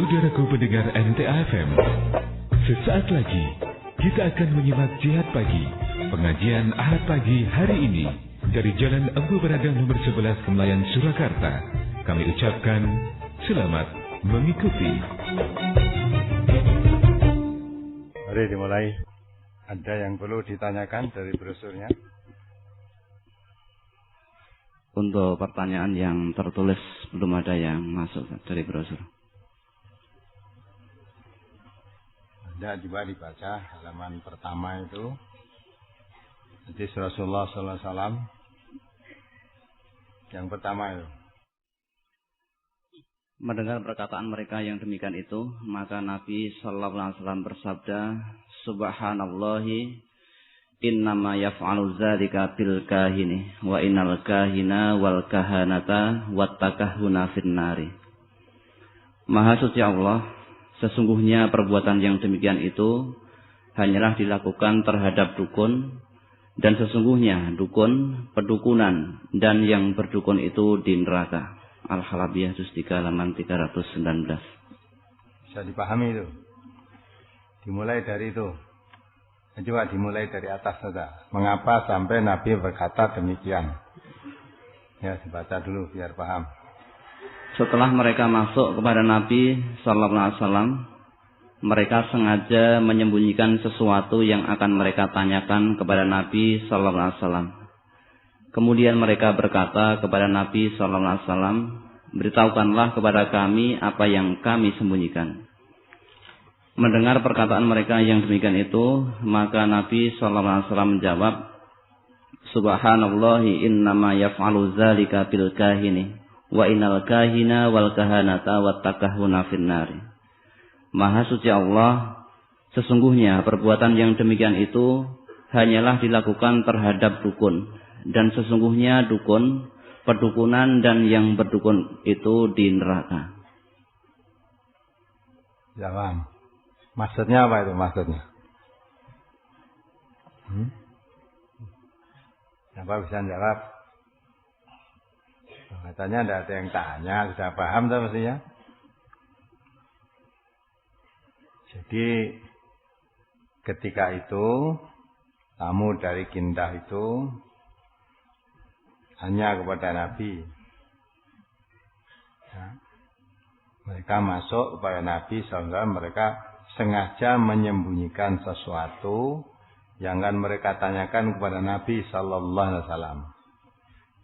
Saudaraku pendengar NTA FM, sesaat lagi kita akan menyimak Jihad Pagi, pengajian Ahad Pagi hari ini dari Jalan Empu Baragang nomor 11 Kemlayan, Surakarta. Kami ucapkan selamat mengikuti. Mari dimulai. Ada yang perlu ditanyakan dari brosurnya? Untuk pertanyaan yang tertulis belum ada yang masuk dari brosur. Ada juga dibaca halaman pertama itu. Hadis Rasulullah SAW. Yang pertama itu. Mendengar perkataan mereka yang demikian itu, maka Nabi SAW bersabda, Subhanallahi, innama yaf'alu dzalika bil kahini, wa innal kahina wal kahanata wattakahuna finnari. Maha suci Allah, sesungguhnya perbuatan yang demikian itu hanyalah dilakukan terhadap dukun, dan sesungguhnya dukun, pedukunan, dan yang berdukun itu di neraka. Al-Halabiyah juz 3 halaman 319. Bisa dipahami itu. Dimulai dari itu. Coba dimulai dari atas saja. Mengapa sampai Nabi berkata demikian? Ya, dibaca dulu biar paham. Setelah mereka masuk kepada Nabi sallallahu alaihi wasallam, mereka sengaja menyembunyikan sesuatu yang akan mereka tanyakan kepada Nabi sallallahu alaihi wasallam. Kemudian mereka berkata kepada Nabi sallallahu alaihi wasallam, beritahukanlah kepada kami apa yang kami sembunyikan. Mendengar perkataan mereka yang demikian itu, maka Nabi sallallahu alaihi wasallam menjawab, Subhanallahi innama yaf'alu dzalika bil kahini, wa innal kahina wal kahanata wattakahuna finnari. Maha suci Allah, sesungguhnya perbuatan yang demikian itu hanyalah dilakukan terhadap dukun, dan sesungguhnya dukun, pedukunan, dan yang berdukun itu di neraka. Jawab. Maksudnya apa itu maksudnya? Siapa bisa jawab? Katanya tidak ada yang tanya, sudah paham tuh mestinya. Jadi ketika itu tamu dari Kindah itu hanya kepada Nabi. Ya. Mereka masuk kepada Nabi SAW, mereka sengaja menyembunyikan sesuatu yang akan mereka tanyakan kepada Nabi SAW.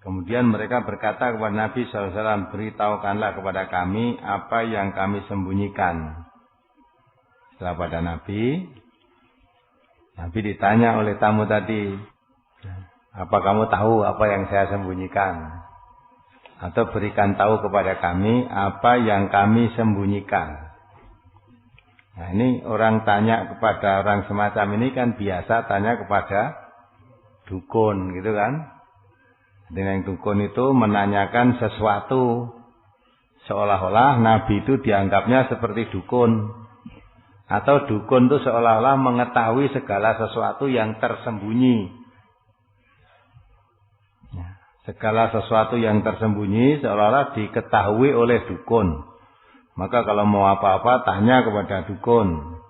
Kemudian mereka berkata kepada Nabi SAW, beritahukanlah kepada kami apa yang kami sembunyikan. Setelah pada Nabi ditanya oleh tamu tadi, apa kamu tahu apa yang saya sembunyikan? Atau berikan tahu kepada kami apa yang kami sembunyikan. Nah, ini orang tanya kepada orang semacam ini kan biasa tanya kepada dukun, gitu kan? Dengan dukun itu menanyakan sesuatu, seolah-olah Nabi itu dianggapnya seperti dukun. Atau dukun itu seolah-olah mengetahui segala sesuatu yang tersembunyi. Segala sesuatu yang tersembunyi seolah-olah diketahui oleh dukun. Maka kalau mau apa-apa tanya kepada dukun.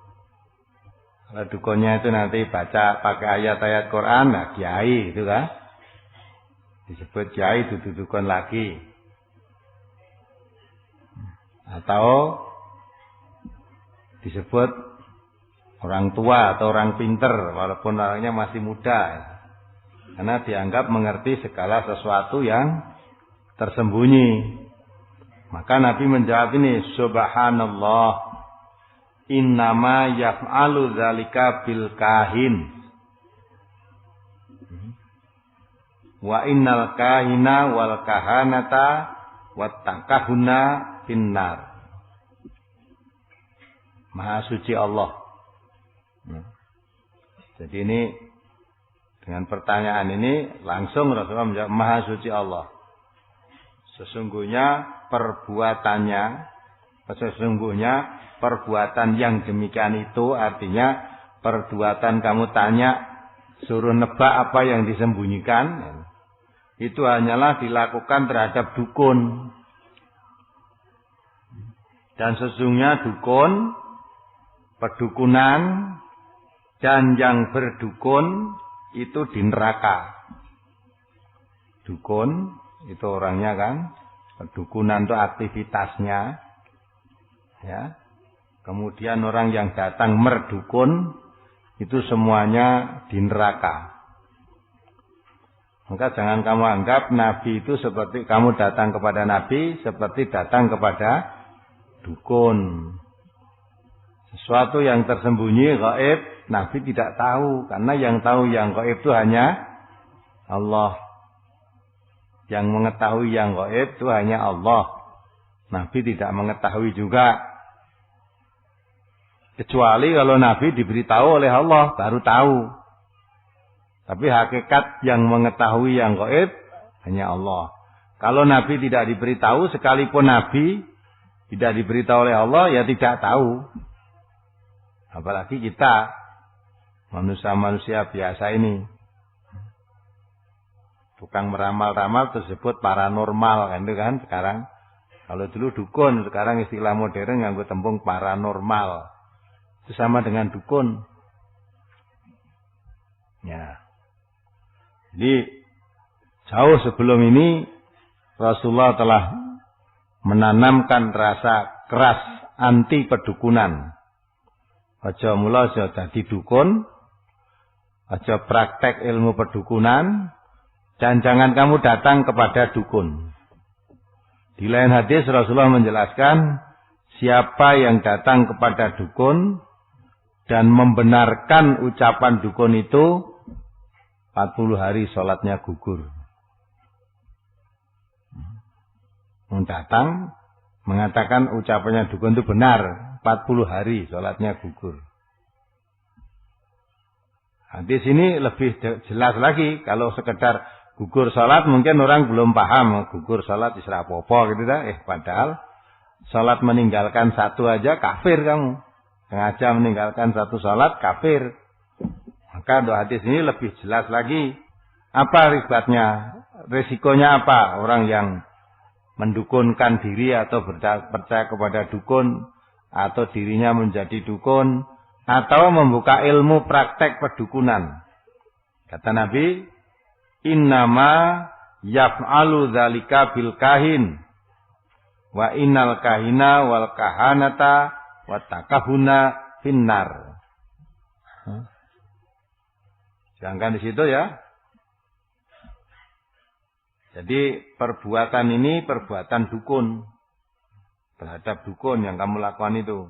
Kalau dukunnya itu nanti baca pakai ayat-ayat Quran, nah kiai itu kan. Disebut kiai itu dukun lagi. Atau disebut orang tua atau orang pinter walaupun orangnya masih muda. Karena dianggap mengerti segala sesuatu yang tersembunyi. Maka Nabi menjawab ini, Subhanallah, innama yaf'alu dzalika bil kahin. Wa innal kahina wal kahanata wattakahuna finnar. Maha suci Allah. Jadi ini dengan pertanyaan ini langsung Rasulullah menjawab, Maha suci Allah. Sesungguhnya perbuatan yang demikian itu artinya perbuatan kamu tanya suruh nebak apa yang disembunyikan itu hanyalah dilakukan terhadap dukun. Dan sesungguhnya dukun, perdukunan, dan yang berdukun itu di neraka. Dukun itu orangnya kan, perdukunan itu aktivitasnya, ya. Kemudian orang yang datang merdukun itu semuanya di neraka. Maka jangan kamu anggap Nabi itu seperti kamu datang kepada Nabi seperti datang kepada dukun. Sesuatu yang tersembunyi gaib Nabi tidak tahu, karena yang tahu yang gaib itu hanya Allah. Yang mengetahui yang gaib itu hanya Allah. Nabi tidak mengetahui juga. Kecuali kalau Nabi diberitahu oleh Allah baru tahu. Tapi hakikat yang mengetahui yang gaib hanya Allah. Kalau Nabi tidak diberitahu, sekalipun Nabi tidak diberitahu oleh Allah, ya tidak tahu. Apalagi kita, manusia-manusia biasa ini. Tukang meramal-ramal tersebut paranormal, kan itu kan sekarang. Kalau dulu dukun, sekarang istilah modern nganggo tembung paranormal. Itu sama dengan dukun. Ya. Jadi jauh sebelum ini Rasulullah telah menanamkan rasa keras anti perdukunan. Aja mula aja dadi dukun, aja praktek ilmu perdukunan, dan jangan kamu datang kepada dukun. Di lain hadis Rasulullah menjelaskan, siapa yang datang kepada dukun dan membenarkan ucapan dukun itu, 40 hari sholatnya gugur. Datang mengatakan ucapannya dukun itu benar, 40 hari sholatnya gugur. Di sini lebih jelas lagi. Kalau sekedar gugur sholat mungkin orang belum paham. Gugur sholat isra apa-apa gitu dah. Padahal sholat meninggalkan satu aja kafir kamu. Sengaja meninggalkan satu sholat kafir. Maka doa hadis ini lebih jelas lagi. Apa ribatnya? Resikonya apa? Orang yang mendukunkan diri atau percaya kepada dukun, atau dirinya menjadi dukun, atau membuka ilmu praktek perdukunan. Kata Nabi, innama yaf'alu dzalika bil kahin wa innal kahina wal kahanata wa takahuna finnar. Jangan di situ ya. Jadi perbuatan ini perbuatan dukun. Terhadap dukun yang kamu lakukan itu.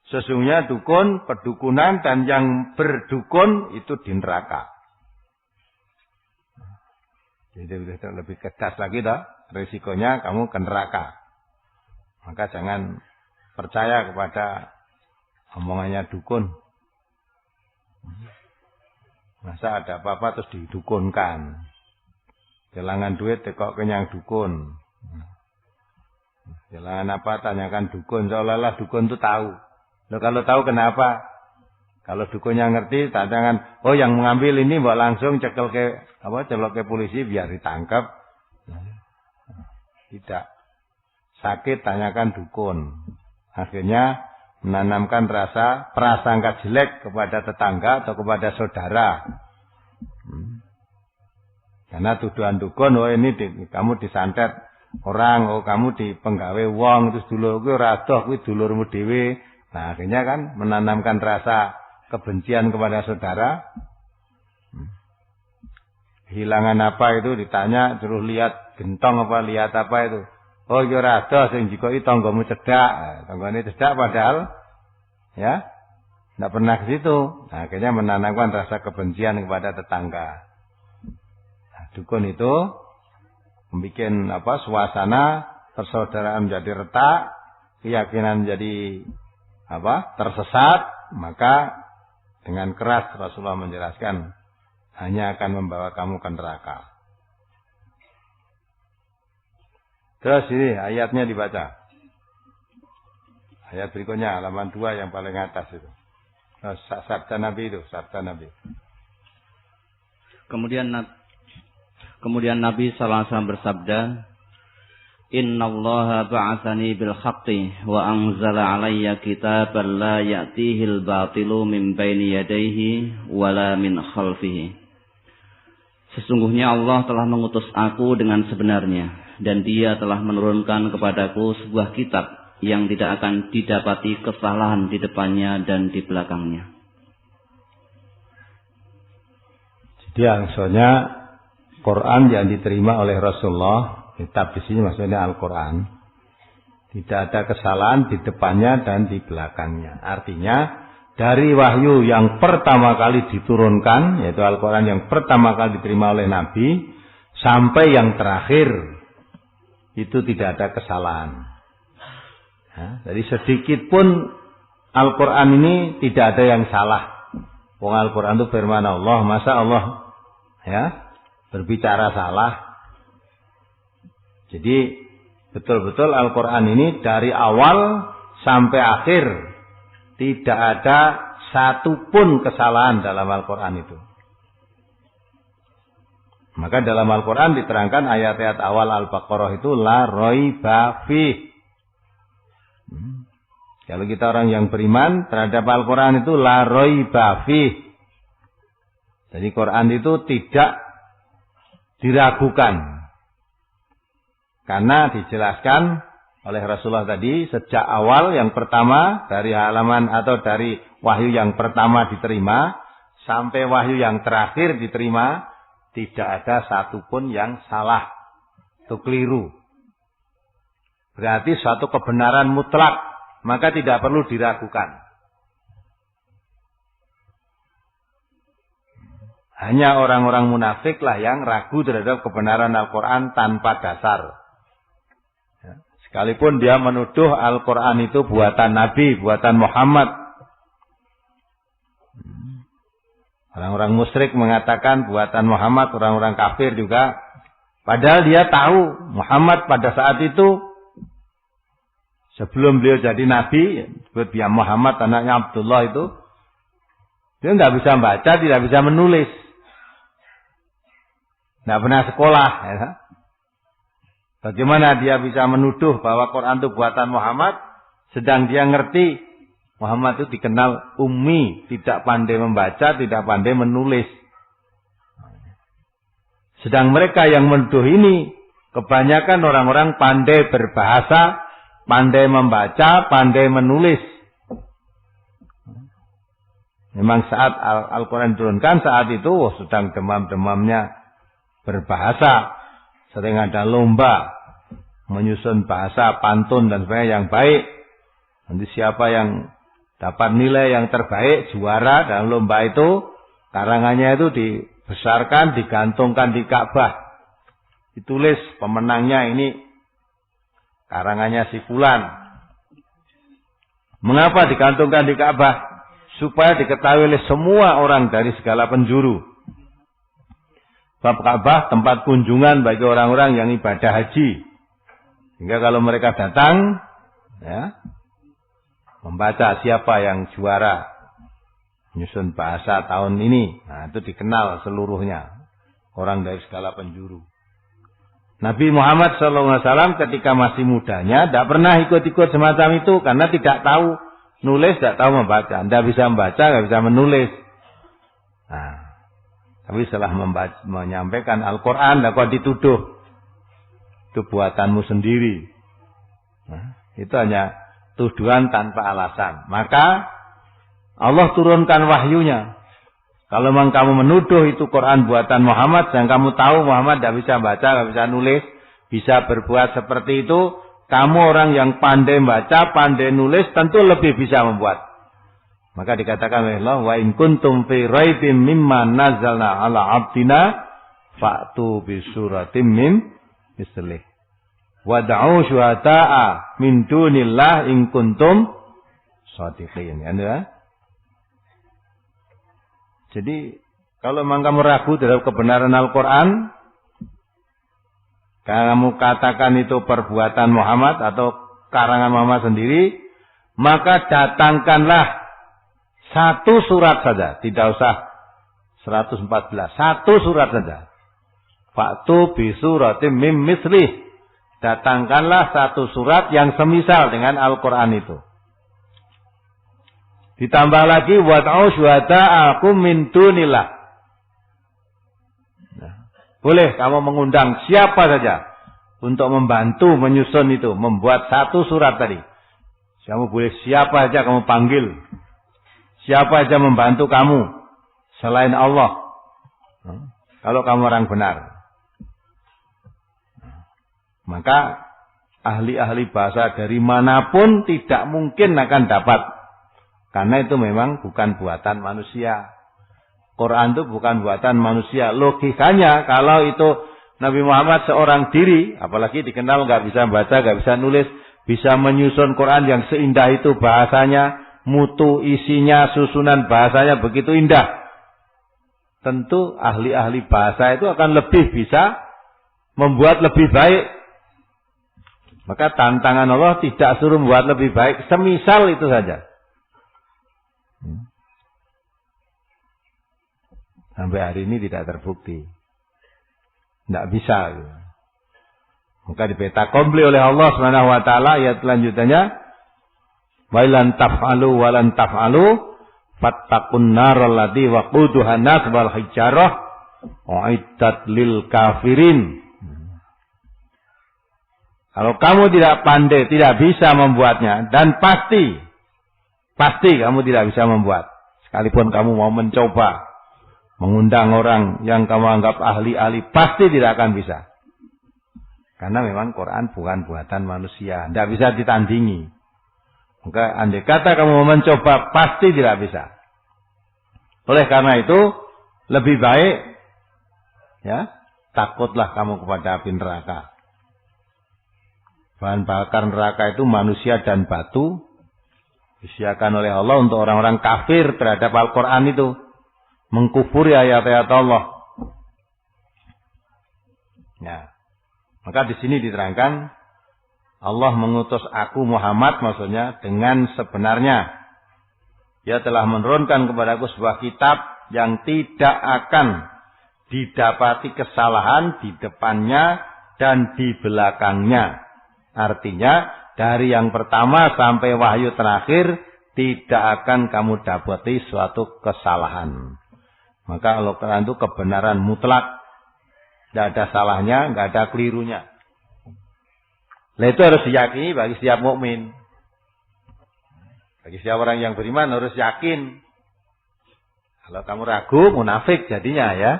Sesungguhnya dukun, perdukunan, dan yang berdukun itu di neraka. Jadi lebih kedas lagi dah. Risikonya kamu ke neraka. Maka jangan percaya kepada omongannya dukun. Masa ada apa-apa terus didukunkan. Kehilangan duit tekok kenyang dukun. Kehilangan apa tanyakan dukun. Seolah-olah dukun itu tahu. Loh, kalau tahu kenapa? Kalau dukunnya ngerti tanyakan, oh yang mengambil ini mbak langsung celok ke polisi biar ditangkap. Tidak. Sakit tanyakan dukun. Akhirnya menanamkan rasa prasangka jelek kepada tetangga atau kepada saudara. Karena tuduhan dukun, oh ini kamu disantet orang, oh kamu dipenggawe wong, terus dulur kuwi ora adoh kuwi dulurmu dhewe. Nah, akhirnya kan menanamkan rasa kebencian kepada saudara. Hilangan apa itu ditanya, terus lihat gentong apa, lihat apa itu. Oh ya ora adoh sing jikoki tanggamu cedak. Tanggane cedak padahal ya enggak pernah ke situ. Nah, akhirnya menanamkan rasa kebencian kepada tetangga. Dukun itu membuat suasana persaudaraan menjadi retak, keyakinan menjadi tersesat, maka dengan keras Rasulullah menjelaskan hanya akan membawa kamu ke neraka. Terus ini ayatnya dibaca. Ayat berikutnya halaman 2 yang paling atas itu. Sabda Nabi itu, sabda Nabi. Kemudian Nabi SAW bersabda, Innallaha ba'atsani bil haqqi wa anzala 'alayya kitaban la ya'tihil batilu min baini yadayhi wala min khalfihi. Sesungguhnya Allah telah mengutus aku dengan sebenarnya, dan Dia telah menurunkan kepadaku sebuah kitab yang tidak akan didapati kesalahan di depannya dan di belakangnya. Jadi maksudnya Quran yang diterima oleh Rasulullah, kitab di sini maksudnya Al-Quran, tidak ada kesalahan di depannya dan di belakangnya. Artinya dari wahyu yang pertama kali diturunkan, yaitu Al-Quran yang pertama kali diterima oleh Nabi, sampai yang terakhir, itu tidak ada kesalahan. Jadi sedikit pun Al-Quran ini tidak ada yang salah. Wong Al-Quran itu firman Allah, masa Allah berbicara salah? Jadi betul-betul Al-Quran ini dari awal sampai akhir tidak ada satupun kesalahan dalam Al-Quran itu. Maka dalam Al-Quran diterangkan ayat-ayat awal Al-Baqarah itu la raiba fih. Kalau kita orang yang beriman terhadap Al-Quran itu la raiba fih. Jadi Quran itu tidak diragukan. Karena dijelaskan oleh Rasulullah tadi, sejak awal yang pertama dari halaman atau dari wahyu yang pertama diterima sampai wahyu yang terakhir diterima, tidak ada satupun yang salah atau keliru. Berarti suatu kebenaran mutlak, maka tidak perlu diragukan. Hanya orang-orang munafiklah yang ragu terhadap kebenaran Al-Quran tanpa dasar. Sekalipun dia menuduh Al-Quran itu buatan Nabi, buatan Muhammad. Orang-orang musyrik mengatakan buatan Muhammad, orang-orang kafir juga. Padahal dia tahu Muhammad pada saat itu, sebelum beliau jadi Nabi, dia Muhammad anaknya Abdullah itu, dia nggak bisa baca, tidak bisa menulis. Nggak pernah sekolah. Ya. Bagaimana dia bisa menuduh bahwa Quran itu buatan Muhammad, sedang dia ngerti Muhammad itu dikenal ummi, tidak pandai membaca, tidak pandai menulis. Sedang mereka yang menuduh ini, kebanyakan orang-orang pandai berbahasa, pandai membaca, pandai menulis. Memang saat Al-Quran diturunkan, saat itu sedang demam-demamnya berbahasa. Sering ada lomba menyusun bahasa, pantun dan sebagainya yang baik. Nanti siapa yang dapat nilai yang terbaik, juara dalam lomba itu, karangannya itu dibesarkan, digantungkan di Ka'bah. Ditulis pemenangnya ini, karangannya si fulan. Mengapa digantungkan di Ka'bah? Supaya diketahui oleh semua orang dari segala penjuru. Sebab Ka'bah tempat kunjungan bagi orang-orang yang ibadah haji. Sehingga kalau mereka datang, membaca siapa yang juara menyusun bahasa tahun ini, nah itu dikenal seluruhnya orang dari segala penjuru. Nabi Muhammad SAW ketika masih mudanya tidak pernah ikut-ikut semacam itu karena tidak tahu nulis, tidak tahu membaca, tidak bisa membaca, tidak bisa menulis. Nah, tapi setelah menyampaikan Al-Quran, kok dituduh itu buatanmu sendiri. Nah, itu hanya tuduhan tanpa alasan. Maka Allah turunkan wahyunya. Kalau memang kamu menuduh itu Quran buatan Muhammad, dan kamu tahu Muhammad tidak bisa baca, tidak bisa nulis, bisa berbuat seperti itu, kamu orang yang pandai baca, pandai nulis, tentu lebih bisa membuat. Maka dikatakan oleh Allah, wa in kuntum fi raibim mimma nazzalna ala abdina fa'tu bi suratim min mislih. Wad'u syuhada'a min dunillah in kuntum shadiqin. Ya. Jadi kalau memang kamu ragu terhadap kebenaran Al-Quran, kamu katakan itu perbuatan Muhammad atau karangan Muhammad sendiri, maka datangkanlah satu surat saja, tidak usah 114, satu surat saja. Fa'tu bi suratim mim mislih. Datangkanlah satu surat yang semisal dengan Al-Quran itu. Ditambah lagi, wad'u syuhada'akum min dunillah. Nah, boleh kamu mengundang siapa saja untuk membantu menyusun itu, membuat satu surat tadi. Kamu boleh siapa saja kamu panggil. Siapa saja membantu kamu selain Allah. Kalau kamu orang benar. Maka ahli-ahli bahasa dari manapun tidak mungkin akan dapat. Karena itu memang bukan buatan manusia. Quran itu bukan buatan manusia. Logikanya kalau itu Nabi Muhammad seorang diri, apalagi dikenal nggak bisa baca, nggak bisa nulis, bisa menyusun Quran yang seindah itu bahasanya, mutu isinya, susunan bahasanya begitu indah. Tentu ahli-ahli bahasa itu akan lebih bisa membuat lebih baik. Maka tantangan Allah tidak suruh membuat lebih baik, semisal itu saja. Sampai hari ini tidak terbukti. Tidak bisa. Maka dipeta komplit oleh Allah Subhanahu wa taala ayat lanjutannya, wa lan taf'alu wa lan taf'alu fattaqun naral lati waquduha nas wal hijarah uiddat lil kafirin. Kalau kamu tidak pandai, tidak bisa membuatnya, dan pasti kamu tidak bisa membuat. Sekalipun kamu mau mencoba mengundang orang yang kamu anggap ahli-ahli, pasti tidak akan bisa. Karena memang Quran bukan buatan manusia, tidak bisa ditandingi. Maka andai kata kamu mau mencoba, pasti tidak bisa. Oleh karena itu, lebih baik, ya, takutlah kamu kepada api neraka. Bahan bakar neraka itu manusia dan batu, disediakan oleh Allah untuk orang-orang kafir terhadap Al-Quran itu, mengkufuri ayat-ayat Allah. Ya. Maka di sini diterangkan Allah mengutus aku Muhammad, maksudnya dengan sebenarnya. Dia telah menurunkan kepadaku sebuah kitab yang tidak akan didapati kesalahan di depannya dan di belakangnya. Artinya dari yang pertama sampai wahyu terakhir tidak akan kamu dapati suatu kesalahan. Maka Al-Quran itu kebenaran mutlak. Tidak ada salahnya, tidak ada kelirunya. Nah, itu harus diyakini bagi setiap mukmin. Bagi setiap orang yang beriman harus yakin. Kalau kamu ragu, munafik jadinya ya.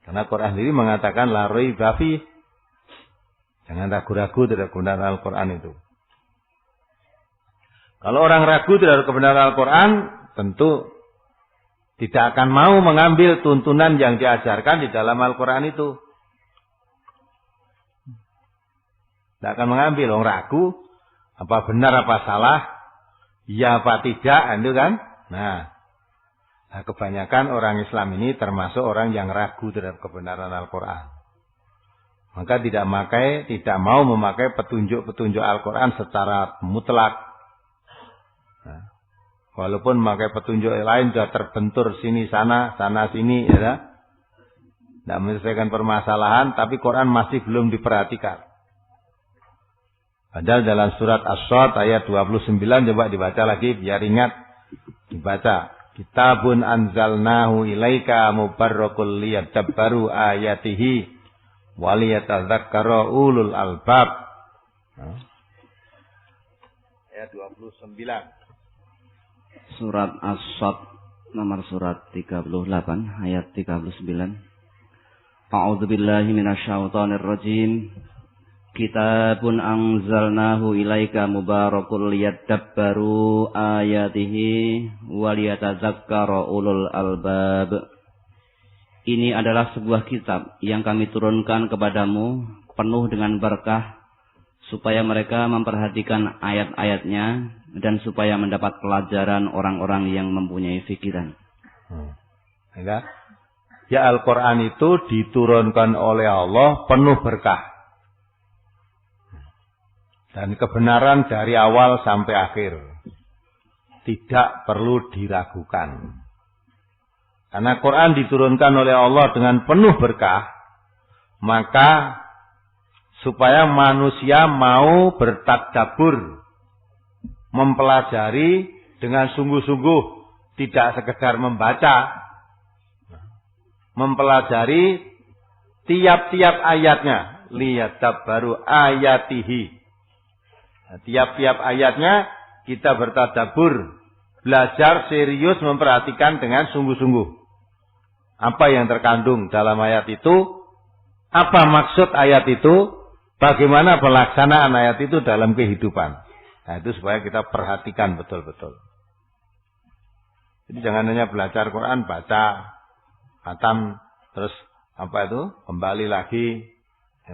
Karena Quran sendiri mengatakan la raiba fi. Jangan ragu-ragu terhadap kebenaran Al-Quran itu. Kalau orang ragu terhadap kebenaran Al-Quran, tentu tidak akan mau mengambil tuntunan yang diajarkan di dalam Al-Quran itu. Tidak akan mengambil. Orang ragu, apa benar apa salah, ya apa tidak, itu kan. Nah, kebanyakan orang Islam ini termasuk orang yang ragu terhadap kebenaran Al-Quran. Maka tidak mau memakai petunjuk-petunjuk Al-Quran secara mutlak. Nah, walaupun memakai petunjuk lain sudah terbentur sini sana sini, ya. Tidak menyelesaikan permasalahan, tapi Quran masih belum diperhatikan. Padahal dalam surat As-Sad ayat 29, coba dibaca lagi biar ingat. Dibaca. Kitabun anzalnahu ilaika mubarakul liyadabbaru ayatihi waliyatadzakkara ulul albab. Ayat 29. Surat As-Sad nomor surat 38 ayat 39. A'udzu billahi minasyaitonir rajim. Kitabun anzalnahu ilaika mubarakul liyadabbaru ayatihi waliyatadzakkara ulul albab. Ini adalah sebuah kitab yang kami turunkan kepadamu penuh dengan berkah supaya mereka memperhatikan ayat-ayatnya dan supaya mendapat pelajaran orang-orang yang mempunyai pikiran. Ya, Al-Quran itu diturunkan oleh Allah penuh berkah. Dan kebenaran dari awal sampai akhir. Tidak perlu diragukan. Karena Quran diturunkan oleh Allah dengan penuh berkah, maka supaya manusia mau bertadabbur, mempelajari dengan sungguh-sungguh, tidak sekedar membaca, mempelajari tiap-tiap ayatnya, liyadabbaru ayatihi. Nah, tiap-tiap ayatnya kita bertadabbur, belajar serius, memperhatikan dengan sungguh-sungguh. Apa yang terkandung dalam ayat itu, apa maksud ayat itu, bagaimana pelaksanaan ayat itu dalam kehidupan. Nah, itu supaya kita perhatikan betul-betul. Jadi jangan hanya belajar Quran, baca, khatam, terus apa itu, kembali lagi,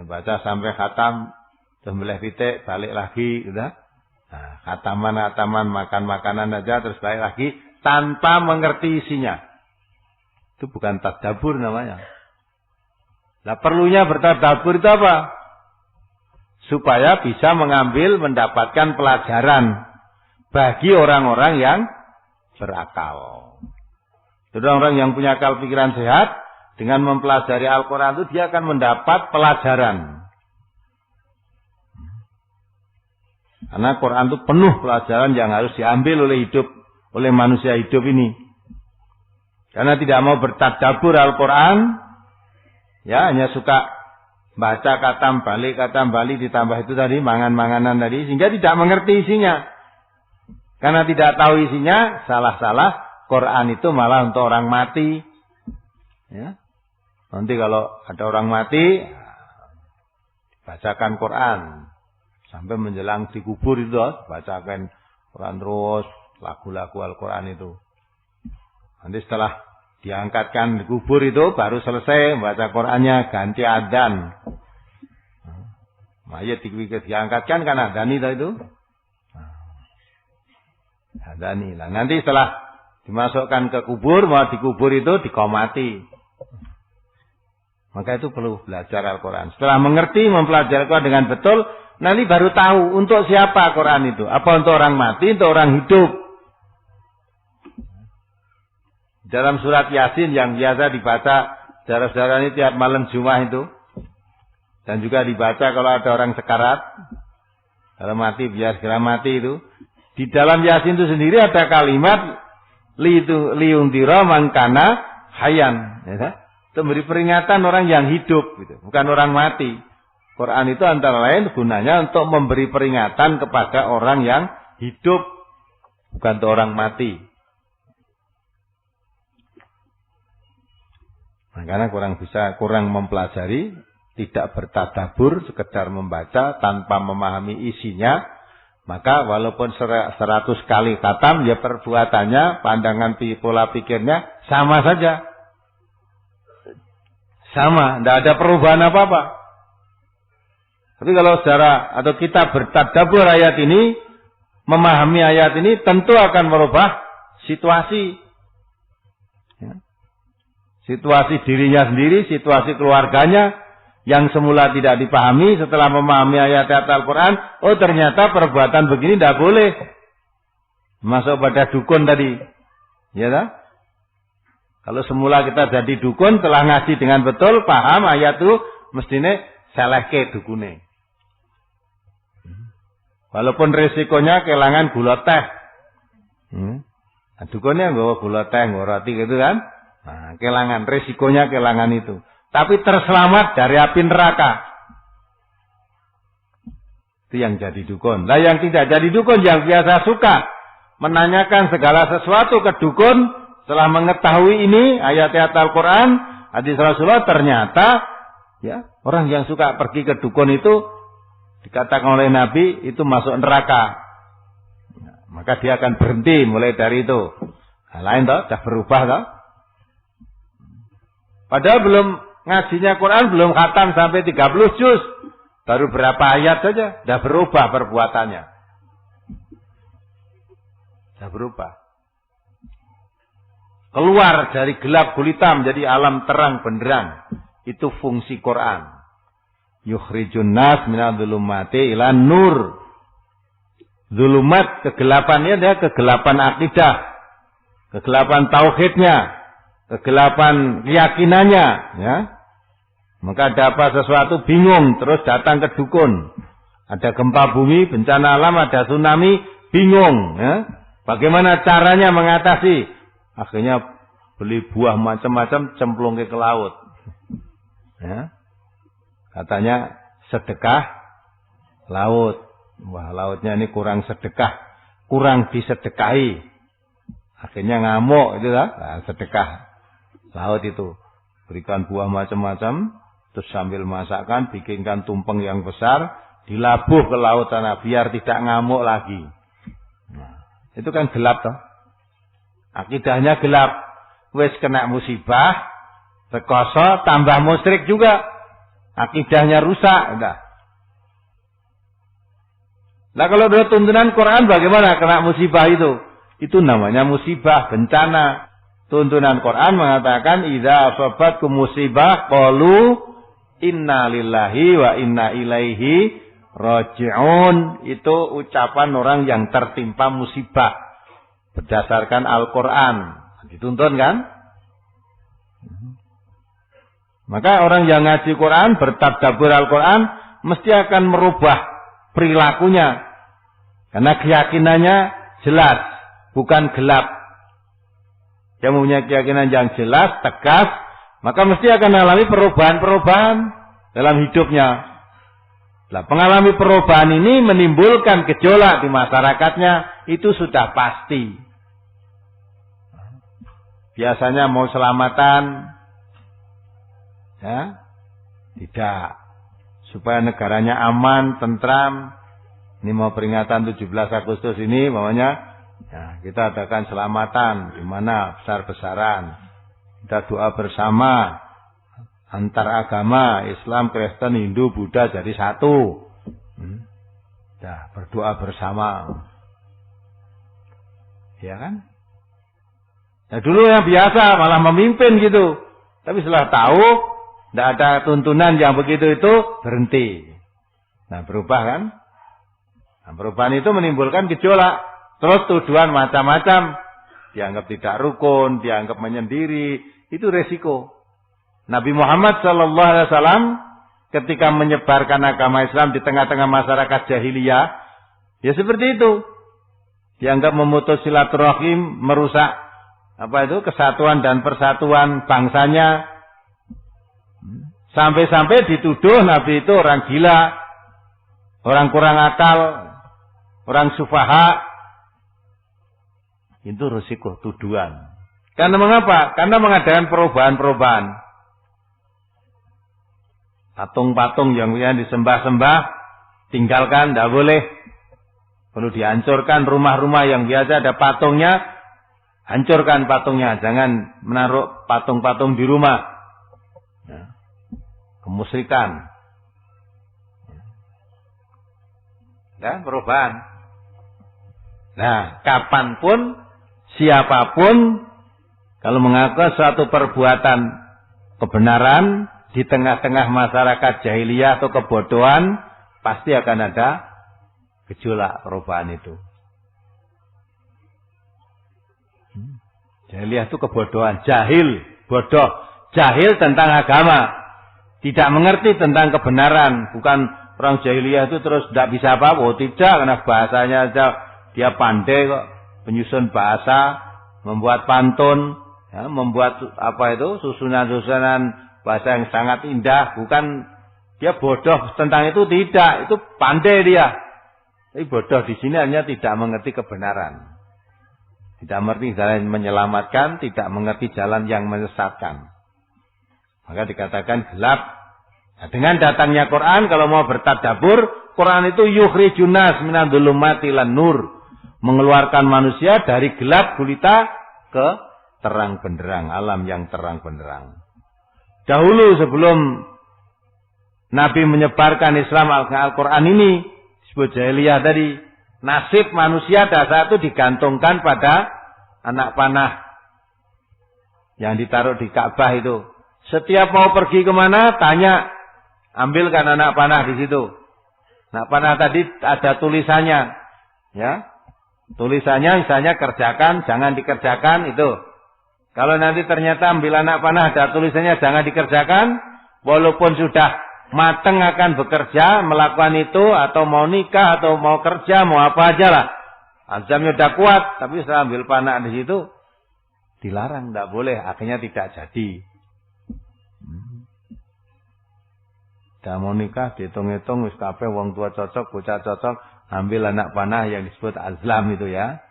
baca sampai khatam, sembelih pitik, balik lagi, gitu. Nah, khataman, makan makanan aja, terus balik lagi, tanpa mengerti isinya. Itu bukan tadabbur namanya. Nah, perlunya bertadabbur itu apa? Supaya bisa mendapatkan pelajaran bagi orang-orang yang berakal. Jadi orang yang punya akal pikiran sehat, dengan mempelajari Al-Quran itu dia akan mendapat pelajaran. Karena Quran itu penuh pelajaran yang harus diambil oleh manusia hidup ini. Karena tidak mau bertadabbur Al-Quran, ya hanya suka baca katam balik ditambah itu tadi, mangan-manganan tadi, sehingga tidak mengerti isinya. Karena tidak tahu isinya, salah-salah, Quran itu malah untuk orang mati. Ya. Nanti kalau ada orang mati, bacakan Quran. Sampai menjelang dikubur itu, bacakan Quran terus, lagu-lagu Al-Quran itu. Nanti setelah diangkatkan dikubur itu, baru selesai baca Qurannya, ganti adzan. Mayat diangkatkan kan adzan itu. Adzani. Nah, nanti setelah dimasukkan ke kubur, mau dikubur itu dikomati. Maka itu perlu belajar Al-Quran. Setelah mengerti, mempelajari Al-Quran dengan betul, nanti baru tahu untuk siapa Quran itu. Apa untuk orang mati, untuk orang hidup. Dalam surat Yasin yang biasa dibaca saudara-saudara ini tiap malam Jumat itu. Dan juga dibaca kalau ada orang sekarat. Kalau mati, biar segera mati itu. Di dalam Yasin itu sendiri ada kalimat liundira mangkana hayan. Ya, itu memberi peringatan orang yang hidup, gitu. Bukan orang mati. Quran itu antara lain gunanya untuk memberi peringatan kepada orang yang hidup, bukan untuk orang mati. Nah, karena kurang mempelajari, tidak bertadabbur, sekedar membaca tanpa memahami isinya, maka walaupun 100 kali khatam, ya perbuatannya, pandangan pola pikirnya sama saja. Sama, tidak ada perubahan apa-apa. Tapi kalau kita bertadabbur ayat ini, memahami ayat ini, tentu akan merubah situasi. Ya. Situasi dirinya sendiri, situasi keluarganya, yang semula tidak dipahami, setelah memahami ayat-ayat Al-Quran, oh ternyata perbuatan begini tidak boleh. Masuk pada dukun tadi. Ya tak? Kalau semula kita jadi dukun, telah ngaji dengan betul, paham ayat itu, mestinya selehke dukune. Walaupun resikonya kehilangan gula teh. Nah, dukunnya nggak gula teh, nggak roti gitu kan. Nah, resikonya kehilangan itu. Tapi terselamat dari api neraka. Itu yang jadi dukun. Nah, yang tidak jadi dukun, yang biasa suka menanyakan segala sesuatu ke dukun, setelah mengetahui ini ayat-ayat Al-Quran, hadis Rasulullah, ternyata ya orang yang suka pergi ke dukun itu dikatakan oleh Nabi itu masuk neraka. Nah, maka dia akan berhenti mulai dari itu. Nah, lain toh, sudah berubah toh. Padahal belum ngajinya Quran, belum khatam sampai 30 juz. Baru berapa ayat saja, sudah berubah perbuatannya. Sudah berubah. Keluar dari gelap gulita menjadi alam terang benderang. Itu fungsi Quran. Yukhrijun nas minadh dhulumati ila nur. Dhulumat, kegelapannya adalah kegelapan akidah. Kegelapan tauhidnya. Kegelapan keyakinannya. Ya. Maka ada apa sesuatu bingung, terus datang ke dukun. Ada gempa bumi, bencana alam, ada tsunami, bingung. Ya? Bagaimana caranya mengatasi? Akhirnya beli buah macam-macam, cemplung ke laut. Ya? Katanya sedekah laut. Wah, lautnya ini kurang sedekah, kurang disedekahi. Akhirnya ngamuk, itu lah. Nah, sedekah laut itu. Berikan buah macam-macam, terus sambil masakkan, bikinkan tumpeng yang besar, dilabuh ke laut sana biar tidak ngamuk lagi. Nah, itu kan gelap toh. Akidahnya gelap. Wes kena musibah, rekoso, tambah musyrik juga. Akidahnya rusak. Udah. Nah kalau ada tuntunan Quran bagaimana kena musibah itu? Itu namanya musibah, bencana. Tuntunan Quran mengatakan idza asabatkum musibah qalu inna lillahi wa inna ilaihi raji'un. Itu ucapan orang yang tertimpa musibah berdasarkan Al-Quran. Dituntun kan? Maka orang yang ngaji Quran, bertadabbur Al-Quran mesti akan merubah perilakunya. Karena keyakinannya jelas, bukan gelap. Yang mempunyai keyakinan yang jelas, tegas, maka mesti akan mengalami perubahan-perubahan dalam hidupnya. Nah, pengalami perubahan ini menimbulkan gejolak di masyarakatnya, itu sudah pasti. Biasanya mau selamatan, ya, tidak. Supaya negaranya aman, tentram. Ini mau peringatan 17 Agustus ini, namanya, ya, kita adakan selamatan, di mana besar-besaran. Kita doa bersama, antar agama, Islam, Kristen, Hindu, Buddha jadi satu. Ya, berdoa bersama. Ya kan? Nah dulu yang biasa malah memimpin gitu. Tapi setelah tahu, tidak ada tuntunan yang begitu itu, berhenti. Nah berubah kan? Nah, perubahan itu menimbulkan gejolak. Terus tuduhan macam-macam. Dianggap tidak rukun, dianggap menyendiri. Itu resiko. Nabi Muhammad SAW ketika menyebarkan agama Islam di tengah-tengah masyarakat jahiliyah. Ya seperti itu. Dianggap memutus silaturahim, merusak kesatuan dan persatuan bangsanya. Sampai-sampai dituduh Nabi itu orang gila. Orang kurang akal. Orang sufaha. Itu risiko tuduhan. Karena mengapa? Karena mengadakan perubahan-perubahan. Patung-patung yang disembah-sembah, tinggalkan, tidak boleh. Perlu dihancurkan rumah-rumah yang biasa ada patungnya, hancurkan patungnya. Jangan menaruh patung-patung di rumah. Ya. Kemusyrikan. Ya, perubahan. Nah, kapanpun, siapapun, kalau mengaku suatu perbuatan kebenaran di tengah-tengah masyarakat jahiliyah atau kebodohan, pasti akan ada gejolak perubahan itu. Jahiliyah itu kebodohan, jahil, bodoh, jahil tentang agama, tidak mengerti tentang kebenaran. Bukan orang jahiliyah itu terus tidak bisa apa-apa, oh, tidak, karena bahasanya aja dia pandai kok, penyusun bahasa, membuat pantun, ya, membuat susunan-susunan bahasa yang sangat indah. Bukan dia bodoh tentang itu, tidak, itu pandai dia. Tapi bodoh di sini hanya tidak mengerti kebenaran. Tidak mengerti jalan yang menyelamatkan, tidak mengerti jalan yang menyesatkan. Maka dikatakan gelap. Nah, dengan datangnya Quran, kalau mau bertadabbur, Quran itu yukhrijun nas minadh dhulumati ilan nur. Mengeluarkan manusia dari gelap gulita ke terang benderang, alam yang terang benderang. Dahulu sebelum Nabi menyebarkan Islam Al-Quran ini, disebut jahiliyah tadi, nasib manusia dasar itu digantungkan pada anak panah yang ditaruh di Ka'bah itu. Setiap mau pergi kemana, tanya, ambilkan anak panah di situ. Anak panah tadi ada tulisannya, ya. Tulisannya misalnya kerjakan, jangan dikerjakan itu. Kalau nanti ternyata ambil anak panah ada tulisannya jangan dikerjakan, Walaupun sudah mateng akan bekerja, melakukan itu, atau mau nikah, atau mau kerja, mau apa aja lah. Azamnya udah kuat, tapi setelah ambil panah di situ, dilarang, tidak boleh. Akhirnya tidak jadi. Dah mau nikah, dihitung-hitung, wis kabeh wong tua cocok, bocah cocok, ambil anak panah yang disebut azlam itu ya.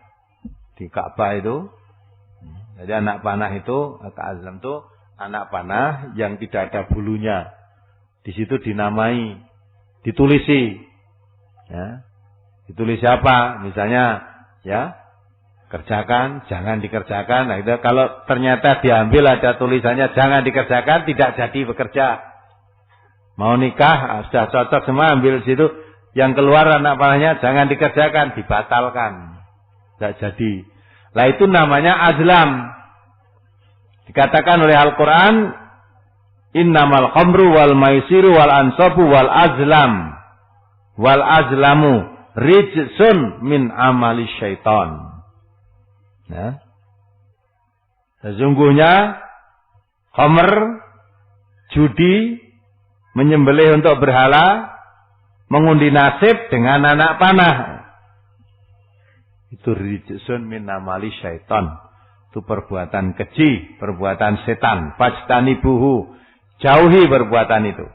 Di Ka'bah itu. Jadi anak panah itu, azlam itu, anak panah yang tidak ada bulunya. Di situ dinamai, ditulisi. Ya. Ditulis apa? Misalnya, ya, kerjakan, jangan dikerjakan. Nah, itu kalau ternyata diambil ada tulisannya jangan dikerjakan, tidak jadi bekerja. Mau nikah, sudah cocok semua, ambil situ. Yang keluar anak panahnya jangan dikerjakan, dibatalkan. Tidak jadi. Lah itu namanya azlam. Dikatakan oleh Al-Quran, innamal khamru wal maisiru wal ansabu wal azlam. Wal azlamu rijsun min amali syaitan. Ya. Sesungguhnya khamr, judi, menyembelih untuk berhala, mengundi nasib dengan anak panah. Itu rijsun min amali syaitan. Itu perbuatan keji, perbuatan setan. Fajtanibuhu, jauhi perbuatan itu.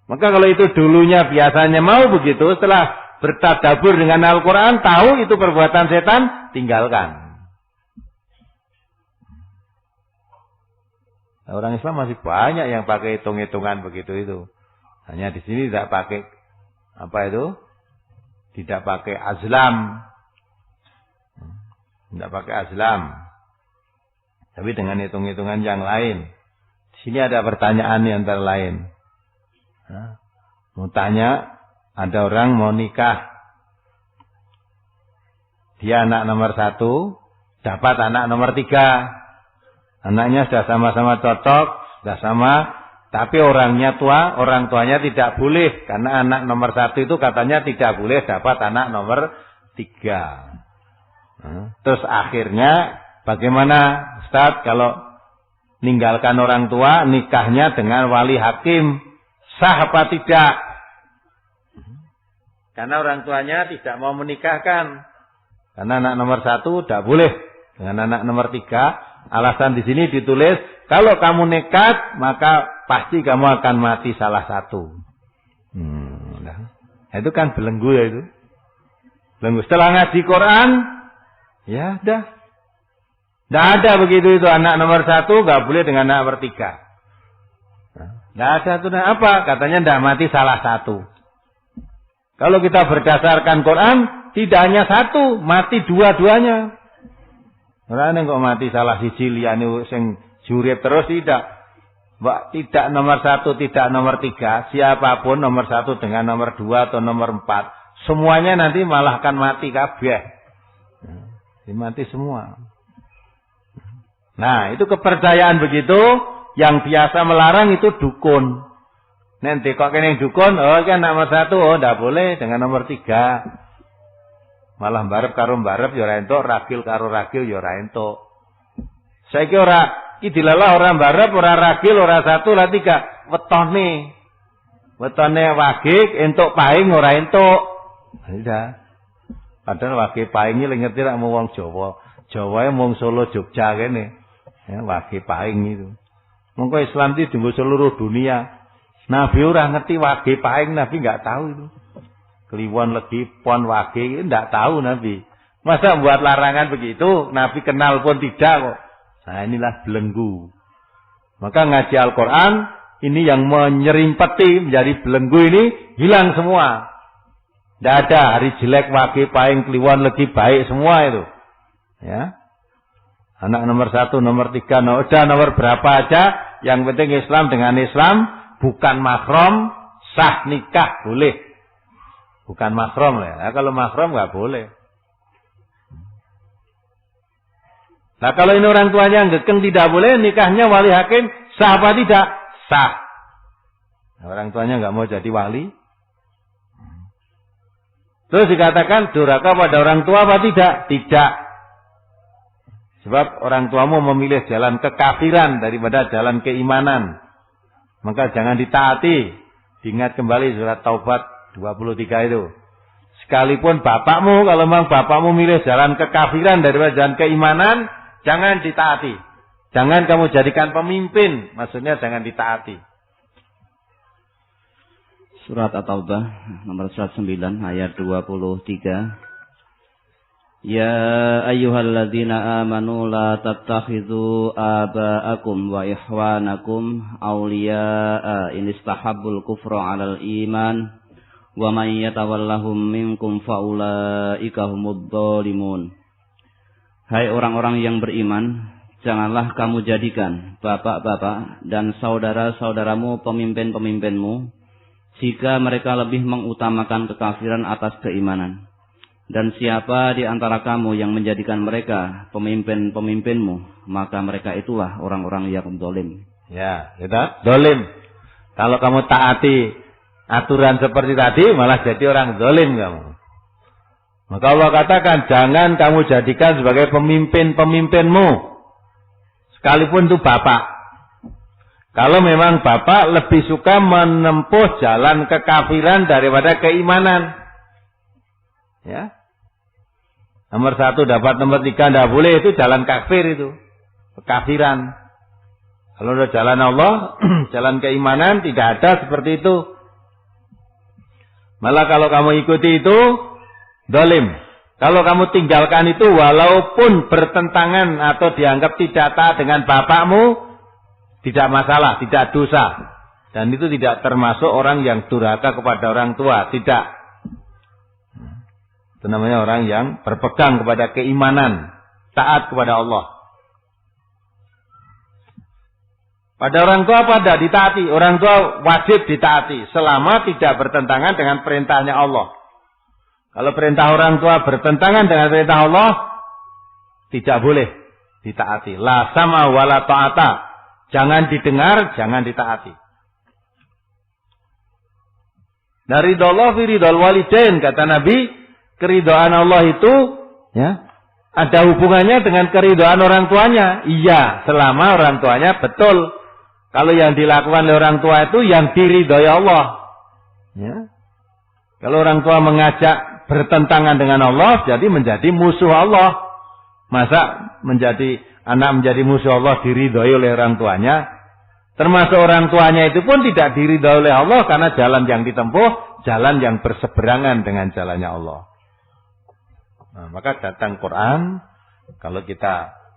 Maka kalau itu dulunya biasanya mau begitu, setelah bertadabbur dengan Al-Quran, tahu itu perbuatan setan, tinggalkan. Nah, orang Islam masih banyak yang pakai hitung-hitungan begitu itu. Hanya di sini tidak pakai apa itu? Tidak pakai azlam. Tidak pakai azlam. Tapi dengan hitung-hitungan yang lain. Di sini ada pertanyaan yang antara lain. Mau tanya, ada orang mau nikah. Dia anak nomor 1, dapat anak nomor 3. Anaknya sudah sama-sama cocok, sudah sama. Tapi orangnya tua, orang tuanya tidak boleh. Karena anak nomor 1 itu katanya tidak boleh dapat anak nomor 3. Terus akhirnya bagaimana Ustaz kalau ninggalkan orang tua, nikahnya dengan wali hakim, sah apa tidak? Karena orang tuanya tidak mau menikahkan. Karena anak nomor 1 tidak boleh dengan anak nomor 3. Alasan di sini ditulis, kalau kamu nekat maka pasti kamu akan mati salah satu. Nah, itu kan belenggu ya itu. Belenggu. Setelah ngaji Quran, ya dah. Tidak ada begitu itu, anak nomor 1 nggak boleh dengan anak nomor 3. Tidak ada itu apa? Katanya tidak mati salah satu. Kalau kita berdasarkan Quran, tidak hanya 1, mati dua-duanya. Orang kok mati salah siji liyane sing jurip terus tidak. Mbak, tidak nomor 1, tidak nomor 3, siapapun nomor 1 dengan nomor 2 atau nomor 4, semuanya nanti malah akan mati kabeh. Mati semua. Nah, itu kepercayaan begitu, yang biasa melarang itu dukun. Nanti kok kene dukun, oh kan nomor 1, oh ndak boleh dengan nomor 3. Malah mbarep karo mbarep ya ora entuk, ragil karo ragil ya ora entuk. Saiki ora iki dilalah ora mbarep, ora ragil, ora 1, ora 3, wetone. Wetone wagik entuk paing ora entuk. Sudah. Padahal wage paing iki ngerti rak mung wong Jawa. Jawae mung Solo Jogja kene. Ya wage paing itu. Mongko Islam iki dienggo seluruh dunia. Nabi ora ngerti wage paing, Nabi enggak tahu itu. Kliwon legi pon wage itu enggak tahu Nabi. Masa buat larangan begitu, Nabi kenal pun tidak kok. Nah, inilah belenggu. Maka ngaji Al-Qur'an ini yang menyerimpeti menjadi belenggu ini hilang semua. Tidak ada hari jelek, wage, paing, kliwon, legi, baik semua itu. Ya. Anak nomor 1, nomor 3, nomor berapa aja. Yang penting Islam dengan Islam, bukan mahram, sah nikah boleh. Bukan mahram lah. Nah, kalau mahram nggak boleh. Nah kalau ini orang tuanya ngekeng tidak boleh, nikahnya wali hakim sah apa tidak? Sah. Nah, orang tuanya nggak mau jadi wali. Terus dikatakan durhaka pada orang tua apa tidak? Tidak. Sebab orang tuamu memilih jalan kekafiran daripada jalan keimanan. Maka jangan ditaati. Diingat kembali surat Taubat 23 itu. Sekalipun bapakmu, kalau memang bapakmu milih jalan kekafiran daripada jalan keimanan, jangan ditaati. Jangan kamu jadikan pemimpin. Maksudnya jangan ditaati. Surat At-Taubah nomor 109 ayat 23. Ya ayyuhalladzina amanu la tattakhidhu aba'akum wa ikhwanakum awliya'a in istahabbul kufra 'alal iman wa man yatawallahum minkum faulaika humudz dzalimun. Hai orang-orang yang beriman, janganlah kamu jadikan bapak-bapak dan saudara-saudaramu pemimpin-pemimpinmu jika mereka lebih mengutamakan kekafiran atas keimanan. Dan siapa di antara kamu yang menjadikan mereka pemimpin-pemimpinmu, maka mereka itulah orang-orang yang zalim. Ya, gitu. Zalim. Kalau kamu taati aturan seperti tadi, malah jadi orang zalim kamu. Maka Allah katakan, jangan kamu jadikan sebagai pemimpin-pemimpinmu. Sekalipun itu bapak. Kalau memang bapak lebih suka menempuh jalan kekafiran daripada keimanan. Ya. Nomor 1 dapat, nomor 3 tidak boleh, itu jalan kafir itu. Kekafiran. Kalau udah jalan Allah, jalan keimanan, tidak ada seperti itu. Malah kalau kamu ikuti itu, zalim. Kalau kamu tinggalkan itu, walaupun bertentangan atau dianggap tidak taat dengan bapakmu, tidak masalah, tidak dosa. Dan itu tidak termasuk orang yang durhaka kepada orang tua, tidak. Itu namanya orang yang berpegang kepada keimanan, taat kepada Allah. Pada orang tua pada ditaati, orang tua wajib ditaati selama tidak bertentangan dengan perintahnya Allah. Kalau perintah orang tua bertentangan dengan perintah Allah, tidak boleh ditaati. La sama wala ta'ata. Jangan didengar, jangan ditaati. Dari ridha fi ridhal walidain, kata Nabi, keridhaan Allah itu ya ada hubungannya dengan keridhaan orang tuanya. Iya, selama orang tuanya betul. Kalau yang dilakukan oleh orang tua itu yang diridhai Allah. Ya. Kalau orang tua mengajak bertentangan dengan Allah, jadi menjadi musuh Allah. Masa anak menjadi musuh Allah diridhai oleh orang tuanya? Termasuk orang tuanya itu pun tidak diridhai oleh Allah karena jalan yang ditempuh, jalan yang berseberangan dengan jalannya Allah. Nah, maka datang Quran, kalau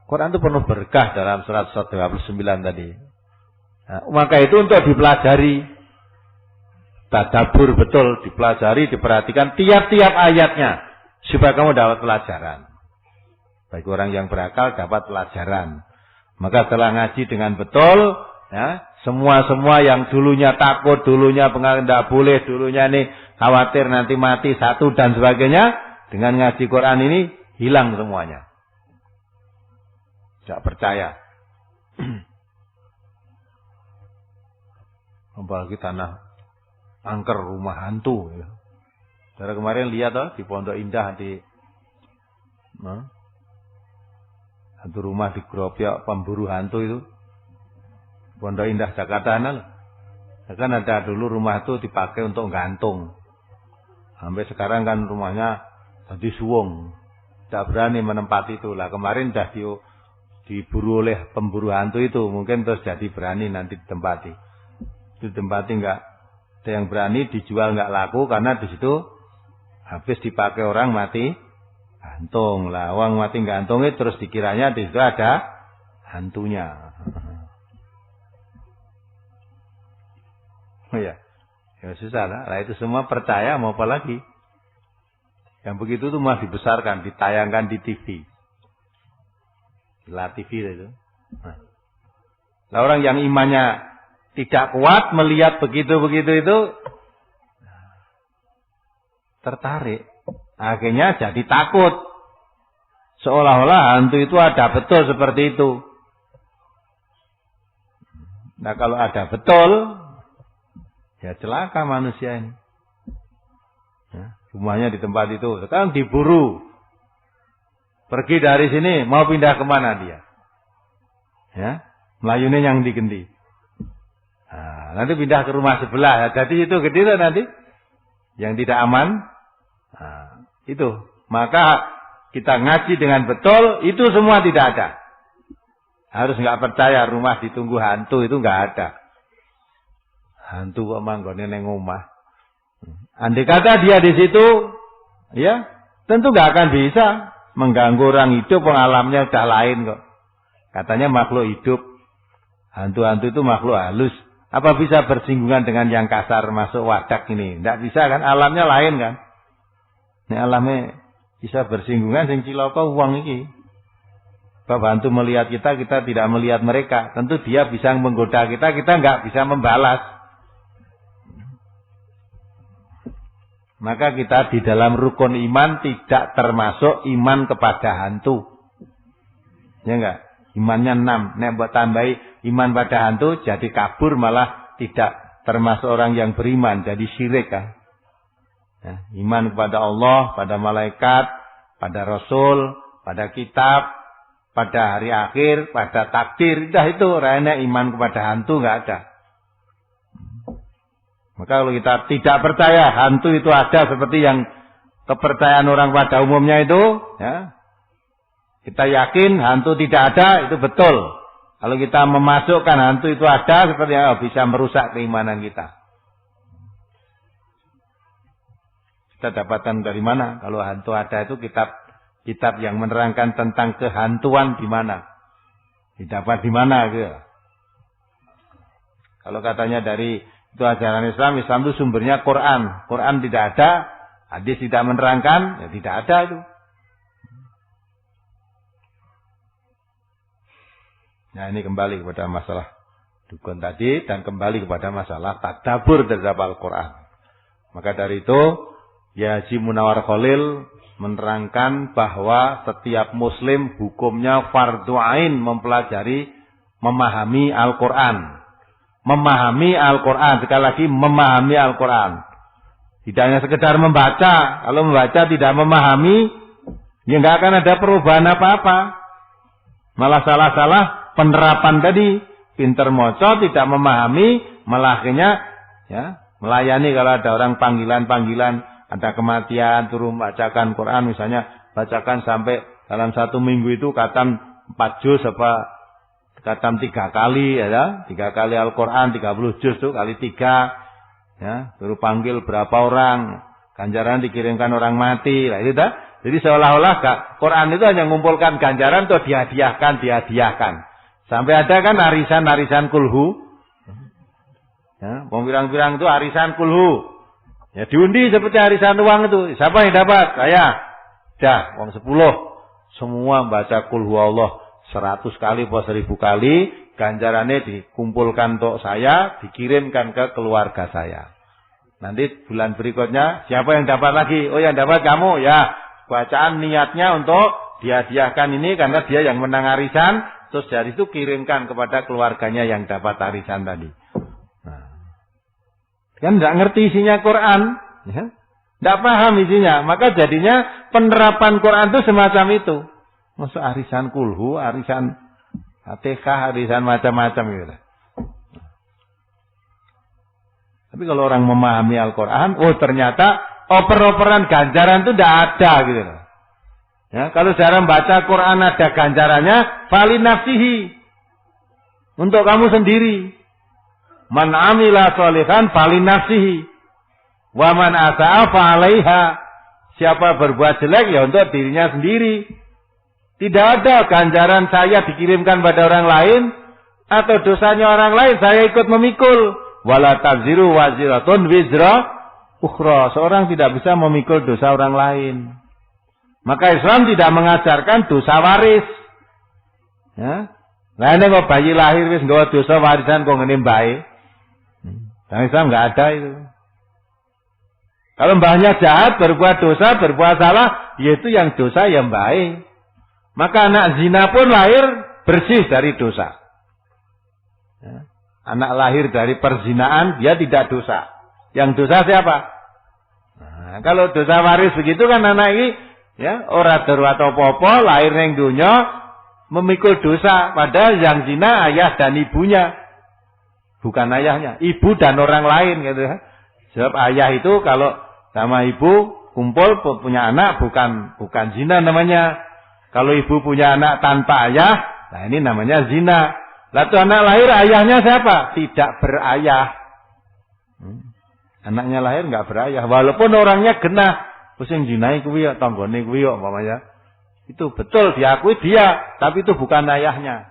Quran itu penuh berkah dalam surat 129 tadi. Nah, maka itu untuk dipelajari, tadabbur betul, dipelajari, diperhatikan tiap-tiap ayatnya, supaya kamu dapat pelajaran. Bagi orang yang berakal dapat pelajaran. Maka setelah ngaji dengan betul, ya, semua yang dulunya takut, dulunya tidak boleh, dulunya ini khawatir nanti mati satu dan sebagainya, dengan ngaji Quran ini hilang semuanya. Tidak percaya. Apalagi tanah angker, rumah hantu. Ya. Dari kemarin lihat di Pondok Indah hantu rumah di Grobyok pemburu hantu itu. Pondok Indah Jakarta kan ada dulu rumah itu dipakai untuk gantung. Sampai sekarang kan rumahnya tadi suwung, tidak berani menempati itu lah. Kemarin dah diburu oleh pemburu hantu itu, mungkin terus jadi berani nanti ditempati. Ditempati enggak ada yang berani, dijual enggak laku karena di situ habis dipakai orang mati gantung lah. Uang mati gantungnya terus dikiranya di situ ada hantunya. Oh ya, susah lah. Nah, itu semua percaya mau apa lagi? Yang begitu tuh masih dibesarkan, ditayangkan di TV. Di TV itu. Nah, orang yang imannya tidak kuat melihat begitu-begitu itu tertarik. Akhirnya jadi takut. Seolah-olah hantu itu ada betul seperti itu. Nah, kalau ada betul, ya celaka manusia ini. Rumahnya di tempat itu. Sekarang diburu. Pergi dari sini. Mau pindah kemana dia? Ya, melayunya yang digendi. Nah, nanti pindah ke rumah sebelah. Jadi itu gede nanti yang tidak aman. Nah, itu. Maka kita ngaji dengan betul, itu semua tidak ada. Harus nggak percaya rumah ditunggu hantu, itu nggak ada. Hantu kok manggone neng omah. Andai kata dia di situ, ya tentu nggak akan bisa mengganggu orang hidup, pengalamnya udah lain kok. Katanya makhluk hidup. Hantu-hantu itu makhluk halus. Apa bisa bersinggungan dengan yang kasar masuk wadak ini? Tidak bisa kan? Alamnya lain kan? Ini alamnya bisa bersinggungan sing cilaka uang iki. Bab hantu melihat kita, kita tidak melihat mereka. Tentu dia bisa menggoda kita, kita nggak bisa membalas. Maka kita di dalam rukun iman tidak termasuk iman kepada hantu. Ya enggak? Imannya 6. Nek buat tambahi iman pada hantu, jadi kabur malah tidak termasuk orang yang beriman. Jadi syirik kan. Ya, iman kepada Allah, pada malaikat, pada Rasul, pada kitab, pada hari akhir, pada takdir. Itu rayanya iman kepada hantu enggak ada. Maka kalau kita tidak percaya hantu itu ada seperti yang kepercayaan orang pada umumnya itu, ya, kita yakin hantu tidak ada, itu betul. Kalau kita memasukkan hantu itu ada, seperti bisa merusak keimanan kita. Kita dapatkan dari mana? Kalau hantu ada itu kitab yang menerangkan tentang kehantuan di mana? Didapat di mana gitu. Kalau katanya dari itu ajaran Islam, Islam itu sumbernya Quran. Quran tidak ada, hadis tidak menerangkan, ya tidak ada itu. Nah ini kembali kepada masalah dukun tadi dan kembali kepada masalah tadabbur terhadap Al-Quran. Maka dari itu, ya Haji Munawar Khalil menerangkan bahwa setiap Muslim hukumnya fardu ain mempelajari, memahami Al-Quran. Memahami Al-Quran, sekali lagi memahami Al-Quran. Tidak hanya sekedar membaca. Kalau membaca tidak memahami, ya nggak akan ada perubahan apa-apa. Malah salah-salah penerapan tadi. Pinter moco, tidak memahami, malah akhirnya ya, melayani kalau ada orang panggilan-panggilan, ada kematian, turun bacakan Quran, misalnya bacakan sampai dalam 1 minggu itu khatam 4 juz apa khatam 3 kali ya, 3 kali Al-Quran 30 juz tuh kali 3 ya, suruh panggil berapa orang, ganjaran dikirimkan orang mati lah itu dah. Jadi seolah-olah Quran itu hanya mengumpulkan ganjaran tuh dihadiahkan. Sampai ada kan arisan kulhu. Ya, pirang-pirang itu arisan kulhu. Ya diundi seperti arisan uang itu. Siapa yang dapat? Saya. Dah, uang 10. Semua baca kulhu Allah 100 kali atau 1000 kali, ganjarannya dikumpulkan untuk saya, dikirimkan ke keluarga saya. Nanti bulan berikutnya siapa yang dapat lagi? Oh yang dapat kamu ya. Bacaan niatnya untuk dihadiahkan ini karena dia yang menang arisan, terus dari itu kirimkan kepada keluarganya yang dapat arisan tadi. Nah, kan tidak ngerti isinya Quran, ya? Tidak paham isinya, maka jadinya penerapan Quran itu semacam itu. Masuk arisan kulhu, arisan Fatihah, arisan macam-macam gitu. Tapi kalau orang memahami Al-Quran, oh ternyata oper-operan ganjaran itu tidak ada gitu. Ya, kalau cara membaca Quran ada ganjarannya, fali nafsihi. Untuk kamu sendiri. Man amila sholihan fali nafsihi. Wa man asa'a fa 'alaiha. Siapa berbuat jelek ya untuk dirinya sendiri. Tidak ada ganjaran saya dikirimkan pada orang lain atau dosanya orang lain saya ikut memikul. Wala taziru waziratun wizra ukhra. Seorang tidak bisa memikul dosa orang lain. Maka Islam tidak mengajarkan dosa waris. Ya. Nah ini kok bayi lahir wis nggawa dosa warisan kok ngene mbae. Dan Islam enggak ada itu. Kalau mbahnya jahat, berbuat dosa, berbuat salah, yaitu yang dosa yang baik. Maka anak zina pun lahir bersih dari dosa. Ya. Anak lahir dari perzinaan, dia tidak dosa. Yang dosa siapa? Nah, kalau dosa waris begitu kan anak ini, ya, ora daru atau popo, lahir neng dunya, memikul dosa. Padahal yang zina ayah dan ibunya. bukan ayahnya, ibu dan orang lain gitu ya. Sebab ayah itu kalau sama ibu kumpul punya anak bukan zina namanya. Kalau ibu punya anak tanpa ayah, nah ini namanya zina. Lalu anak lahir ayahnya siapa? Tidak berayah. Anaknya lahir enggak berayah, walaupun orangnya genah, pusing jinai kuwi ya tanggane kuwi ya umpamanya. Itu betul diakui dia, tapi itu bukan ayahnya.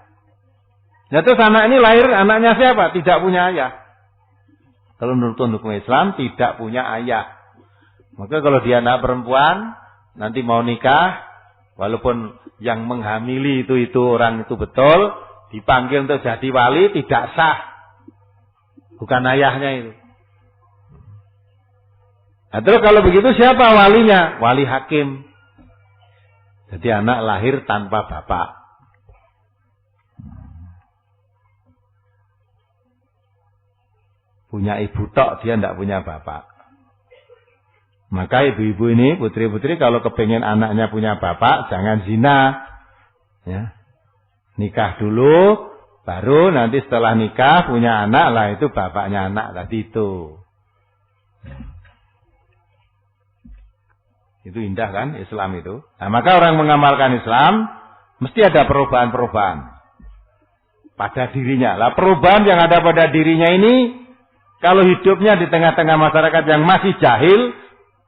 Nah terus anak ini lahir, anaknya siapa? Tidak punya ayah. Kalau menurut hukum Islam tidak punya ayah. Maka kalau dia anak perempuan, nanti mau nikah, walaupun yang menghamili itu orang itu betul, dipanggil untuk jadi wali, tidak sah. Bukan ayahnya itu. Nah terus kalau begitu siapa walinya? Wali hakim. Jadi anak lahir tanpa bapak. Punya ibu tok, dia tidak punya bapak. Maka ibu-ibu ini, putri-putri kalau kepengen anaknya punya bapak, jangan zina. Ya. Nikah dulu, baru nanti setelah nikah punya anak lah, itu bapaknya anak tadi itu. Itu indah kan Islam itu. Nah, maka orang mengamalkan Islam mesti ada perubahan-perubahan pada dirinya. Lah perubahan yang ada pada dirinya ini, kalau hidupnya di tengah-tengah masyarakat yang masih jahil,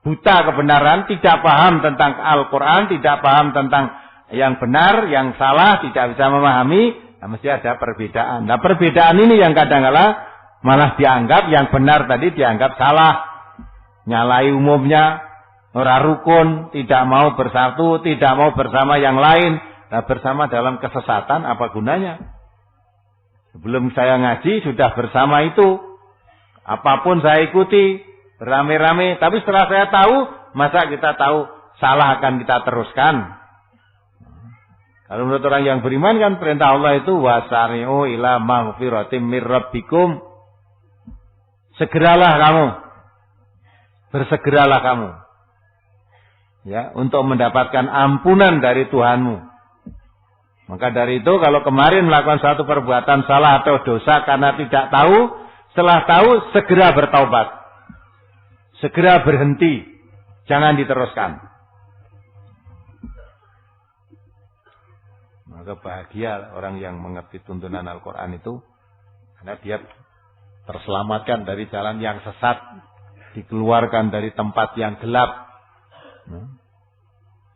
buta kebenaran, tidak paham tentang Al-Quran, tidak paham tentang yang benar, yang salah, tidak bisa memahami, nah mesti ada perbedaan. Nah perbedaan ini yang kadang-kala malah dianggap yang benar tadi dianggap salah. Nyalai umumnya, ora rukun, tidak mau bersatu, tidak mau bersama yang lain. Nah bersama dalam kesesatan apa gunanya? Sebelum saya ngaji sudah bersama itu. Apapun saya ikuti, rame-rame. Tapi setelah saya tahu, masa kita tahu salah akan kita teruskan? Kalau menurut orang yang beriman kan perintah Allah itu wasari'u ila maghfiratim mir rabbikum. Segeralah kamu. Bersegeralah kamu. Ya, untuk mendapatkan ampunan dari Tuhanmu. Maka dari itu kalau kemarin melakukan suatu perbuatan salah atau dosa karena tidak tahu, setelah tahu segera bertaubat. Segera berhenti. Jangan diteruskan. Maka bahagia orang yang mengerti tuntunan Al-Quran itu. Karena dia terselamatkan dari jalan yang sesat. Dikeluarkan dari tempat yang gelap.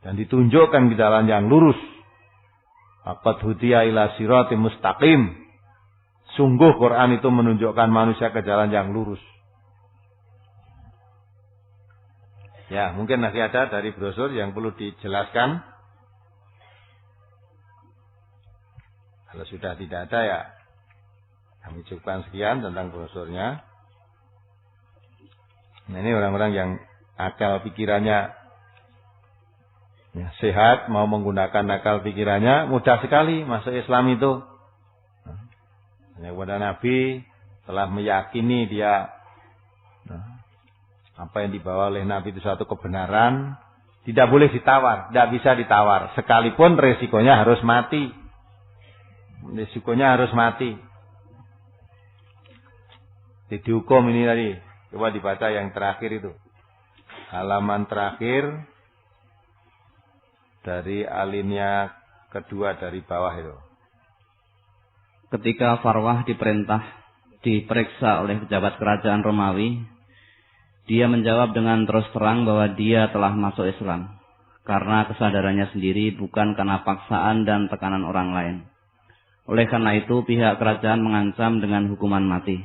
Dan ditunjukkan ke jalan yang lurus. Aqad hudiya ila siratim mustaqim. Sungguh Quran itu menunjukkan manusia ke jalan yang lurus. Ya, mungkin masih ada dari brosur yang perlu dijelaskan. Kalau sudah tidak ada ya kami cukupkan sekian tentang brosurnya. Nah, ini orang-orang yang akal pikirannya ya, sehat, mau menggunakan akal pikirannya, mudah sekali masuk Islam itu. Kepada Nabi telah meyakini dia apa yang dibawa oleh Nabi itu suatu kebenaran, tidak boleh ditawar, tidak bisa ditawar. Sekalipun resikonya harus mati. Resikonya harus mati. Dihukum ini tadi. Coba dibaca yang terakhir itu. Halaman terakhir dari alinea kedua dari bawah itu. Ketika Farwah diperiksa oleh pejabat kerajaan Romawi, dia menjawab dengan terus terang bahwa dia telah masuk Islam karena kesadarannya sendiri, bukan karena paksaan dan tekanan orang lain. Oleh karena itu pihak kerajaan mengancam dengan hukuman mati.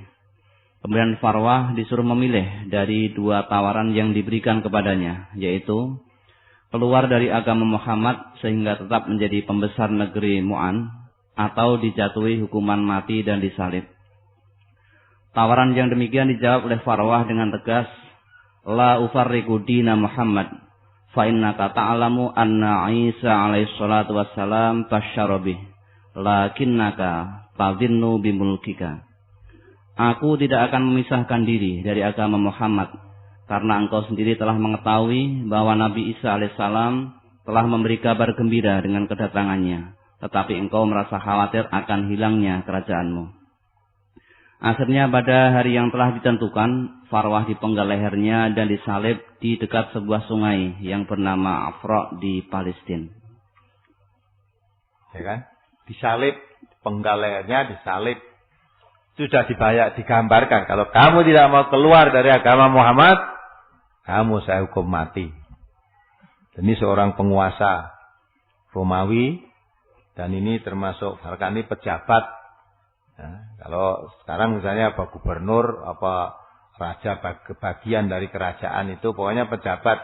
Kemudian Farwah disuruh memilih dari dua tawaran yang diberikan kepadanya, yaitu keluar dari agama Muhammad sehingga tetap menjadi pembesar negeri Mu'an, atau dijatuhi hukuman mati dan disalib. Tawaran yang demikian dijawab oleh Farwah dengan tegas, La ufarriqu dina Muhammad, fa innaka ta'lamu anna Isa alaihi salatu wassalam tasyara bih, lakinnaka tadhinnu bimulkika. Aku tidak akan memisahkan diri dari agama Muhammad, karena engkau sendiri telah mengetahui bahwa Nabi Isa alaihissalam telah memberi kabar gembira dengan kedatangannya. Tetapi engkau merasa khawatir akan hilangnya kerajaanmu. Akhirnya pada hari yang telah ditentukan, Farwah dipenggal lehernya dan disalib di dekat sebuah sungai yang bernama Afra di Palestina. Ya kan? Disalib, penggal lehernya, disalib. Sudah digambarkan. Kalau kamu tidak mau keluar dari agama Muhammad, kamu saya hukum mati. Ini seorang penguasa Romawi, dan ini termasuk, misalkan ini pejabat. Nah, kalau sekarang misalnya apa gubernur, apa raja bagian dari kerajaan itu, pokoknya pejabat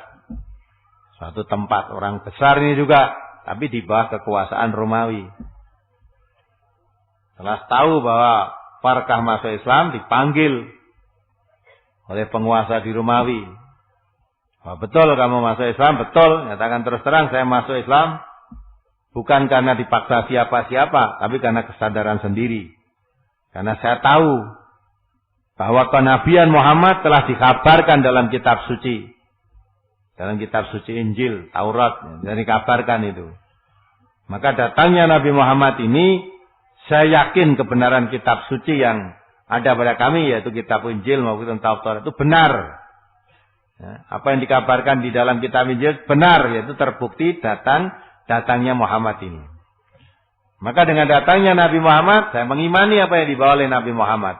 suatu tempat, orang besar ini juga, tapi di bawah kekuasaan Romawi. Setelah tahu bahwa Farkah masuk Islam, dipanggil oleh penguasa di Romawi. Wah, betul kamu masuk Islam, betul. Nyatakan terus terang, saya masuk Islam bukan karena dipaksa siapa-siapa, tapi karena kesadaran sendiri. Karena saya tahu bahwa kenabian Muhammad telah dikabarkan dalam kitab suci. Dalam kitab suci Injil, Taurat, dan dikabarkan itu. Maka datangnya Nabi Muhammad ini, saya yakin kebenaran kitab suci yang ada pada kami, yaitu kitab Injil maupun Taurat, itu benar. Ya, apa yang dikabarkan di dalam kitab Injil benar, yaitu terbukti datangnya Muhammad ini. Maka dengan datangnya Nabi Muhammad, saya mengimani apa yang dibawa oleh Nabi Muhammad.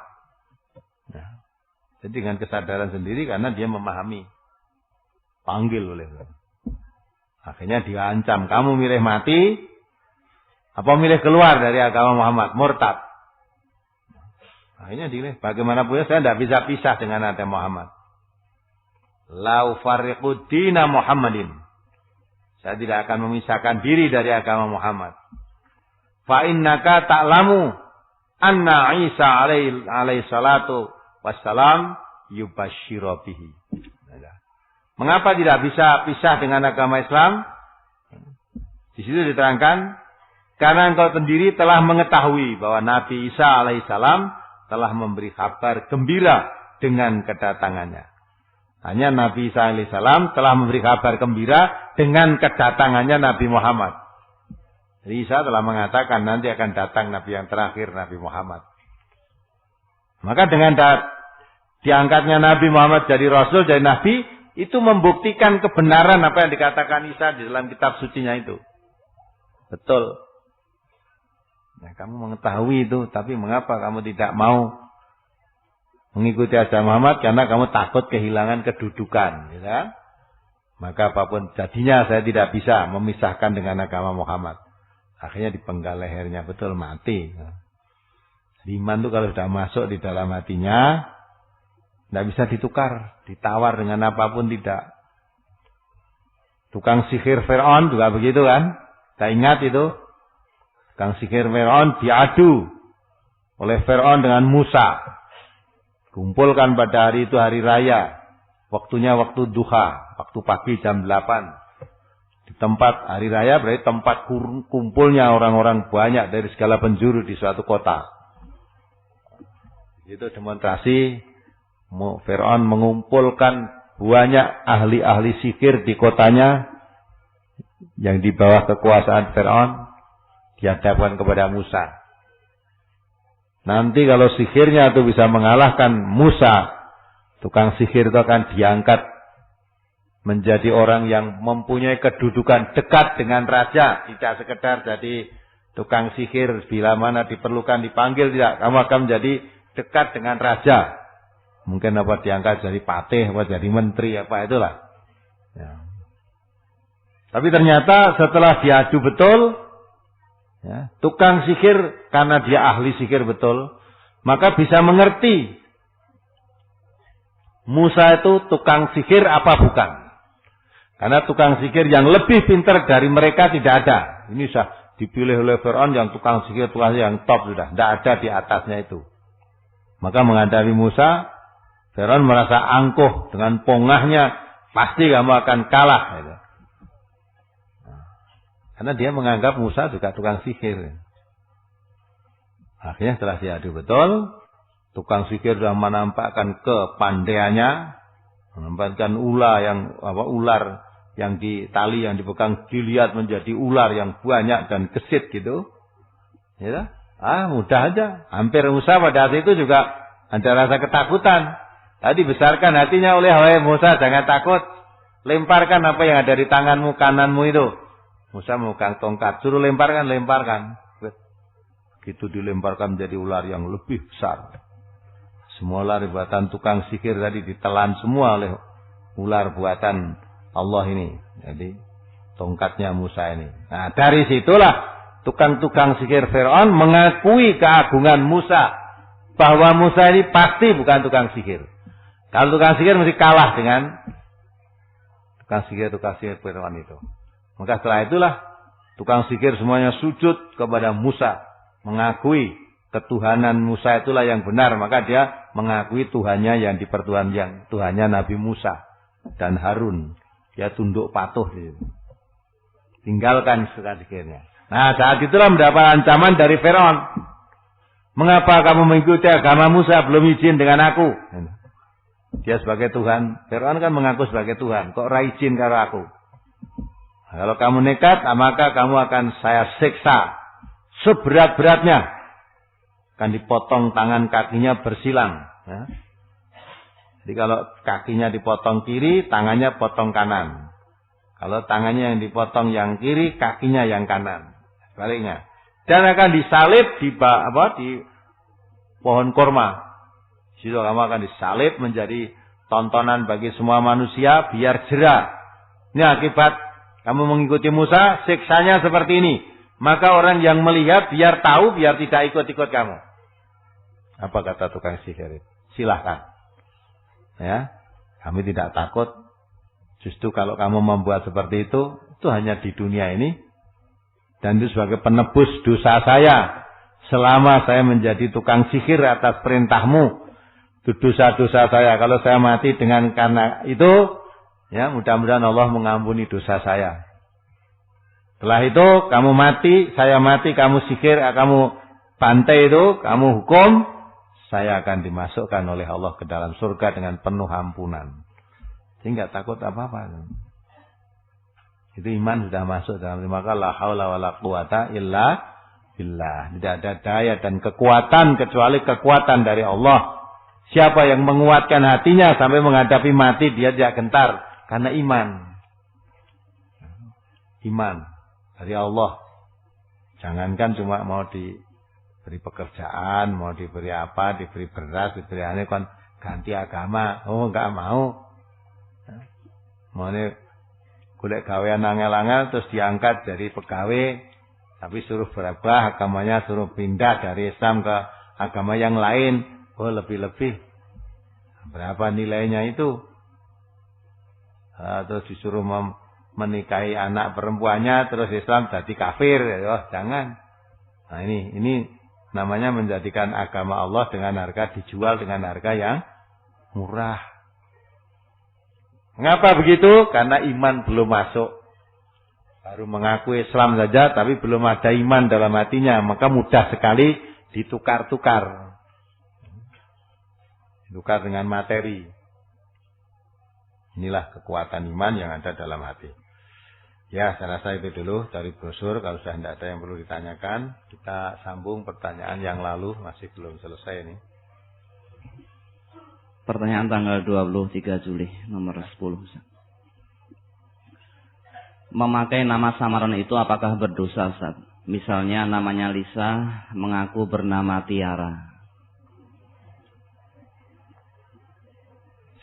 Nah, jadi dengan kesadaran sendiri karena dia memahami. Panggil oleh Allah. Akhirnya diancam, kamu milih mati, apa milih keluar dari agama Muhammad, murtad. Akhirnya dilih, bagaimanapun saya tidak bisa pisah dengan Nabi Muhammad. La ufarriqu dina Muhammadin. Saya tidak akan memisahkan diri dari agama Muhammad. Fa innaka ta'lamu anna Isa alaihi salatu wassalam yubashshiru bihi. Mengapa tidak bisa pisah dengan agama Islam? Di situ diterangkan, karena engkau sendiri telah mengetahui bahwa Nabi Isa alaihissalam telah memberi kabar gembira dengan kedatangannya. Hanya Nabi Isa alaihissalam telah memberi kabar gembira dengan kedatangannya Nabi Muhammad. Jadi Isa telah mengatakan nanti akan datang Nabi yang terakhir, Nabi Muhammad. Maka dengan diangkatnya Nabi Muhammad jadi Rasul, jadi Nabi, itu membuktikan kebenaran apa yang dikatakan Isa di dalam kitab sucinya itu. Betul. Nah, kamu mengetahui itu, tapi mengapa kamu tidak mau mengikuti agama Muhammad? Karena kamu takut kehilangan kedudukan. Ya? Maka apapun jadinya saya tidak bisa memisahkan dengan agama Muhammad. Akhirnya dipenggal lehernya, betul mati. Iman itu kalau sudah masuk di dalam hatinya, tidak bisa ditukar, ditawar dengan apapun tidak. Tukang sihir Fir'aun juga begitu kan? Kita ingat itu. Tukang sihir Fir'aun diadu oleh Fir'aun dengan Musa. Kumpulkan pada hari itu hari raya. Waktunya waktu duha, waktu pagi jam 8. Di tempat hari raya berarti tempat kumpulnya orang-orang banyak dari segala penjuru di suatu kota. Itu demonstrasi Fir'aun mengumpulkan banyak ahli-ahli sihir di kotanya yang di bawah kekuasaan Fir'aun dihadapkan kepada Musa. Nanti kalau sihirnya itu bisa mengalahkan Musa, tukang sihir itu akan diangkat menjadi orang yang mempunyai kedudukan dekat dengan raja. Tidak sekedar jadi tukang sihir bila mana diperlukan dipanggil, tidak. Kamu akan menjadi dekat dengan raja. Mungkin apa diangkat jadi patih, apa jadi menteri, apa itulah. Ya. Tapi ternyata setelah diadu betul, ya, tukang sihir karena dia ahli sihir betul, maka bisa mengerti Musa itu tukang sihir apa bukan. Karena tukang sihir yang lebih pintar dari mereka tidak ada. Ini sudah dipilih oleh Fir'aun yang tukang sihir yang top sudah. Tidak ada di atasnya itu. Maka menghadapi Musa, Fir'aun merasa angkuh dengan pongahnya. Pasti kamu akan kalah. Gitu. Karena dia menganggap Musa juga tukang sihir. Akhirnya setelah diadu betul, tukang sihir sudah menampakkan kepandaiannya. Menampakkan ular yang di tali yang dipegang dilihat menjadi ular yang banyak dan gesit gitu. Ya, mudah aja. Hampir Musa pada saat itu juga Ada rasa ketakutan. Tadi besarkan hatinya oleh Musa, jangan takut. Lemparkan apa yang ada di tanganmu kananmu itu. Musa memegang tongkat, suruh lemparkan. Begitu dilemparkan menjadi ular yang lebih besar. Semua ular buatan tukang sihir tadi ditelan semua oleh ular buatan Allah ini. Jadi tongkatnya Musa ini. Nah, dari situlah tukang-tukang sihir Firaun mengakui keagungan Musa. Bahwa Musa ini pasti bukan tukang sihir. Kalau tukang sihir mesti kalah dengan tukang sihir Firaun itu. Maka setelah itulah tukang sihir semuanya sujud kepada Musa. Mengakui ketuhanan Musa itulah yang benar. Maka dia mengakui Tuhannya yang dipertuhan, yang Tuhannya Nabi Musa dan Harun. Dia tunduk patuh. Tinggalkan tukang sihirnya. Nah, saat itulah mendapat ancaman dari Firaun. Mengapa kamu mengikuti agama Musa, belum izin dengan aku? Dia sebagai Tuhan. Firaun kan mengaku sebagai Tuhan. Kok izin karo aku? Nah, kalau kamu nekat, maka kamu akan saya siksa seberat-beratnya. Akan dipotong tangan kakinya bersilang. Ya. Jadi kalau kakinya dipotong kiri, tangannya potong kanan. Kalau tangannya yang dipotong yang kiri, kakinya yang kanan. Sebaliknya. Dan akan disalib di pohon korma. Situ kamu akan disalib menjadi tontonan bagi semua manusia biar jera. Ini akibat kamu mengikuti Musa, siksanya seperti ini. Maka orang yang melihat biar tahu, biar tidak ikut-ikut kamu. Apa kata tukang sihir? Silahkan. Ya, kami tidak takut. Justru kalau kamu membuat seperti itu hanya di dunia ini. Dan itu sebagai penebus dosa saya. Selama saya menjadi tukang sihir atas perintahmu. Itu dosa-dosa saya. Kalau saya mati karena itu, ya mudah-mudahan Allah mengampuni dosa saya. Setelah itu kamu mati, saya mati, kamu sihir, kamu bantai itu, kamu hukum, saya akan dimasukkan oleh Allah ke dalam surga dengan penuh ampunan. Jadi nggak takut apa-apa. Itu iman sudah masuk dalam maka la haula wala quwata illa billah. Tidak ada daya dan kekuatan kecuali kekuatan dari Allah. Siapa yang menguatkan hatinya sampai menghadapi mati, dia tidak gentar karena iman. Iman dari Allah. Jangankan cuma mau diberi pekerjaan, mau diberi apa, diberi beras, diberi aneh, kan ganti agama. Oh, enggak mau. Mau ini golek gawean angel-angel terus diangkat dari pegawai, tapi suruh berubah agamanya, suruh pindah dari Islam ke agama yang lain. Oh, lebih-lebih. Berapa nilainya itu? Terus disuruh menikahi anak perempuannya, terus Islam jadi kafir. Oh, jangan. Nah, ini namanya menjadikan agama Allah dengan harga dijual dengan harga yang murah. Mengapa begitu? Karena iman belum masuk. Baru mengaku Islam saja, tapi belum ada iman dalam hatinya. Maka mudah sekali ditukar-tukar. Tukar dengan materi. Inilah kekuatan iman yang ada dalam hati. Ya, saya rasa itu dulu dari brosur. Kalau sudah tidak ada yang perlu ditanyakan, kita sambung pertanyaan yang lalu. Masih belum selesai ini. Pertanyaan tanggal 23 Juli, nomor 10. Memakai nama samaran itu apakah berdosa, Ustaz? Misalnya namanya Lisa, mengaku bernama Tiara.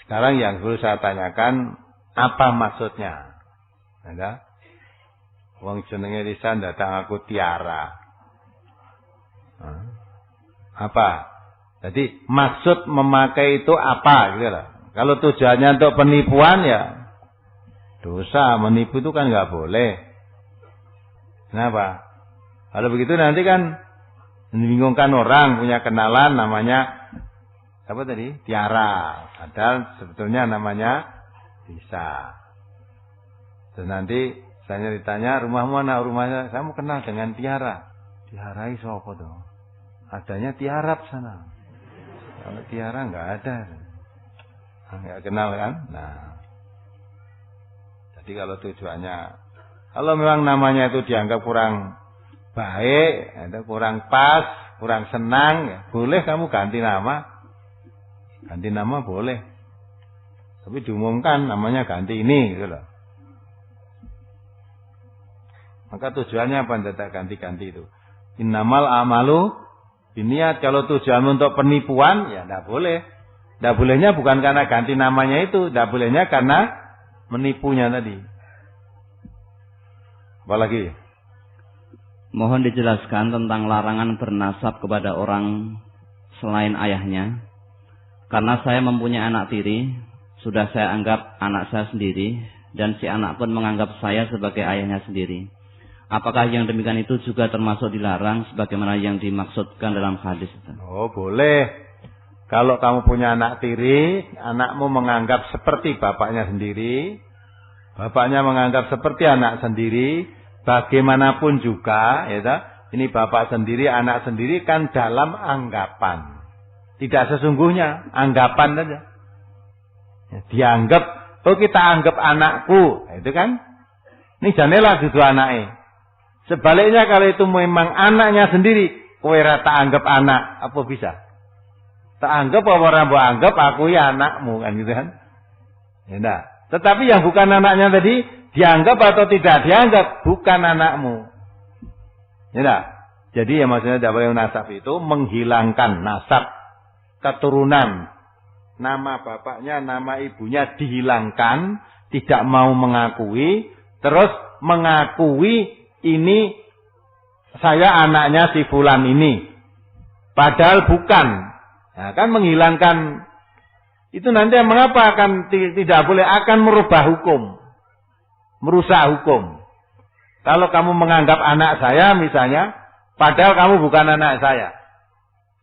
Sekarang yang perlu saya tanyakan, apa maksudnya? Ada? Wong jenenge Lisa datang aku Tiara. Apa? Jadi maksud memakai itu apa? Gitu loh. Kalau tujuannya untuk penipuan ya dosa. Menipu itu kan nggak boleh. Kenapa? Kalau begitu nanti kan membingungkan orang, punya kenalan namanya apa tadi? Tiara. Padahal sebetulnya namanya Lisa. Terus nanti saya ditanya, rumahmu mana? Rumahnya, kamu kenal dengan Tiara. Tiara itu apa tuh? Adanya Tiarap sana. Kalau Tiara nggak ada. Nggak kenal kan? Nah. Jadi kalau tujuannya, kalau memang namanya itu dianggap kurang baik, atau kurang pas, kurang senang, ya boleh kamu ganti nama. Ganti nama boleh. Tapi diumumkan namanya ganti ini gitu loh. Maka tujuannya apa tidak ganti-ganti itu? Innamal amalu biniat. Kalau tujuan untuk penipuan ya tidak boleh. Tidak bolehnya bukan karena ganti namanya itu, tidak bolehnya karena menipunya tadi. Apalagi? Mohon dijelaskan tentang larangan bernasab kepada orang selain ayahnya. Karena saya mempunyai anak tiri, sudah saya anggap anak saya sendiri, dan si anak pun menganggap saya sebagai ayahnya sendiri. Apakah yang demikian itu juga termasuk dilarang sebagaimana yang dimaksudkan dalam hadis itu? Oh, boleh. Kalau kamu punya anak tiri, anakmu menganggap seperti bapaknya sendiri, bapaknya menganggap seperti anak sendiri, bagaimanapun juga, ya, ini bapak sendiri, anak sendiri kan dalam anggapan. Tidak sesungguhnya, anggapan saja. Ya, dianggap, oh kita anggap anakku, itu kan? Ini janela gitu anaknya. Sebaliknya kalau itu memang anaknya sendiri, kowe ra tak anggap anak, apa bisa? Tak anggap apa ora mbok anggap aku ya anakmu kan gitu kan? Ya enggak. Tetapi yang bukan anaknya tadi dianggap atau tidak dianggap bukan anakmu. Ya enggak. Jadi ya maksudnya dakwah nasab itu menghilangkan nasab keturunan, nama bapaknya, nama ibunya dihilangkan, tidak mau mengakui, terus mengakui ini saya anaknya si fulan ini, padahal bukan. Nah, kan menghilangkan itu nanti mengapa akan tidak boleh, akan merubah hukum, merusak hukum. Kalau kamu menganggap anak saya misalnya, padahal kamu bukan anak saya.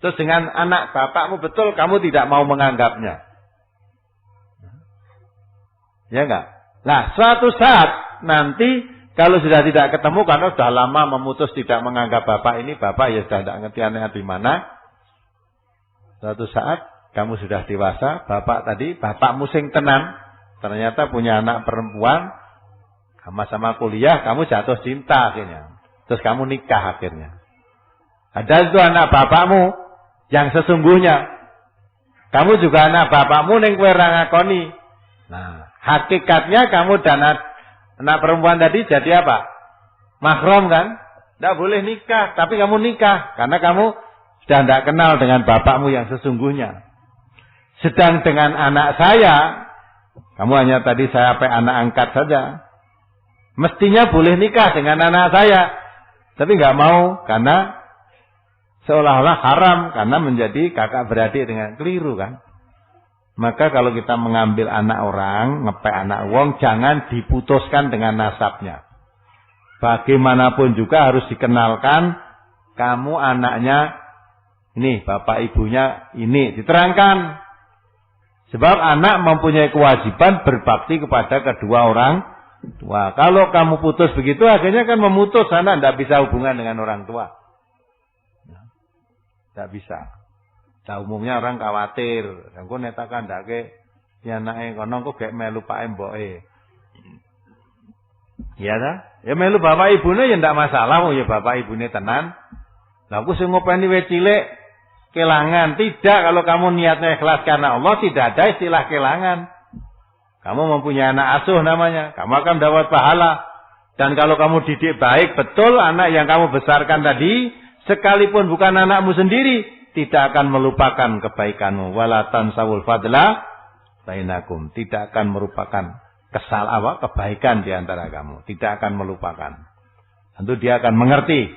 Terus dengan anak bapakmu betul kamu tidak mau menganggapnya. Ya enggak? Nah, suatu saat nanti kalau sudah tidak ketemu karena sudah lama memutus tidak menganggap bapak ini, bapak ya sudah tidak ngerti anaknya di mana. Suatu saat kamu sudah dewasa, bapak tadi, bapakmu sing tenan, ternyata punya anak perempuan, sama-sama kuliah, kamu jatuh cinta akhirnya. Terus kamu nikah akhirnya. Ada itu anak bapakmu yang sesungguhnya. Kamu juga anak bapakmu yang kowe ra ngakoni. Nah, hakikatnya kamu dan anak perempuan tadi jadi apa? Mahram kan? Tidak boleh nikah, tapi kamu nikah karena kamu sudah tidak kenal dengan bapakmu yang sesungguhnya. Sedang dengan anak saya, kamu hanya tadi saya anak angkat saja. Mestinya boleh nikah dengan anak saya, tapi nggak mau karena seolah-olah haram karena menjadi kakak beradik dengan keliru kan. Maka kalau kita mengambil anak orang, ngepek anak wong, jangan diputuskan dengan nasabnya. Bagaimanapun juga harus dikenalkan, kamu anaknya ini, bapak ibunya ini, diterangkan. Sebab anak mempunyai kewajiban berbakti kepada kedua orang tua. Kalau kamu putus begitu, akhirnya kan memutus, anak tidak bisa hubungan dengan orang tua. Tidak bisa. Nah, umumnya orang khawatir. Aku netakan ndak ke ya anake kono kok gek melu pake mboke. Iya ta? Ya melu bapak ibune ya ndak masalah, ya bapak ibune tenan. Lah aku sing ngopeni wis cilik kelangan. Tidak, kalau kamu niatnya ikhlas karena Allah, tidak ada istilah kelangan. Kamu mempunyai anak asuh namanya, kamu akan dapat pahala. Dan kalau kamu didik baik, betul anak yang kamu besarkan tadi, sekalipun bukan anakmu sendiri, tidak akan melupakan kebaikanmu. Wala tansawul fadla bainakum. Tidak akan merupakan kebaikan di antara kamu. Tidak akan melupakan. Tentu dia akan mengerti.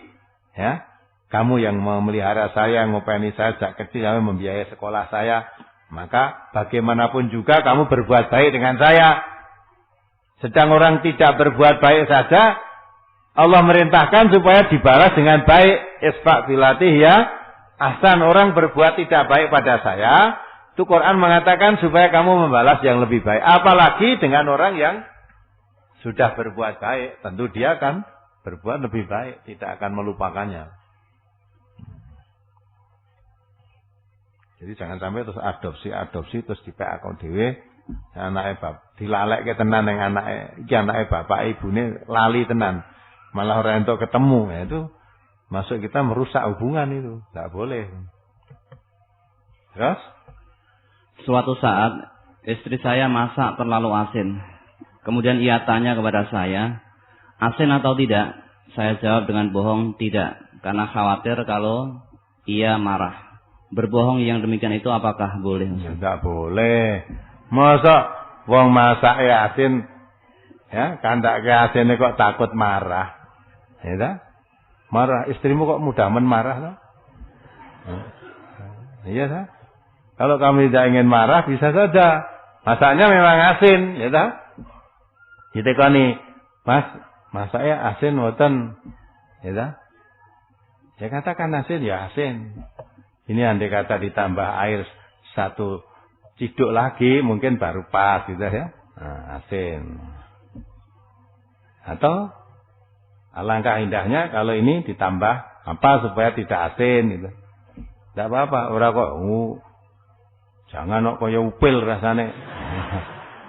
Ya, kamu yang memelihara saya, ngopeni saya sejak kecil, kamu membiayai sekolah saya, maka bagaimanapun juga kamu berbuat baik dengan saya. Sedang orang tidak berbuat baik saja, Allah merintahkan supaya dibalas dengan baik. Isfa' filatih ya ahsan. Orang berbuat tidak baik pada saya, itu Quran mengatakan supaya kamu membalas yang lebih baik. Apalagi dengan orang yang sudah berbuat baik, tentu dia akan berbuat lebih baik, tidak akan melupakannya. Jadi jangan sampai terus adopsi terus dipek akon dhewe, anake bab dilalekke tenan ning anake, iki anake bapak ibune lali tenan. Malah orang untuk ketemu, ya itu masuk kita merusak hubungan itu, tidak boleh. Terus Suatu saat istri saya masak terlalu asin. Kemudian ia tanya kepada saya, asin atau tidak? Saya jawab dengan bohong, tidak. Karena khawatir kalau ia marah. Berbohong yang demikian itu apakah boleh? Tidak boleh. Masa wong masak asin, ya, kandak ke asin kok takut marah. Ya, marah istrimu kok mudah marah loh. Iya sah. Kalau kamu tidak ingin marah bisa saja. Masaknya memang asin, ya sah. Ditekoni, Mas, masaknya asin mboten. Ya sah. Ya katakan asin ya asin. Ini andai kata ditambah air 1 ciduk lagi mungkin baru pas gitu ya. Nah, asin. Atau alangkah indahnya kalau ini ditambah apa supaya tidak asin gitu. Tidak apa-apa, ora kok jangan kok kaya upil rasane.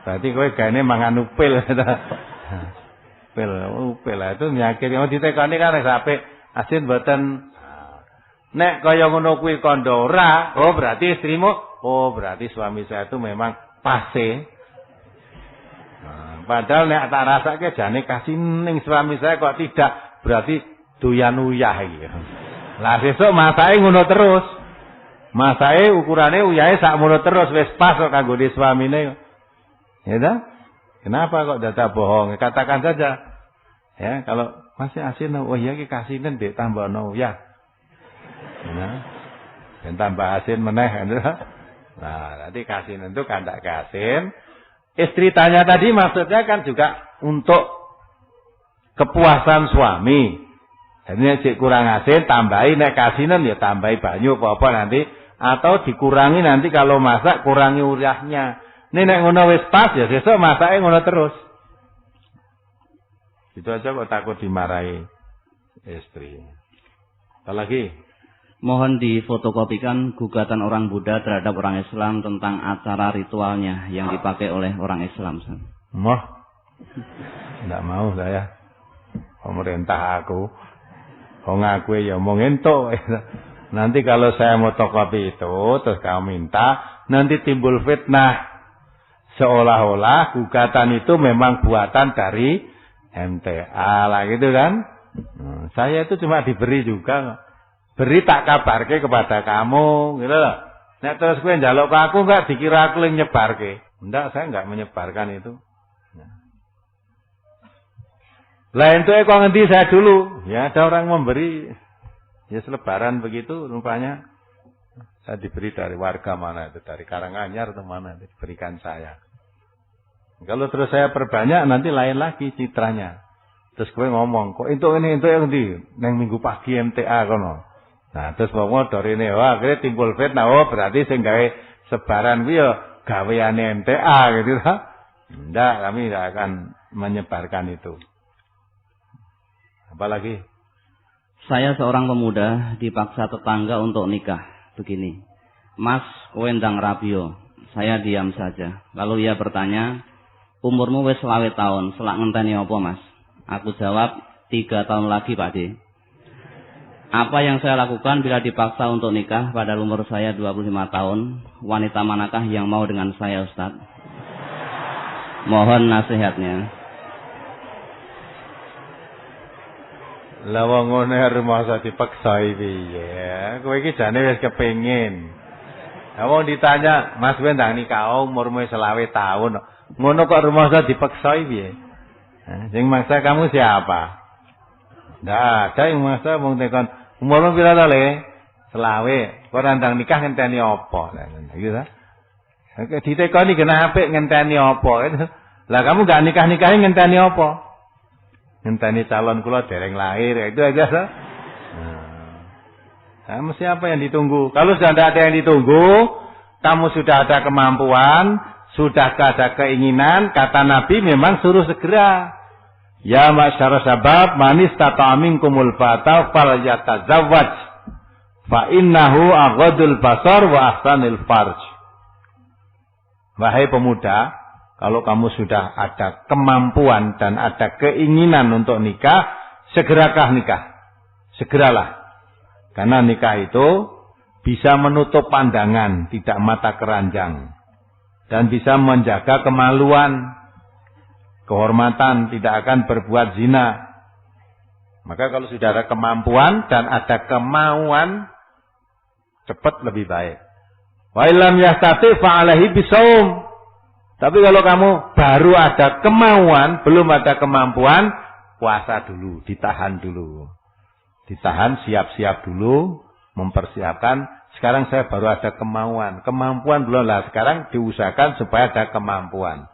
Berarti kowe gaene mangan upil. Upil itu nyakit. Yang ditekani kan sampai asin mboten. Nek kaya ngono kuwi kandha ora, oh berarti istrimu, oh berarti suami saya itu memang pase. Padahal nek tak rasake jane kasih ning suami saya kok tidak, berarti doyan uyah iki. Lah sesuk masake ngono terus. Masake ukurane uyahe sak ngono terus wis pas kok kanggo suamine. Ya ta? Kenapa kok dadak bohong? Katakan saja. Ya, kalau masih asin, oh iya iki kasinen Dek tambahno uyah. Nah, dan tambah asin meneh. Nah, nanti kasinen itu kandak asin. Istri tanya tadi maksudnya kan juga untuk kepuasan suami. Jadi nek kurang asin tambahi, nek kasinen ya tambahi banyu apa-apa nanti, atau dikurangi nanti kalau masak kurangi uyahnya. Ini nek ngono wis pas ya sesuk masake ngono terus. Itu aja kok takut dimarahi istri. Apa lagi? Mohon difotokopikan gugatan orang Buddha terhadap orang Islam tentang acara ritualnya yang dipakai oleh orang Islam. Moh, tidak mau saya. Pemerintah aku, aku ya mau ngentuk. Nanti kalau saya fotokopi itu, terus kamu minta, nanti timbul fitnah. Seolah-olah gugatan itu memang buatan dari MTA lah gitu kan. Saya itu cuma diberi juga. Beri tak kabarke kepada kamu, gitu loh. Nek terus kowe njaluk ke aku enggak dikira aku yang nyebarke. Enggak, saya enggak menyebarkan itu. Lah entuk kok ngendi saya dulu? Ya ada orang memberi. Ya selebaran begitu rupanya. Saya diberi dari warga mana itu, dari Karanganyar atau mana diberikan saya. Kalau terus saya perbanyak nanti lain lagi citranya. Terus kowe ngomong, kok entuk ini entuk yang ndi? Nang minggu pagi MTA kono. Nah, terus ngomong dari ini, wah, akhirnya timbul fitnah, oh, berarti saya gawe sebaran itu ya gaweane MTA, gitu lah. Enggak, kami tidak akan menyebarkan itu. Apalagi? Saya seorang pemuda dipaksa tetangga untuk nikah. Begini, Mas, kowe ndang rabio. Saya diam saja. Lalu ia bertanya, umurmu wis 20 tahun, selak ngenteni apa, Mas? Aku jawab, 3 tahun lagi, Pak D. Apa yang saya lakukan bila dipaksa untuk nikah pada umur saya 25 tahun? Wanita manakah yang mau dengan saya, Ustaz? Mohon nasihatnya. Lah wong ngene rumah saya dipaksa piye? Kowe iki jane wis kepengin. Lah wong ditanya, Mas kowe ndang nikah umurmu 20 tahun. Ngono kok rumah saya dipaksa piye? Sing maksa kamu siapa? Ndak ada yang maksa wong tekon umurmu pira to, Le? 20. Kok ndang nikah ngenteni apa? Gitu ta? Ditekoni kena apik ngenteni apa? Lah kamu gak nikah-nikahi ngenteni apa? Ngenteni calon kula dereng lahir, itu aja sah. Kamu siapa yang ditunggu? Kalau sudah tidak ada yang ditunggu, kamu sudah ada kemampuan, sudah ada keinginan, kata Nabi memang suruh segera. Ya masyarakat sabab manis tata minkumul bata fal yatazawwaj fa innahu aghadul basar wa ahsanil farj. Wahai pemuda, kalau kamu sudah ada kemampuan dan ada keinginan untuk nikah, segeralah nikah. Segeralah. Karena nikah itu bisa menutup pandangan, tidak mata keranjang. dan bisa menjaga kemaluan, kehormatan, tidak akan berbuat zina. Maka kalau sudah ada kemampuan dan ada kemauan, cepat lebih baik. Wa illam yastati fa alaihi bisawm. Tapi kalau kamu baru ada kemauan, belum ada kemampuan, puasa dulu, ditahan dulu. Ditahan, siap-siap dulu, mempersiapkan. Sekarang saya baru ada kemauan. Kemampuan belum lah, sekarang diusahakan supaya ada kemampuan.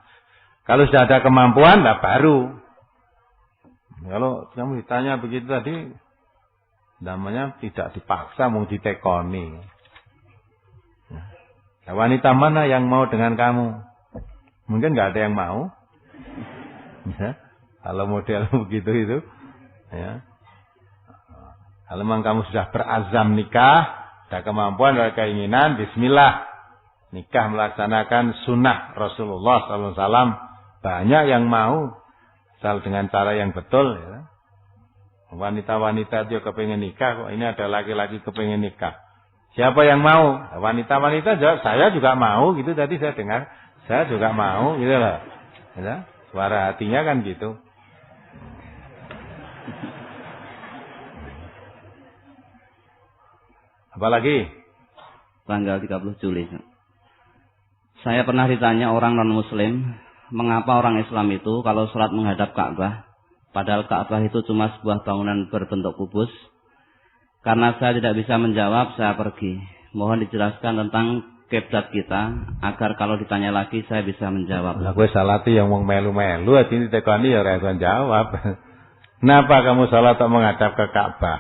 Kalau sudah ada kemampuan, lah baru. Kalau kamu ditanya begitu tadi, namanya tidak dipaksa, mau ditekoni. Nah, wanita mana yang mau dengan kamu? Mungkin nggak ada yang mau. Ya, kalau model begitu itu, ya. Kalau memang kamu sudah berazam nikah, ada kemampuan, ada keinginan, bismillah. Nikah melaksanakan sunnah Rasulullah SAW. Banyak yang mau. Asal dengan cara yang betul. Ya. Wanita-wanita itu kepengen nikah, kok ini ada laki-laki kepengen nikah. Siapa yang mau? Wanita-wanita jawab, saya juga mau. Gitu tadi saya dengar. Saya juga mau, gitu loh. Ya, suara hatinya kan gitu. Apalagi? Tanggal 30 Juli. Saya pernah ditanya orang non-muslim, mengapa orang Islam itu kalau sholat menghadap Ka'bah, padahal Ka'bah itu cuma sebuah bangunan berbentuk kubus. Karena saya tidak bisa menjawab, saya pergi. Mohon dijelaskan tentang kiblat kita, agar kalau ditanya lagi saya bisa menjawab. Lah kowe salati yang wong melu-melu, dadi ditekoni ya ora iso jawab. Kenapa kamu salat menghadap ke Ka'bah?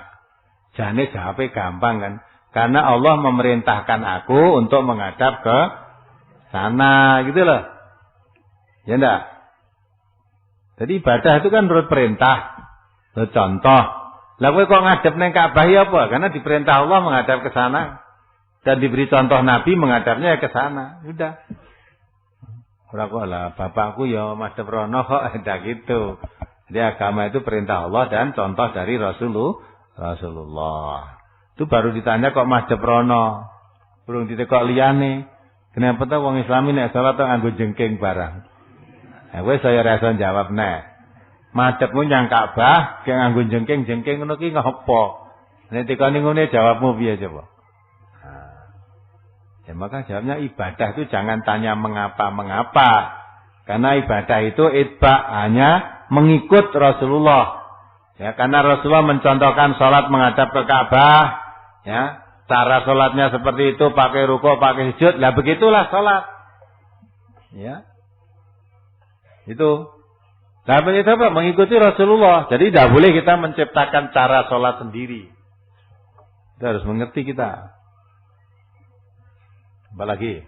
Jane jawabnya gampang kan? Karena Allah memerintahkan aku untuk menghadap ke sana, gitu loh. Ya enggak? Jadi ibadah itu kan menurut perintah. Menurut contoh. Lah kowe kok ngadep nang Ka'bah ya apa? Karena diperintah Allah menghadap ke sana. Dan diberi contoh Nabi menghadapnya ke sana. Udah. Ora kok lah bapakku ya madhep rono kok ada gitu. Jadi agama itu perintah Allah dan contoh dari Rasulullah. Itu baru ditanya kok madhep rono. Belum ditekok liyane. Kenapa tuh wong Islami nek salat tuh nganggo jengking barang. Nah, wis saya rasa jawab nek. Madhepmu nyang Ka'bah, ge nganggo jengking ngono ki ngopo? Nek tekoni ngene jawabmu piye coba? Ya maka jawabnya ibadah itu jangan tanya mengapa. Karena ibadah itu hanya mengikut Rasulullah. Ya, karena Rasulullah mencontohkan salat menghadap ke Ka'bah, ya. Cara salatnya seperti itu, pakai rukuk, pakai sujud, lah begitulah salat. Ya. Itu. Nah, begitu apa? Mengikuti Rasulullah. Jadi tidak boleh kita menciptakan cara salat sendiri. Kita harus mengerti kita. Apalagi?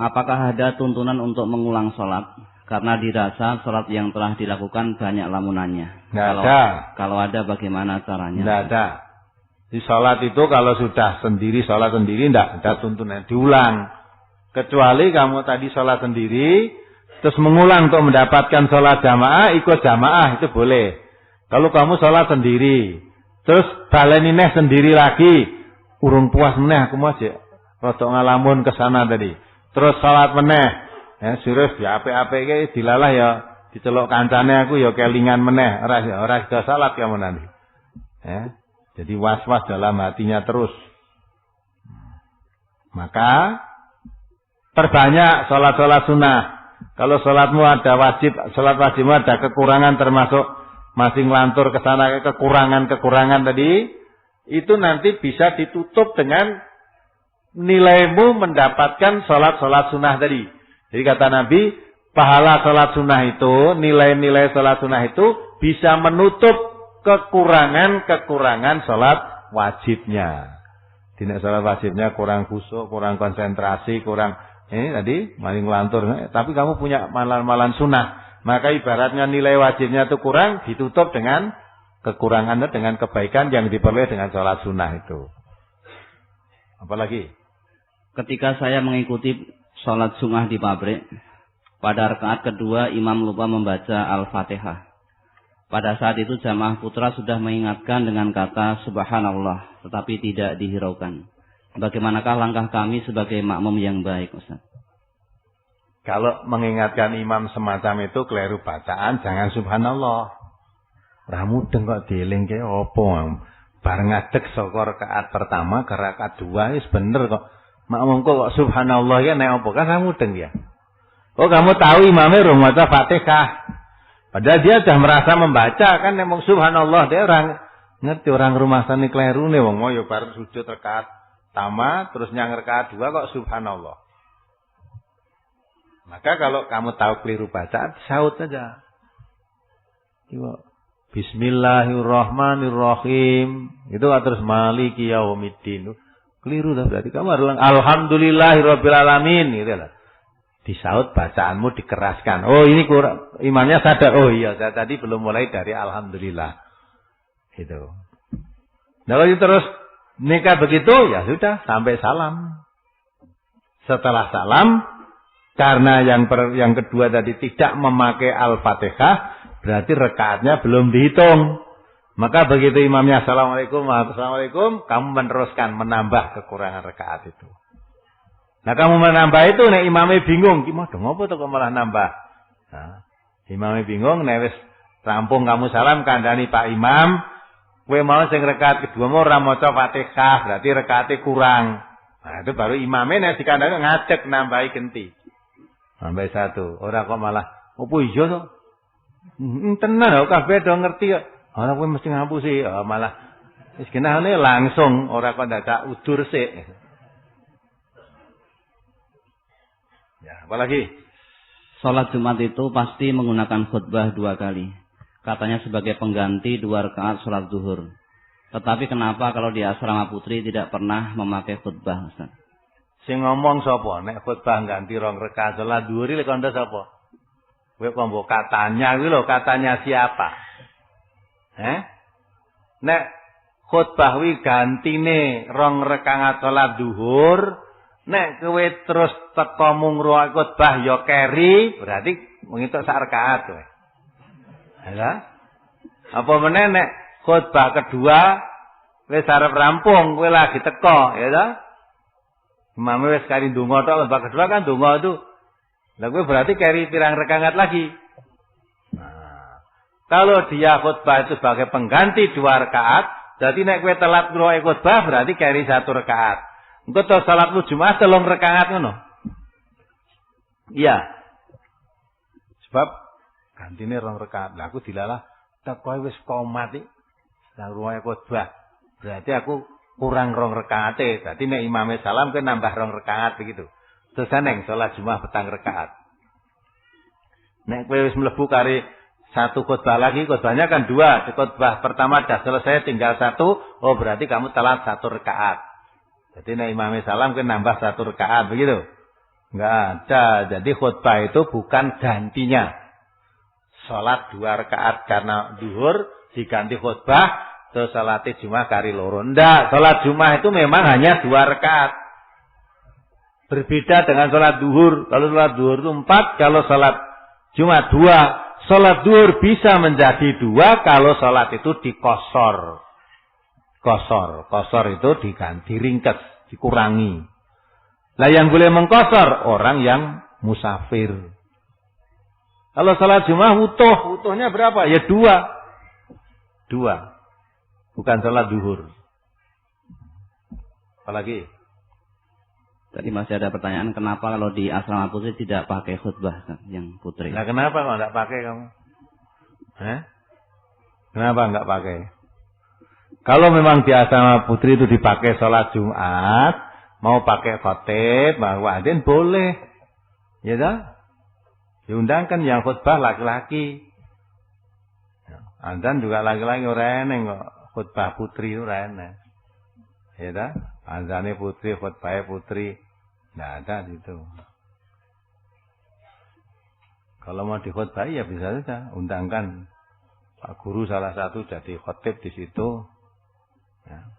Apakah ada tuntunan untuk mengulang sholat? Karena dirasa sholat yang telah dilakukan banyak lamunannya. Tidak ada. Kalau ada bagaimana caranya? Tidak ada. Di sholat itu kalau sudah sendiri, sholat sendiri tidak ada tuntunan. Diulang. Kecuali kamu tadi sholat sendiri, terus mengulang untuk mendapatkan sholat jamaah, ikut jamaah, itu boleh. Kalau kamu sholat sendiri, terus baleni neh sendiri lagi, urung puas meneh aku mau aja. Rodok ngalamun ke sana tadi. Terus salat meneh. Ya serius ya apik-apik iki dilalah ya diceluk kancane aku ya kelingan meneh. Ora sida salat kamu nanti. Ya. Jadi was-was dalam hatinya terus. Maka perbanyak salat-salat sunnah. Kalau salatmu ada wajib, salat wajibmu ada kekurangan termasuk masih ngelantur ke sana kekurangan tadi, itu nanti bisa ditutup dengan nilaimu mendapatkan sholat sunnah tadi. Jadi kata Nabi, pahala sholat sunnah itu, nilai-nilai sholat sunnah itu bisa menutup kekurangan sholat wajibnya. Tidak sholat wajibnya kurang khusyuk, kurang konsentrasi, kurang ini tadi maling lantur. Tapi kamu punya malan-malan sunnah, maka ibaratnya nilai wajibnya itu kurang, ditutup dengan kekurangannya dengan kebaikan yang diperoleh dengan sholat sunnah itu. Apalagi? Ketika saya mengikuti sholat Jumat di pabrik, pada rakaat kedua imam lupa membaca Al-Fatihah. Pada saat itu jamaah putra sudah mengingatkan dengan kata Subhanallah, tetapi tidak dihiraukan. Bagaimanakah langkah kami sebagai makmum yang baik, Ustaz? Kalau mengingatkan imam semacam itu keliru bacaan, jangan subhanallah. Ora mudeng kok dielingke apa? Bar ngadeg saka rakaat pertama ke rakaat 2 wis bener kok. Makmum kok subhanallah ya nek apa kan ora mudeng ya. Oh kamu tahu imamnya urung maca Fatihah. Padahal dia sudah merasa membaca kan nek subhanallah dia orang ngerti orang rumah sana klerune wong mau ya bareng sujud rakaat pertama terus nyang rakaat 2 kok subhanallah. Maka kalau kamu tahu keliru bacaan, saut saja. Bismillahirrahmanirrahim. Itu terus maliki yaumiddin. Keliru lah berarti kamu harus alhamdulillahirabbil alamin gitu lah. Disaut bacaanmu dikeraskan. Oh ini kurang imannya sadar. Oh iya saya tadi belum mulai dari alhamdulillah. Gitu. Nah kalau terus nikah begitu ya sudah sampai salam. Setelah salam karena yang kedua tadi tidak memakai Al-Fatihah, berarti rakaatnya belum dihitung. Maka begitu imamnya Assalamualaikum, kamu meneruskan menambah kekurangan rakaat itu. Nah kamu menambah itu, nek imamnya bingung, gimana dong, apa tuh kok malah nambah? Nah, imamnya bingung, nek wis rampung kamu salam kandhani Pak Imam, kowe mau sing rakaat kedua mau ora maca Fatihah, berarti rakaatnya kurang. Nah itu baru imamnya nek dikandhani ngadeg nambahi genti. Sampai 1. Ora kok malah opo iya to? Tenan kok kabeh do ngerti kok. Ora kowe mesti ngapusi, malah wis genane langsung ora kok dadak udur sik. Ya, apalagi Salat Jumat itu pasti menggunakan khutbah 2 kali. Katanya sebagai pengganti 2 rakaat salat zuhur. Tetapi kenapa kalau di asrama putri tidak pernah memakai khutbah, Ustaz? Sing ngomong sapa? Nek khutbah ganti 2 rakaat salat zuhur iki kandha sapa? Kowe kok mbok katanya kuwi lho, katanya siapa? Nek khutbah kuwi gantine 2 rakaat salat zuhur, nek kowe terus teko mung khutbah ya keri, berarti mengitung 1 rakaat kowe. Ya. Apa meneh nek khutbah kedua wis arep rampung, kowe lagi teko, ya ta? Imam wis kari ndonga tok, khutbah kedua kan ndonga itu. Lah kowe berarti kari pirang rakaat lagi. Nah, kalau dia khutbah itu sebagai pengganti 2 rakaat, berarti nek kowe telat ngrungokne khutbah berarti kari 1 rakaat. Engko to salatmu Jumat 3 rakaat ngono. Iya. Sebab gantine 2 rakaat. Lah aku dilalah teko wis qomat iki. Lah ngrungokne khutbah. Berarti aku kurang 2 rakaate. Dadi nek imame salam kowe nambah 2 rakaat begitu. Terus neng salat Jumat 4 rakaat. Nek kowe wis mlebu kari 1 khutbah lagi, khutbahnya kan 2. Khutbah pertama dah selesai tinggal 1, oh berarti kamu telat 1 rakaat. Jadi nek imame salam kowe nambah 1 rakaat begitu. Enggak ada. Jadi khutbah itu bukan gantinya. Salat 2 rakaat karena zuhur diganti khutbah. Terus salat Jumat kari 2. Ndak, salat Jumat itu memang hanya 2 rakaat. Berbeda dengan salat zuhur. Kalau salat zuhur itu 4, kalau salat Jumat 2. Salat zuhur bisa menjadi 2 kalau salat itu dikosor. Kosor itu diganti, ringkes, dikurangi. Lah yang boleh mengkosor orang yang musafir. Kalau salat Jumat utuhnya berapa? Ya 2. Bukan salat zuhur. Apalagi? Tadi masih ada pertanyaan, kenapa kalau di asrama putri tidak pakai khutbah yang putri? Nah kenapa kok enggak pakai kamu? Kenapa enggak pakai? Kalau memang di asrama putri itu dipakai salat Jumat, mau pakai khotib, mau adzan boleh. Ya dah? Diundangkan yang khutbah laki-laki. Adzan juga laki-laki ora eneng kok. Khutbah putri ora eneng. Ya dah? Adzane putri, khutbahnya putri. Nggak ada gitu. Kalau mau dikhutbah ya bisa saja. Undangkan Pak Guru salah satu jadi khotib di situ. Ya.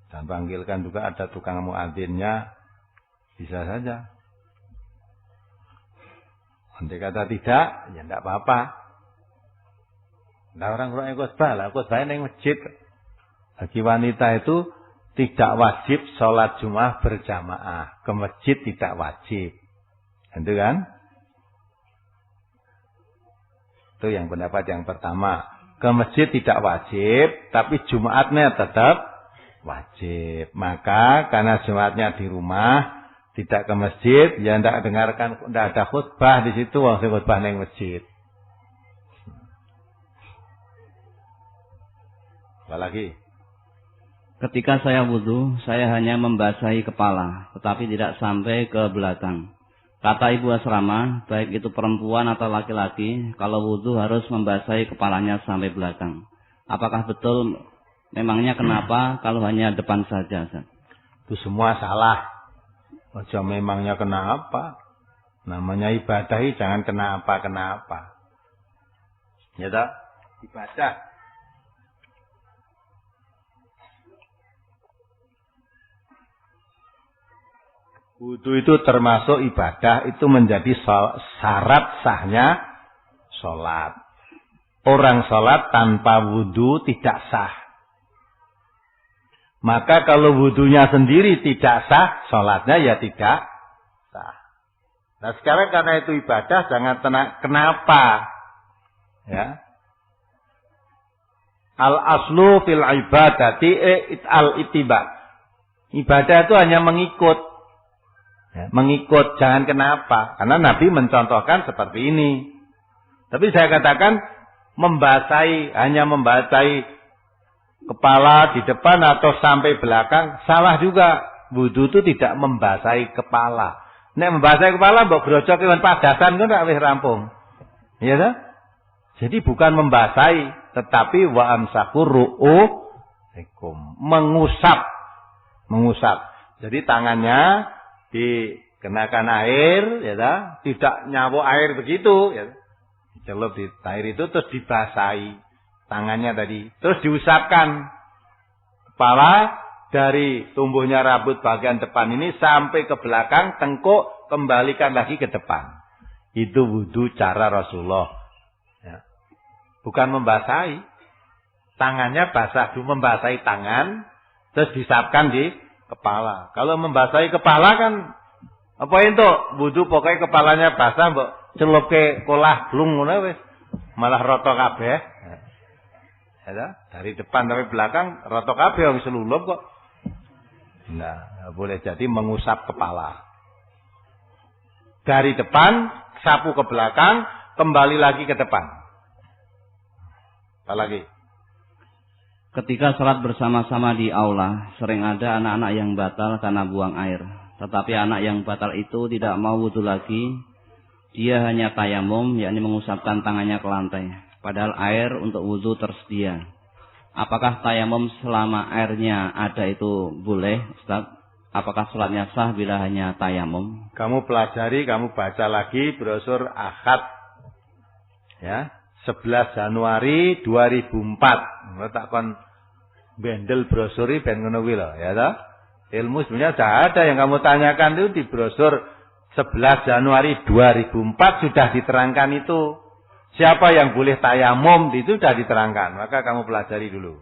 Dan panggilkan juga ada tukang muadzinnya. Bisa saja. Andai kata tidak, ya tidak apa-apa. Nah orang-orang yang khutbah lah. Khutbahnya yang masjid. Bagi wanita itu tidak wajib sholat Jumat berjamaah. Ke masjid tidak wajib. Itu kan? Itu yang pendapat yang pertama. Ke masjid tidak wajib, tapi Jumatnya tetap wajib. Maka karena Jumatnya di rumah, tidak ke masjid, ya tidak dengarkan, tidak ada khutbah di situ, wong sing khutbah ning masjid. Apalagi? Ketika saya wudhu, saya hanya membasahi kepala, tetapi tidak sampai ke belakang. Kata ibu asrama, baik itu perempuan atau laki-laki, kalau wudhu harus membasahi kepalanya sampai belakang. Apakah betul? Memangnya kenapa kalau hanya depan saja? Itu semua salah. Aja memangnya kenapa? Namanya ibadah, jangan kenapa-kenapa. Ya tak? Ibadah. Wudu itu termasuk ibadah, itu menjadi syarat sahnya sholat. Orang sholat tanpa wudu tidak sah. Maka kalau wudunya sendiri tidak sah, sholatnya ya tidak sah. Nah sekarang karena itu ibadah, jangan tenang kenapa. Ya. Al-aslu fil ibadati al-ittiba. Ibadah itu hanya mengikut. Ya, mengikut, jangan kenapa. Karena Nabi mencontohkan seperti ini. Tapi saya katakan hanya membasahi kepala di depan atau sampai belakang, salah juga. Wudu itu tidak membasahi kepala. Nek membasahi kepala mbok grojok kewan padasan kan ora wis rampung. Iya kan? Jadi bukan membasahi, tetapi wa amsakur ru'ukum, mengusap. Jadi tangannya dikenakan air, ya tak? Tidak nyawa air begitu, ya. Dicelup di air itu terus dibasahi tangannya tadi, terus diusapkan kepala dari tumbuhnya rambut bagian depan ini sampai ke belakang tengkuk, kembalikan lagi ke depan. Itu wudu cara Rasulullah. Ya. Bukan membasahi, tangannya basah dulu, membasahi tangan, terus disapkan di kepala. Kalau membasahi kepala kan apa itu? Wudu pokoknya kepalanya basah mbok celupke kolah blung ngono wis. Malah rata kabeh. Ya, dari depan sampai belakang rata kabeh wis selulup kok. Nah, boleh jadi mengusap kepala. Dari depan sapu ke belakang, kembali lagi ke depan. Apalagi? Ketika sholat bersama-sama di aula, sering ada anak-anak yang batal karena buang air. Tetapi anak yang batal itu tidak mau wudhu lagi. Dia hanya tayamum, yakni mengusapkan tangannya ke lantai. Padahal air untuk wudhu tersedia. Apakah tayamum selama airnya ada itu boleh, Ustaz? Apakah sholatnya sah bila hanya tayamum? Kamu pelajari, kamu baca lagi brosur Ahad. Ya. 11 Januari 2004. Tak kon bendel brosuri ben ngono kuwi lho, ya toh? Ilmu sebenarnya sudah ada, yang kamu tanyakan itu di brosur 11 Januari 2004 sudah diterangkan itu. Siapa yang boleh tayamum itu sudah diterangkan, maka kamu pelajari dulu.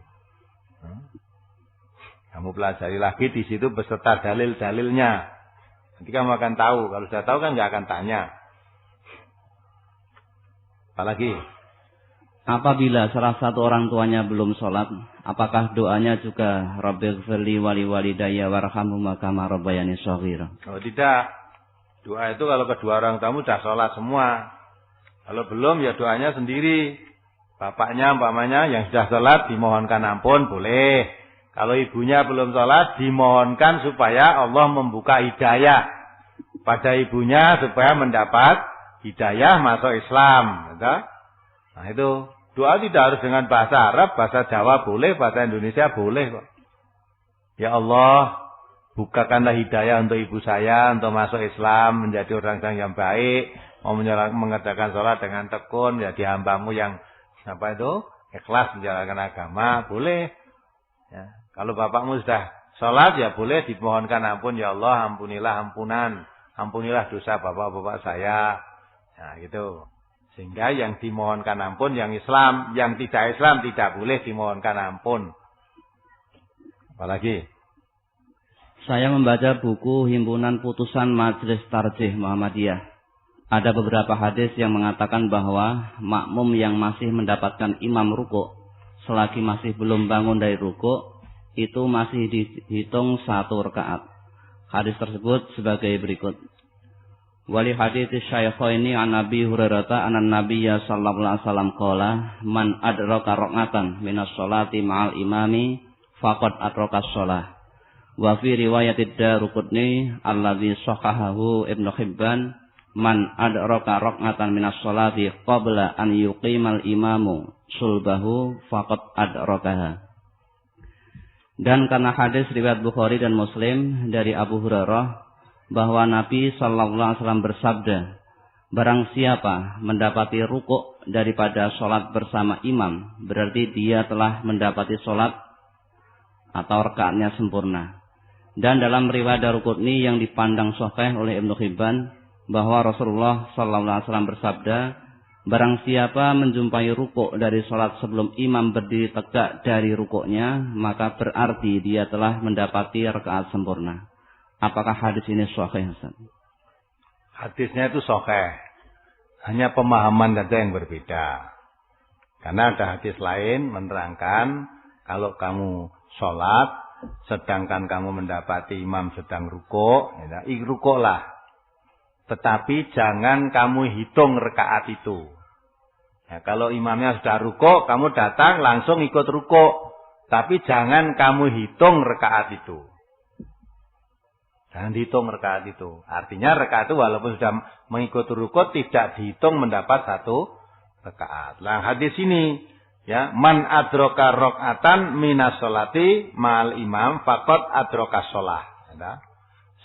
Kamu pelajari lagi di situ beserta dalil-dalilnya. Nanti kamu akan tahu, kalau sudah tahu kan nggak akan tanya. Apalagi? Apabila salah satu orang tuanya belum sholat, apakah doanya juga Rabbighfirli wali walidayya warhamhuma kama rabbayani shaghira? Oh tidak. Doa itu kalau kedua orang tamu sudah sholat semua. Kalau belum ya doanya sendiri. Bapaknya, umpamanya yang sudah sholat dimohonkan ampun, boleh. Kalau ibunya belum sholat, dimohonkan supaya Allah membuka hidayah pada ibunya supaya mendapat hidayah masuk Islam. Nah itu. Doa tidak harus dengan bahasa Arab, bahasa Jawa boleh, bahasa Indonesia boleh kok. Ya Allah, bukakanlah hidayah untuk ibu saya, untuk masuk Islam, menjadi orang yang baik, mau mengerjakan sholat dengan tekun, jadi hambamu yang ikhlas menjalankan agama, boleh. Ya. Kalau bapakmu sudah sholat, ya boleh dimohonkan ampun, ya Allah, ampunilah dosa bapak-bapak saya. Nah gitu. Sehingga yang dimohonkan ampun yang Islam, yang tidak Islam tidak boleh dimohonkan ampun. Apalagi? Saya membaca buku Himpunan Putusan Majelis Tarjih Muhammadiyah. Ada beberapa hadis yang mengatakan bahwa makmum yang masih mendapatkan imam rukuk selagi masih belum bangun dari rukuk itu masih dihitung 1 rakaat. Hadis tersebut sebagai berikut. Wali hadits Syaikhaini an Nabi Hurairah anan Nabiyya sallallahu alaihi wasallam qala man adraka rak'atan minas sholati ma'al imami faqad adraka shalah. Wa fi riwayatid Daruqutni alladzi shahahahu Ibnu Hibban man adraka rak'atan minas sholati qabla an yuqimal imamu sulbahu faqad adrakaha. Dan karena hadis riwayat Bukhari dan Muslim dari Abu Hurairah bahwa Nabi sallallahu alaihi wasallam bersabda, barang siapa mendapati rukuk daripada sholat bersama imam, berarti dia telah mendapati sholat atau rakaatnya sempurna. Dan dalam riwayat Daruqutni yang dipandang sahih oleh Ibnu Hibban bahwa Rasulullah sallallahu alaihi wasallam bersabda, barang siapa menjumpai rukuk dari sholat sebelum imam berdiri tegak dari rukuknya, maka berarti dia telah mendapati rakaat sempurna. Apakah hadis ini sahih, Ustaz? Hadisnya itu sahih. Hanya pemahaman saja yang berbeda. Karena ada hadis lain menerangkan kalau kamu sholat sedangkan kamu mendapati imam sedang rukuk, ya, rukuklah. Tetapi jangan kamu hitung rakaat itu. Ya, kalau imamnya sudah rukuk, kamu datang langsung ikut rukuk. Tapi jangan kamu hitung rakaat itu. Jangan dihitung rakaat itu. Artinya rakaat itu walaupun sudah mengikuti rukuk tidak dihitung mendapat 1 rakaat. Nah, hadis ini ya, man adraka rakaatan minas sholati ma'al imam faqad adraka shalah. Ya.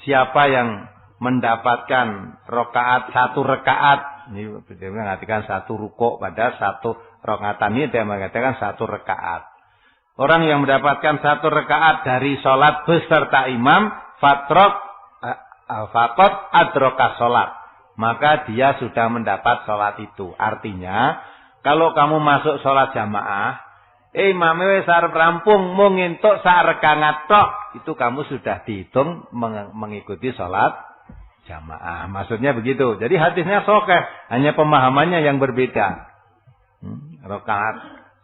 Siapa yang mendapatkan rakaat 1 rakaat, ini dia mengatakan 1 rukuk pada 1 rakaatan, ini dia mengatakan 1 rakaat. Orang yang mendapatkan 1 rakaat dari sholat beserta imam faqad adraka sholat, maka dia sudah mendapat sholat itu. Artinya kalau kamu masuk sholat jamaah, imamnya wis arep rampung mung entuk sak rakaat tok, itu kamu sudah dihitung mengikuti sholat jamaah. Maksudnya begitu. Jadi hadisnya sahih, hanya pemahamannya yang berbeda.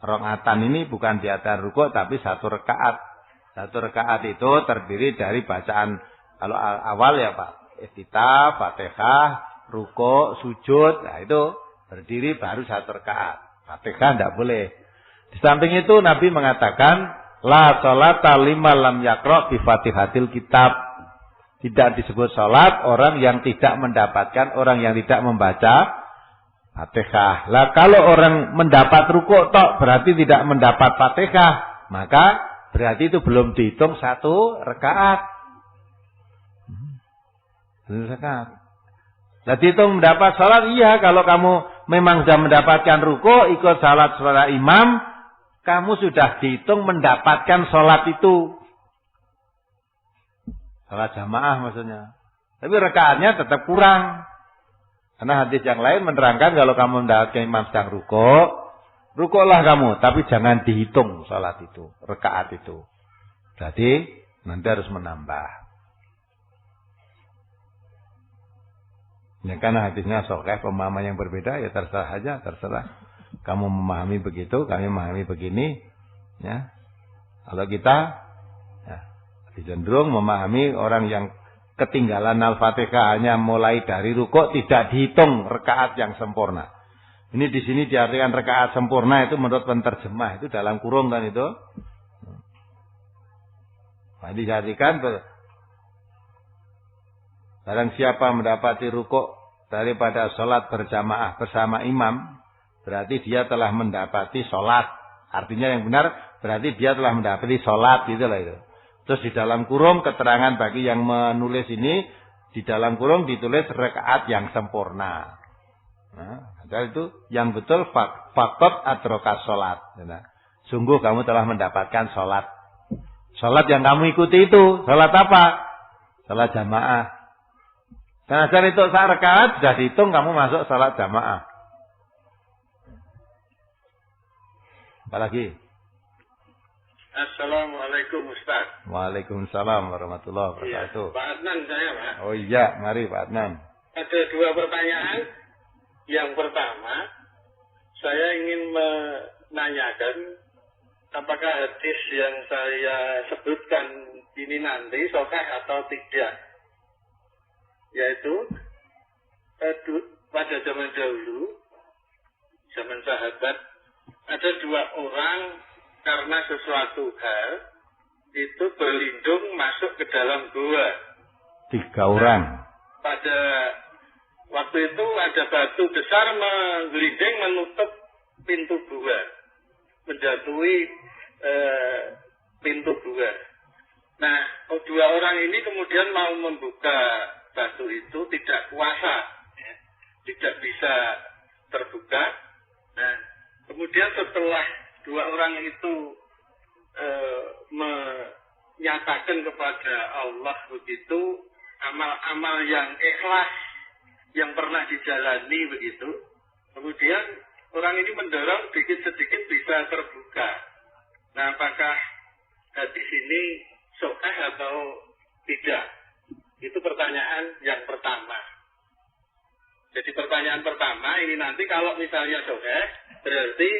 Rakaatan ini bukan di atas rukuk tapi 1 rakaat. 1 rakaat itu terdiri dari bacaan kalau awal ya Pak, iftitah, Fatihah, rukuk, sujud. Nah itu berdiri baru 1 rakaat. Fatihah tidak boleh. Di samping itu Nabi mengatakan la sholata liman lam yaqra bi Fatihatil kitab. Tidak disebut sholat orang yang tidak mendapatkan, orang yang tidak membaca Fatihah. Lah kalau orang mendapat rukuk tok berarti tidak mendapat Fatihah, maka berarti itu belum dihitung 1 rakaat. Jadi itu mendapat sholat, iya kalau kamu memang sudah mendapatkan rukuk, ikut sholat imam, kamu sudah dihitung mendapatkan sholat itu. Sholat jamaah maksudnya. Tapi rakaatnya tetap kurang. Karena hadis yang lain menerangkan kalau kamu mendapatkan imam sedang rukuklah kamu, tapi jangan dihitung sholat itu, rakaat itu. Jadi nanti harus menambah. Ya karena hadisnya sahih, pemahaman yang berbeda ya terserah aja, terserah. Kamu memahami begitu, kami memahami begini. Ya, kalau kita ya, cenderung memahami orang yang ketinggalan Al-Fatihah hanya mulai dari rukuk tidak dihitung rakaat yang sempurna. Ini di sini diartikan rakaat sempurna itu menurut penterjemah itu dalam kurung kan itu. Nah, diartikan barang siapa mendapati rukuk daripada sholat berjamaah bersama imam, berarti dia telah mendapati sholat. Artinya yang benar berarti dia telah mendapati sholat gitu lah itu. Terus di dalam kurung keterangan bagi yang menulis ini, di dalam kurung ditulis rakaat yang sempurna. Nah, itu yang betul faqad adraka sholat. Nah, sungguh kamu telah mendapatkan sholat. Sholat yang kamu ikuti itu sholat apa? Sholat jamaah. Karena dari itu 1 rakaat sudah dihitung kamu masuk sholat jamaah. Apalagi? Assalamualaikum Ustaz. Waalaikumsalam warahmatullahi wabarakatuh. Pak Adnan saya Pak. Oh iya, mari Pak Adnan. ada dua pertanyaan. Yang pertama, saya ingin menanyakan apakah hadis yang saya sebutkan ini nanti sahih atau tidak. Yaitu pada zaman dahulu, zaman sahabat, ada dua orang karena sesuatu hal itu berlindung masuk ke dalam gua. 3 orang. Pada waktu itu ada batu besar menggelinding menutup pintu gua, menjatuhi pintu gua. Nah, dua orang ini kemudian mau membuka batu itu, tidak kuasa, ya, tidak bisa terbuka. Nah, kemudian setelah dua orang itu menyatakan kepada Allah begitu, amal-amal yang ikhlas yang pernah dijalani begitu, kemudian orang ini mendorong sedikit-sedikit bisa terbuka. Nah, apakah hadis ini sahih atau tidak? Itu pertanyaan yang pertama. Jadi pertanyaan pertama ini nanti kalau misalnya sahih, berarti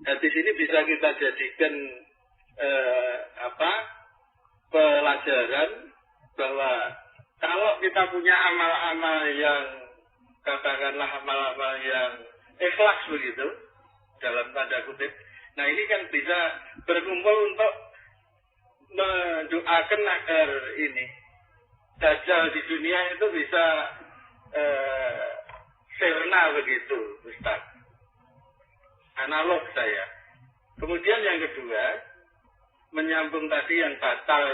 hadis ini bisa kita jadikan pelajaran bahwa kalau kita punya amal-amal yang katakanlah amal-amal yang ikhlas begitu dalam tanda kutip, nah ini kan bisa berkumpul untuk mendoakan agar ini dajjal di dunia itu bisa sirna begitu, Ustaz. Analog saya. Kemudian yang kedua, menyambung tadi yang batal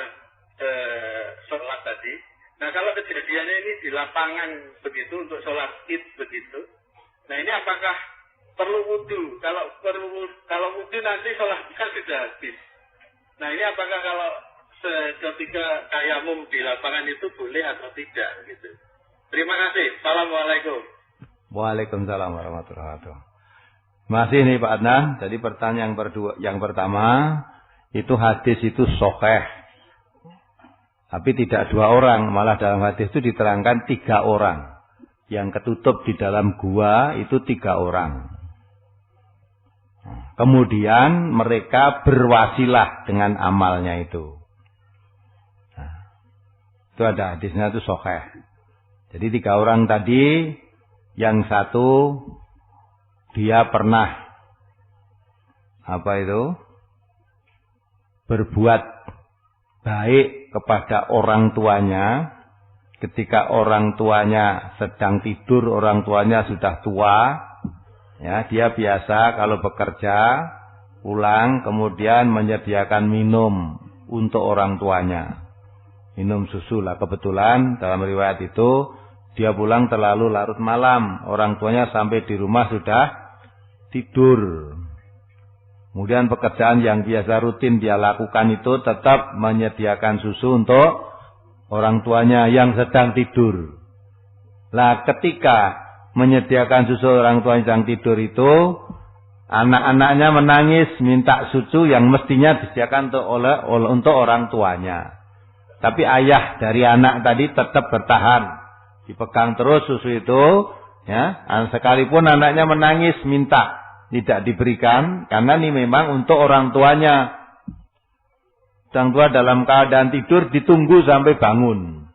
sholat tadi. Nah, kalau kejadiannya ini di lapangan begitu untuk sholat id begitu. Nah, ini apakah perlu wudu? Kalau wudu nanti sholat kan sudah habis. Nah, ini apakah kalau ketika tayamum di lapangan itu boleh atau tidak gitu. Terima kasih. Assalamualaikum. Waalaikumsalam warahmatullahi wabarakatuh. Masih nih Pak Adnan. Jadi pertanyaan yang pertama, itu hadis itu sahih. Tapi tidak 2 orang, malah dalam hadis itu diterangkan 3 orang. Yang ketutup di dalam gua itu 3 orang. Kemudian mereka berwasilah dengan amalnya itu. Nah, itu ada hadisnya itu sahih. Jadi 3 orang tadi, yang satu dia pernah berbuat baik kepada orang tuanya ketika orang tuanya sedang tidur, orang tuanya sudah tua, ya, dia biasa kalau bekerja pulang kemudian menyediakan minum untuk orang tuanya, minum susu lah. Kebetulan dalam riwayat itu dia pulang terlalu larut malam, orang tuanya sampai di rumah sudah tidur. Kemudian pekerjaan yang biasa rutin dia lakukan itu tetap menyediakan susu untuk orang tuanya yang sedang tidur. Lah ketika menyediakan susu orang tua yang sedang tidur itu, anak-anaknya menangis minta susu yang mestinya disediakan untuk orang tuanya. Tapi ayah dari anak tadi tetap bertahan, dipegang terus susu itu, ya. Sekalipun anaknya menangis minta tidak diberikan, karena ini memang untuk orang tuanya. Orang tua dalam keadaan tidur ditunggu sampai bangun.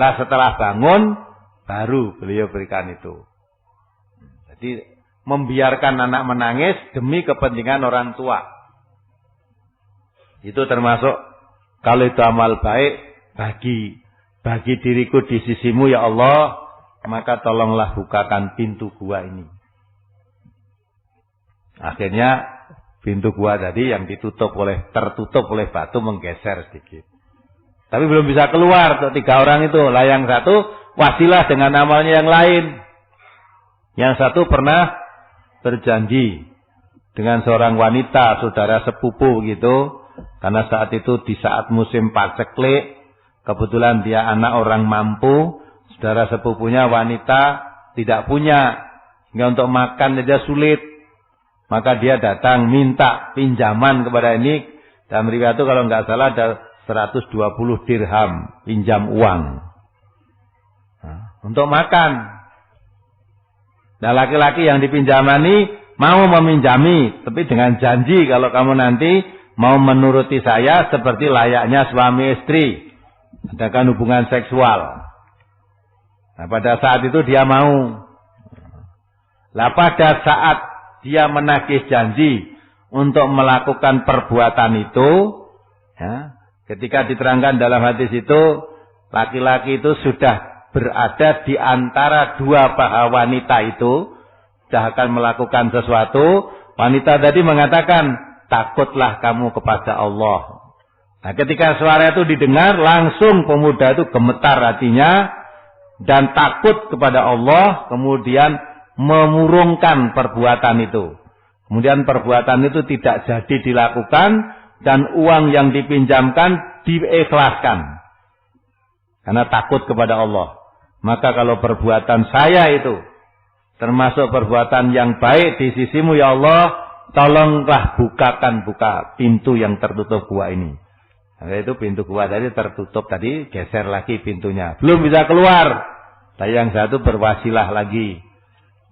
Lah setelah bangun baru beliau berikan itu. Jadi membiarkan anak menangis demi kepentingan orang tua. Itu termasuk kalau itu amal baik bagi diriku di sisimu ya Allah, maka tolonglah bukakan pintu gua ini. Akhirnya pintu gua tadi yang tertutup oleh batu menggeser sedikit. Tapi belum bisa keluar untuk 3 orang itu. Lah yang satu wasilah dengan amalnya yang lain. Yang satu pernah berjanji dengan seorang wanita, saudara sepupu gitu. Karena saat itu di saat musim paceklik, kebetulan dia anak orang mampu, saudara sepupunya wanita tidak punya, sehingga untuk makan dia sulit. Maka dia datang minta pinjaman kepada ini. Dalam riwayat itu kalau nggak salah ada 120 dirham pinjam uang. Nah, untuk makan. Nah, laki-laki yang dipinjamani mau meminjami, tapi dengan janji kalau kamu nanti mau menuruti saya seperti layaknya suami istri, adakan hubungan seksual. Nah, pada saat itu dia mau. Lah pada saat dia menagih janji untuk melakukan perbuatan itu, ya, ketika diterangkan dalam hadis itu, laki-laki itu sudah berada di antara dua paha wanita itu, sudah akan melakukan sesuatu. Wanita tadi mengatakan, takutlah kamu kepada Allah. Nah, ketika suara itu didengar, langsung pemuda itu gemetar hatinya dan takut kepada Allah, kemudian memurungkan perbuatan itu. Kemudian perbuatan itu tidak jadi dilakukan dan uang yang dipinjamkan diikhlaskan karena takut kepada Allah. Maka kalau perbuatan saya itu termasuk perbuatan yang baik di sisimu ya Allah, tolonglah buka pintu yang tertutup gua ini. Nah, itu pintu gua tadi tertutup tadi, geser lagi pintunya. Belum bisa keluar. Tapi yang satu berwasilah lagi.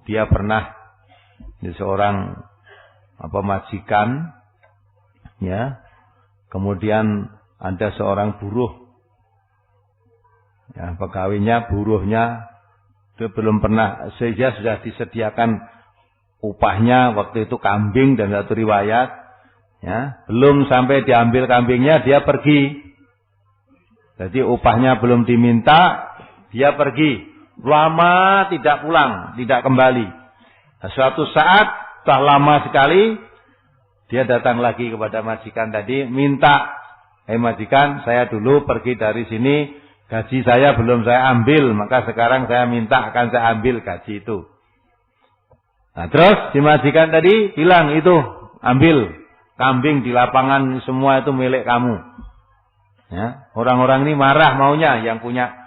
Dia pernah di seorang majikan, ya. Kemudian ada seorang buruh. Ya, pegawainya, buruhnya, dia belum pernah, sehingga sudah disediakan upahnya waktu itu kambing dan satu riwayat, ya, belum sampai diambil kambingnya dia pergi. Jadi upahnya belum diminta, dia pergi. Lama tidak pulang, tidak kembali. Nah, suatu saat setelah lama sekali dia datang lagi kepada majikan tadi, minta, majikan, saya dulu pergi dari sini, gaji saya belum saya ambil, maka sekarang saya minta akan saya ambil gaji itu. Nah, terus si majikan tadi bilang, itu ambil kambing di lapangan semua itu milik kamu. Ya, orang-orang ini marah maunya yang punya.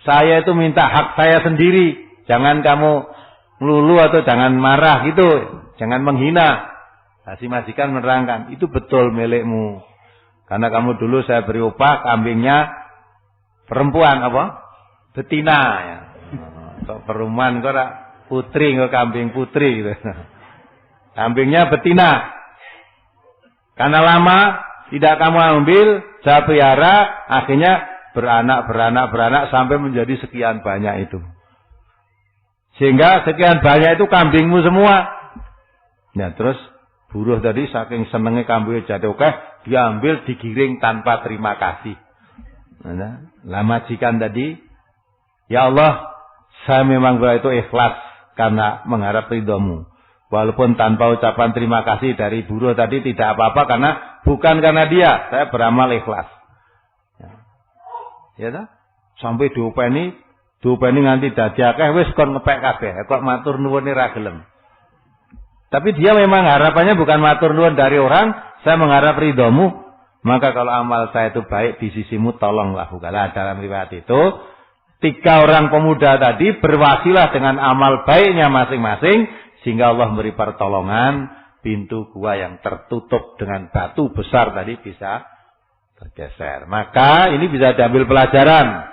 Saya itu minta hak saya sendiri. Jangan kamu melulu atau jangan marah gitu, jangan menghina. Nah, si majikan menerangkan, itu betul milikmu. Karena kamu dulu saya beri upah kambingnya perempuan apa? Betina ya. Kok perumahan kok putri, kok kambing putri gitu. Kambingnya betina. Karena lama tidak kamu ambil, saya pelihara, akhirnya beranak sampai menjadi sekian banyak itu. Sehingga sekian banyak itu kambingmu semua. Nah, terus buruh tadi saking senengnya kambingnya jadi oke, diambil digiring tanpa terima kasih. Nah, majikan tadi, ya Allah, saya memang itu ikhlas karena mengharap ridhomu. Walaupun tanpa ucapan terima kasih dari buruh tadi tidak apa-apa, karena bukan karena dia, saya beramal ikhlas. Ya tak? Sampai diupeni nganti dadi akeh wis kon ngepek kabeh, kok matur nuwune ra gelem. Tapi dia memang harapannya bukan matur nuwun dari orang, saya mengharap ridhomu. Maka kalau amal saya itu baik di sisimu, tolonglah bukalah. Dalam riwayat itu, 3 orang pemuda tadi berwasilah dengan amal baiknya masing-masing, sehingga Allah memberi pertolongan, pintu gua yang tertutup dengan batu besar tadi bisa bergeser. Maka ini bisa diambil pelajaran.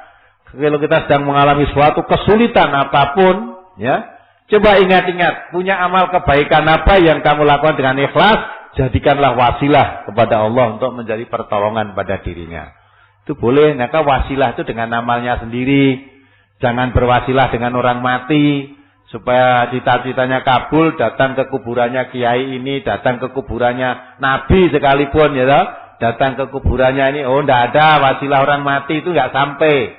Kalau kita sedang mengalami suatu kesulitan apapun, ya, coba ingat-ingat, punya amal kebaikan apa yang kamu lakukan dengan ikhlas, jadikanlah wasilah kepada Allah untuk menjadi pertolongan pada dirinya. Itu boleh. Maka wasilah itu dengan amalnya sendiri. Jangan berwasilah dengan orang mati supaya cita-citanya kabul, datang ke kuburannya kiai ini, datang ke kuburannya nabi sekalipun, ya toh, datang ke kuburannya ini, oh enggak ada wasilah orang mati, itu enggak sampai.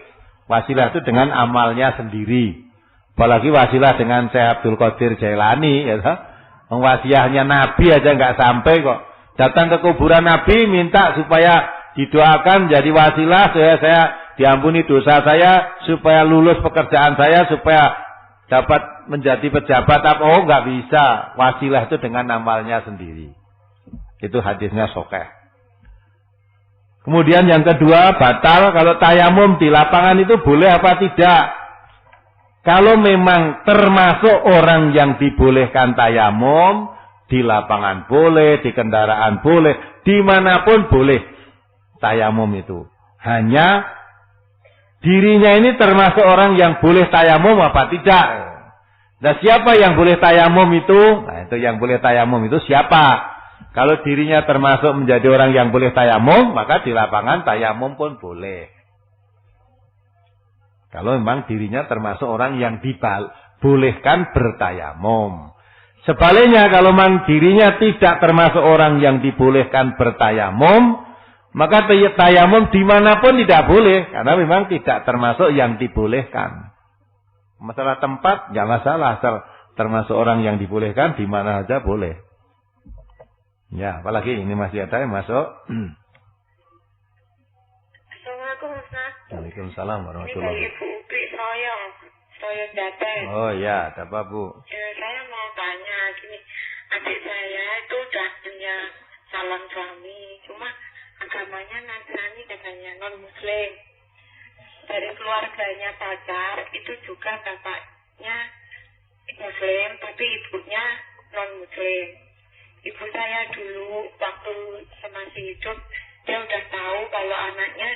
Wasilah itu dengan amalnya sendiri. Apalagi wasilah dengan Syekh Abdul Qadir Jailani, ya toh. Wasiahnya Nabi aja nggak sampai kok. Datang ke kuburan Nabi minta supaya didoakan jadi wasilah supaya saya diampuni dosa saya, supaya lulus pekerjaan saya, supaya dapat menjadi pejabat apa? Oh, nggak bisa. Wasilah itu dengan amalnya sendiri. Itu hadisnya sahih. Kemudian yang kedua, batal kalau tayamum di lapangan itu boleh apa tidak? Kalau memang termasuk orang yang dibolehkan tayamum, di lapangan boleh, di kendaraan boleh, dimanapun boleh tayamum itu. Hanya dirinya ini termasuk orang yang boleh tayamum apa tidak? Nah, siapa yang boleh tayamum itu? Nah, itu yang boleh tayamum itu siapa? Kalau dirinya termasuk menjadi orang yang boleh tayamum, maka di lapangan tayamum pun boleh. Kalau memang dirinya termasuk orang yang dibolehkan bertayamum. Sebaliknya, kalau memang dirinya tidak termasuk orang yang dibolehkan bertayamum, maka tayamum dimanapun tidak boleh. Karena memang tidak termasuk yang dibolehkan. Masalah tempat, nggak masalah. Termasuk orang yang dibolehkan, di mana saja boleh. Ya, apalagi ini masih ada yang masuk. Assalamualaikum Ustaz. Waalaikumsalam warahmatullahi wabarakatuh. Ibu Upi saya Jateng. Oh ya, ada apa Bu? Saya mau tanya gini, adik saya itu udah punya calon suami, cuma agamanya Nasrani katanya, non Muslim. Dari keluarganya pacar itu juga bapaknya Muslim, tapi ibunya non Muslim. Ibu saya dulu waktu masih hidup dia udah tahu kalau anaknya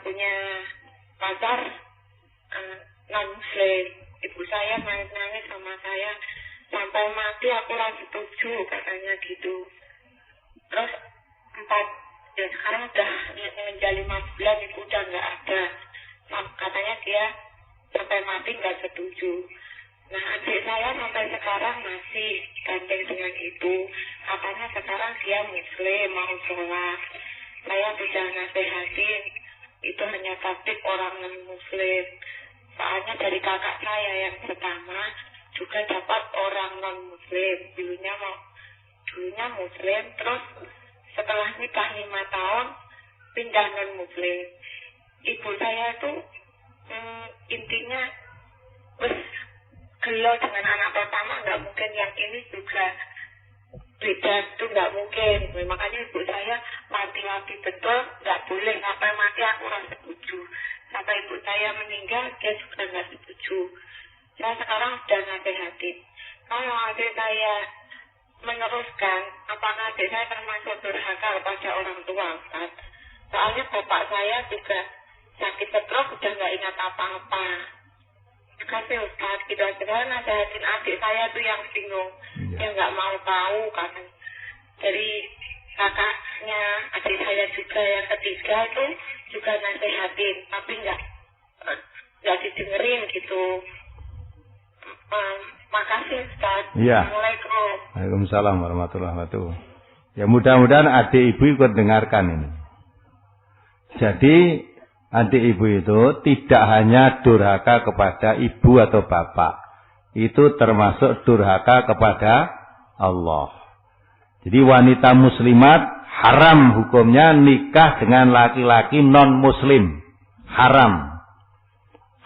punya pacar non Muslim. Ibu saya nangis sama saya sampai mati aku langsung setuju katanya gitu. Terus sekarang udah menjadi 5 bulan ibu udah nggak ada. Katanya dia sampai mati nggak setuju. Nah, adik saya sampai sekarang masih gandeng dengan itu. Katanya sekarang dia Muslim, mau sholat. Saya sudah nasihatin, itu hanya taktik orang non-Muslim. Soalnya dari kakak saya yang pertama juga dapat orang non-Muslim. Dulunya Muslim, terus setelah nikah 5 tahun, pindah non-Muslim. Ibu saya tuh intinya gelo dengan anak pertama, nggak mungkin yang ini juga beda, itu nggak mungkin. Makanya ibu saya mati-mati betul, nggak boleh, sampai mati aku rasa setuju. Sampai ibu saya meninggal, dia juga nggak setuju. Saya sekarang sudah nasihatin. Kalau adik saya meneruskan, apakah adik saya termasuk durhaka pada orang tua, Ustaz? Soalnya bapak saya juga sakit stroke, udah nggak ingat apa-apa. Kasih Ustaz, kira-kira nasihatin adik saya tuh yang bingung, yang nggak mau tahu kan. Dari kakaknya adik saya juga yang ketiga tuh juga nasihatin, tapi nggak didengerin gitu. Makasih Ustaz. Ya. Assalamualaikum. Waalaikumsalam warahmatullahi wabarakatuh. Ya, mudah-mudahan adik ibu ikut dengarkan ini. Jadi adik ibu itu tidak hanya durhaka kepada ibu atau bapak. Itu termasuk durhaka kepada Allah. Jadi wanita muslimat haram hukumnya nikah dengan laki-laki non-muslim. Haram.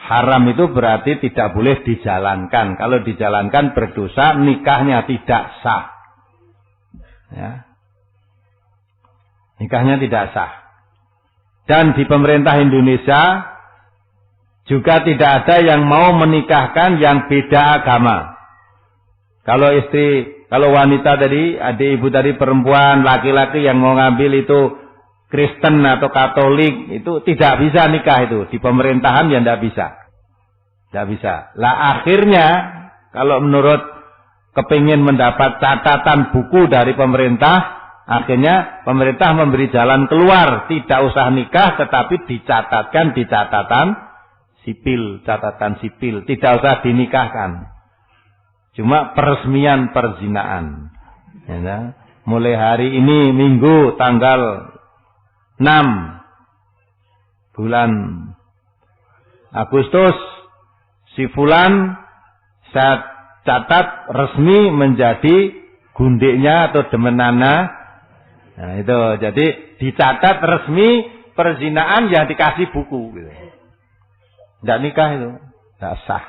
Haram itu berarti tidak boleh dijalankan. Kalau dijalankan berdosa, nikahnya tidak sah. Ya. Nikahnya tidak sah. Dan di pemerintah Indonesia juga tidak ada yang mau menikahkan yang beda agama. Kalau wanita tadi, adik ibu tadi perempuan, laki-laki yang mau ngambil itu Kristen atau Katolik, itu tidak bisa nikah itu. Di pemerintahan ya tidak bisa. Tidak bisa. Lah akhirnya, kalau menurut kepingin mendapat catatan buku dari pemerintah, akhirnya pemerintah memberi jalan keluar, tidak usah nikah tetapi dicatatkan di catatan sipil, tidak usah dinikahkan. Cuma peresmian perzinaan. Ya, mulai hari ini Minggu tanggal 6 bulan Agustus, si fulan saya catat resmi menjadi gundiknya atau demenana. Nah itu, jadi dicatat resmi perzinaan yang dikasih buku gitu. Tidak nikah itu, tidak sah.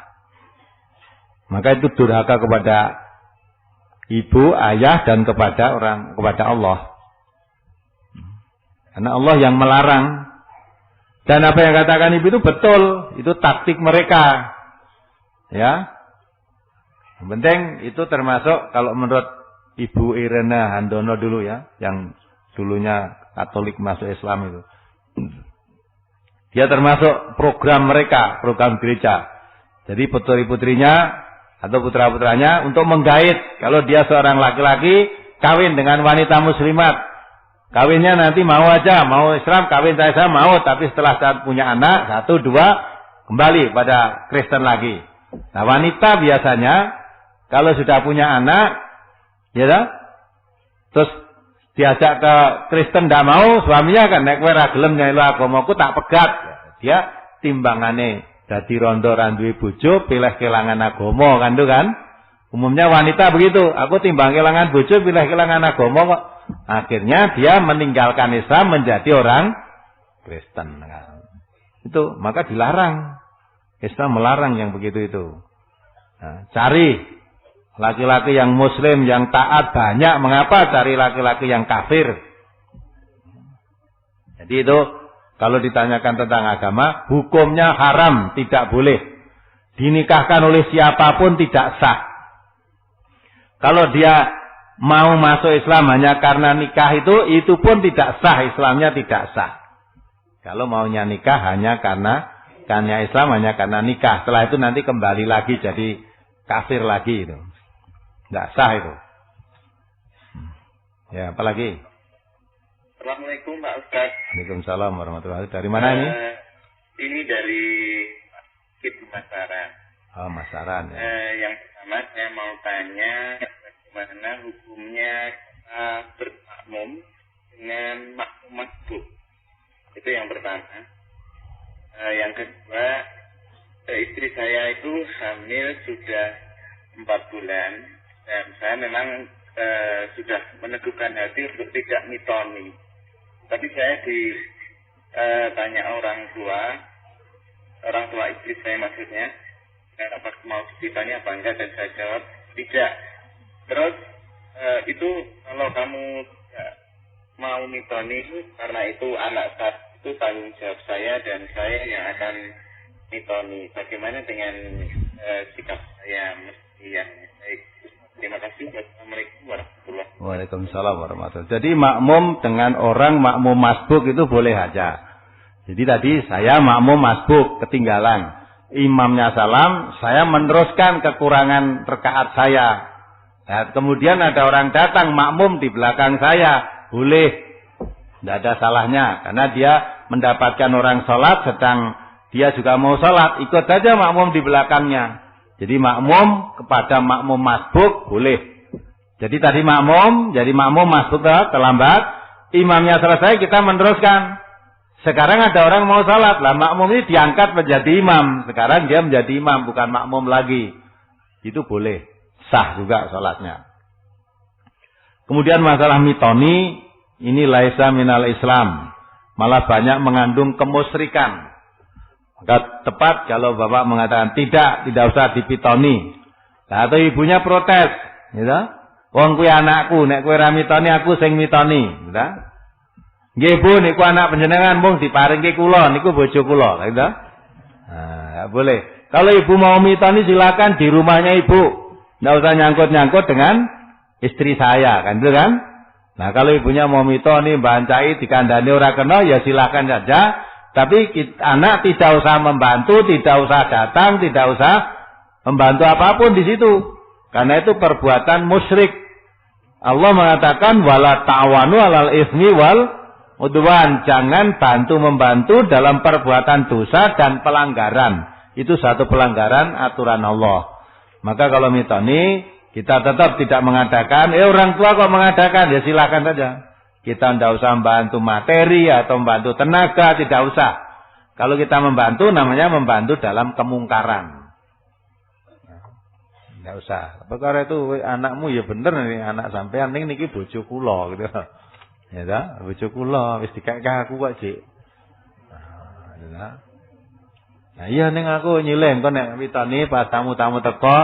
Maka itu durhaka kepada ibu, ayah dan kepada Allah. Karena Allah yang melarang. Dan apa yang katakan ibu itu betul, itu taktik mereka. Ya. Yang penting itu termasuk kalau menurut Ibu Irena Handono dulu ya, yang dulunya Katolik masuk Islam itu. Dia termasuk program mereka, program gereja. Jadi putri-putrinya atau putra-putranya untuk menggait. Kalau dia seorang laki-laki, kawin dengan wanita muslimat. Kawinnya nanti mau aja, mau Islam, kawin saya mau. Tapi setelah saat punya anak, 1, 2, kembali pada Kristen lagi. Nah wanita biasanya, kalau sudah punya anak, ya dah, terus diajak ke Kristen tidak mau, suaminya kan nek kowe ra gelem nyelu agamaku tak pegat. Dia timbangane dadi rondo ra duwe bojo, pilih kelangan agama kan itu kan. Umumnya wanita begitu, aku timbang kelangan bojo, pilih kelangan agama kok. Akhirnya dia meninggalkan Islam menjadi orang Kristen kan. Itu maka dilarang. Islam melarang yang begitu itu. Nah, cari laki-laki yang muslim, yang taat banyak. Mengapa cari laki-laki yang kafir? Jadi itu kalau ditanyakan tentang agama, hukumnya haram, tidak boleh. Dinikahkan oleh siapapun tidak sah. Kalau dia mau masuk Islam hanya karena nikah itu pun tidak sah, Islamnya tidak sah. Kalau maunya nikah hanya karena Islam hanya karena nikah. Setelah itu nanti kembali lagi jadi kafir lagi itu. Tidak sah itu. Ya, apalagi? Assalamualaikum Pak Ustaz. Waalaikumsalam warahmatullahi wabarakatuh. Dari mana ini? Ini dari Masaran. Oh, Masaran ya. Yang pertama saya mau tanya bagaimana hukumnya bermakmum dengan makmum masbuk. Itu yang pertama. Yang kedua, istri saya itu hamil sudah 4 bulan. Dan saya memang sudah meneguhkan hati untuk tidak mitoni. Tapi saya ditanya orang tua istri saya maksudnya, apa mau ditanya apa enggak, dan saya jawab tidak. Terus itu kalau kamu mau mitoni karena itu anak saat itu tanggung jawab saya dan saya yang akan mitoni. Bagaimana dengan sikap saya mesti yang baik? Terima kasih. Assalamualaikum warahmatullahi wabarakatuh. Waalaikumsalam warahmatullahi wabarakatuh. Jadi makmum dengan orang makmum masbuk itu boleh aja. Jadi tadi saya makmum masbuk ketinggalan. Imamnya salam, saya meneruskan kekurangan rakaat saya. Nah, kemudian ada orang datang makmum di belakang saya, boleh. Tidak ada salahnya. Karena dia mendapatkan orang sholat sedang dia juga mau sholat. Ikut saja makmum di belakangnya. Jadi makmum kepada makmum masbuk boleh. Jadi tadi makmum, jadi makmum masbuk terlambat. Imamnya selesai, kita meneruskan. Sekarang ada orang mau sholat. Lah makmum ini diangkat menjadi imam. Sekarang dia menjadi imam, bukan makmum lagi. Itu boleh. Sah juga sholatnya. Kemudian masalah mitoni. Ini laisa minal Islam. Malah banyak mengandung kemusyrikan. Maka tepat kalau bapak mengatakan tidak usah dipitoni. Nah, atau ibunya protes, gitu. Wong kuwi anakku, nek kowe ra mitoni aku sing mitoni, gitu. Nggih Bu, niku anak panjenengan mung diparingke kula, niku bojo kula, gitu. Nah, boleh. Kalau ibu mau mitoni silakan di rumahnya ibu. Enggak usah nyangkut-nyangkut dengan istri saya, kan gitu kan? Nah, kalau ibunya mau mitoni mbancai dikandani ora kena ya silakan saja. Tapi anak tidak usah membantu, tidak usah datang, tidak usah membantu apapun di situ. Karena itu perbuatan musyrik. Allah mengatakan wala ta'awanu 'alal itsmi wal udwan. Jangan bantu-membantu dalam perbuatan dosa dan pelanggaran. Itu satu pelanggaran aturan Allah. Maka kalau mitoni, kita tetap tidak mengadakan, orang tua kok mengadakan, ya silakan saja. Kita tidak usah membantu materi atau membantu tenaga, tidak usah. Kalau kita membantu, namanya membantu dalam kemungkaran. Tidak usah. Perkara itu anakmu ya bener nih, anak sampean ning niki bojo kula gitu. Ya ta, bojo kula wis dikek aku kok, Cik. Nah, iya ning aku nyileh engko nek mitoni pas tamu-tamu teko.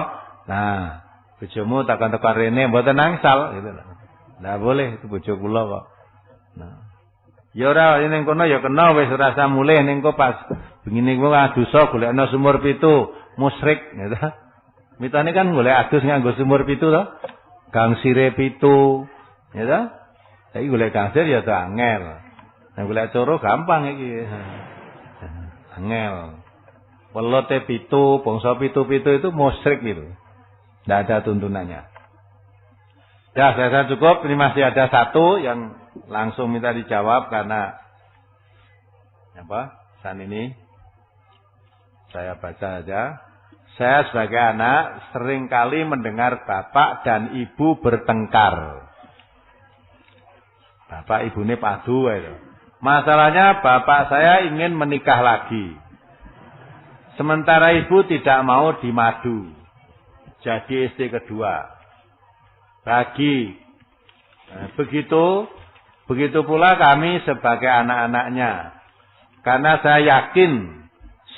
Nah, bojomu takon-takon rene mboten nangsal gitu. Nggak boleh, itu bojo kula kok. Nah. Ya ora ning kono ya kena wis ora usah mulih ning kok pas begini kuwi dosa golekno sumur pitu, musyrik gitu. Mitane kan golek adus nganggo sumur pitu to. Gang sire pitu, ya ta? Saiki golek gangsir ya angel. Nek golek coro gampang iki. Angel. Welote pitu, bangsa pitu-pitu itu musyrik gitu. Tidak ada tuntunannya. Ya, saya cukup. Ini masih ada satu yang langsung minta dijawab karena pesan ini saya baca aja. Saya sebagai anak seringkali mendengar bapak dan ibu bertengkar. Bapak ibu ini padu itu. Masalahnya bapak saya ingin menikah lagi. Sementara ibu tidak mau dimadu. Jadi istri kedua. Begitu pula kami sebagai anak-anaknya. Karena saya yakin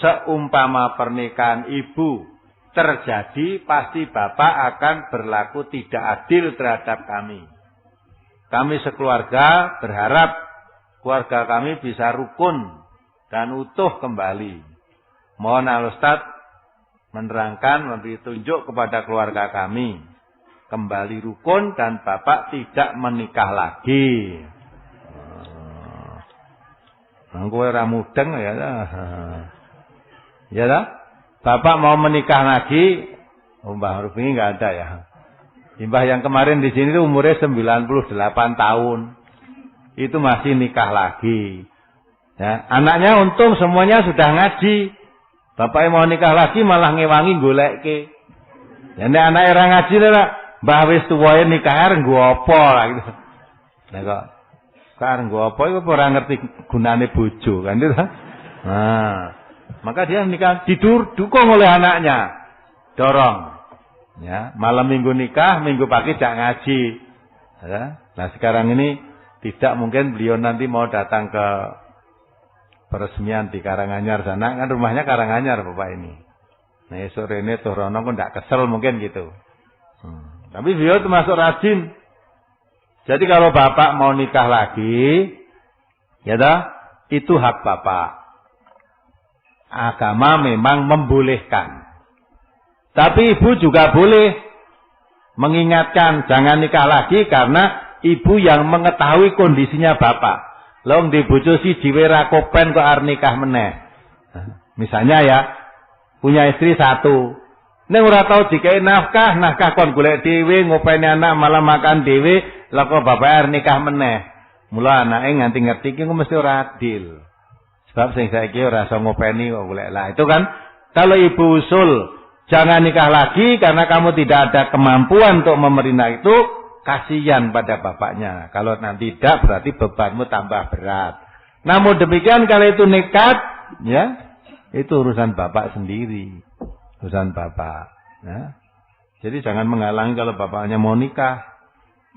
seumpama pernikahan ibu terjadi, pasti bapak akan berlaku tidak adil terhadap kami. Kami sekeluarga berharap keluarga kami bisa rukun dan utuh kembali. Mohon Al-Ustaz menerangkan, memberi tunjuk kepada keluarga kami. Kembali rukun dan bapak tidak menikah lagi. Kowe ora mudeng ya dah. Ya dah. Bapak mau menikah lagi, Mbah Ruf ini enggak ada ya. Mbah yang kemarin di sini tuh umurnya 98 tahun. Itu masih nikah lagi. Ya, anaknya untung semuanya sudah ngaji. Bapaknya mau nikah lagi malah ngewangi golekke. Ya nek anake ora ngaji lho, Mbah wis tuwae nikah areng nggo apa lah gitu. Nah kok areng nggo apa iku ora ngerti gunane bojo kan itu. Nah, maka dia nikah didukung oleh anaknya. Dorong. Ya, malam minggu nikah, minggu pagi tidak ngaji. Ya. Nah, sekarang ini tidak mungkin beliau nanti mau datang ke peresmian di Karanganyar sana, kan rumahnya Karanganyar Bapak ini. Nah, sore ini tuh Rono pun tidak kesel mungkin gitu. Tapi beliau termasuk rajin. Jadi kalau Bapak mau nikah lagi, ya dah, itu hak Bapak. Agama memang membolehkan. Tapi ibu juga boleh mengingatkan jangan nikah lagi karena ibu yang mengetahui kondisinya bapak. Long di bojo siji ra kopen kok arep nikah meneh. Misalnya ya, punya istri satu. Ning ora tau dikai nafkah kon golek dhewe, ngopeni anak malah makan dhewe, lha kok bapak arep nikah meneh. Mula anake nganti ngerti iki mesti ora adil. Sebab sing saiki ora iso ngopeni kok golek. Lah itu kan kalau ibu usul jangan nikah lagi karena kamu tidak ada kemampuan untuk memerintah itu, kasihan pada bapaknya. Kalau nanti tidak, berarti bebanmu tambah berat. Namun demikian kalau itu nekat, ya, itu urusan bapak sendiri. Urusan bapak. Ya. Jadi jangan menghalangi kalau bapaknya mau nikah.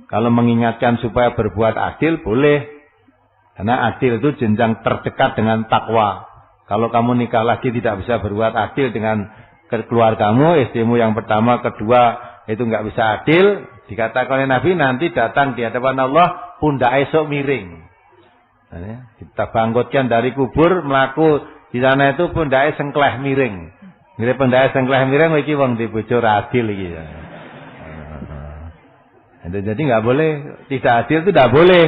Kalau mengingatkan supaya berbuat adil, boleh. Karena adil itu jenjang terdekat dengan takwa. Kalau kamu nikah lagi tidak bisa berbuat adil dengan keluargamu, istrimu yang pertama, kedua, itu enggak bisa adil, dikatakan oleh Nabi nanti datang di hadapan Allah pundak esok miring. Nah, kita bangkitkan dari kubur melaku di sana itu pundak sengkleh miring. Mirip pundak sengkleh miring iki wong di bojo adil iki ya. Jadi enggak boleh, tidak adil itu tidak boleh.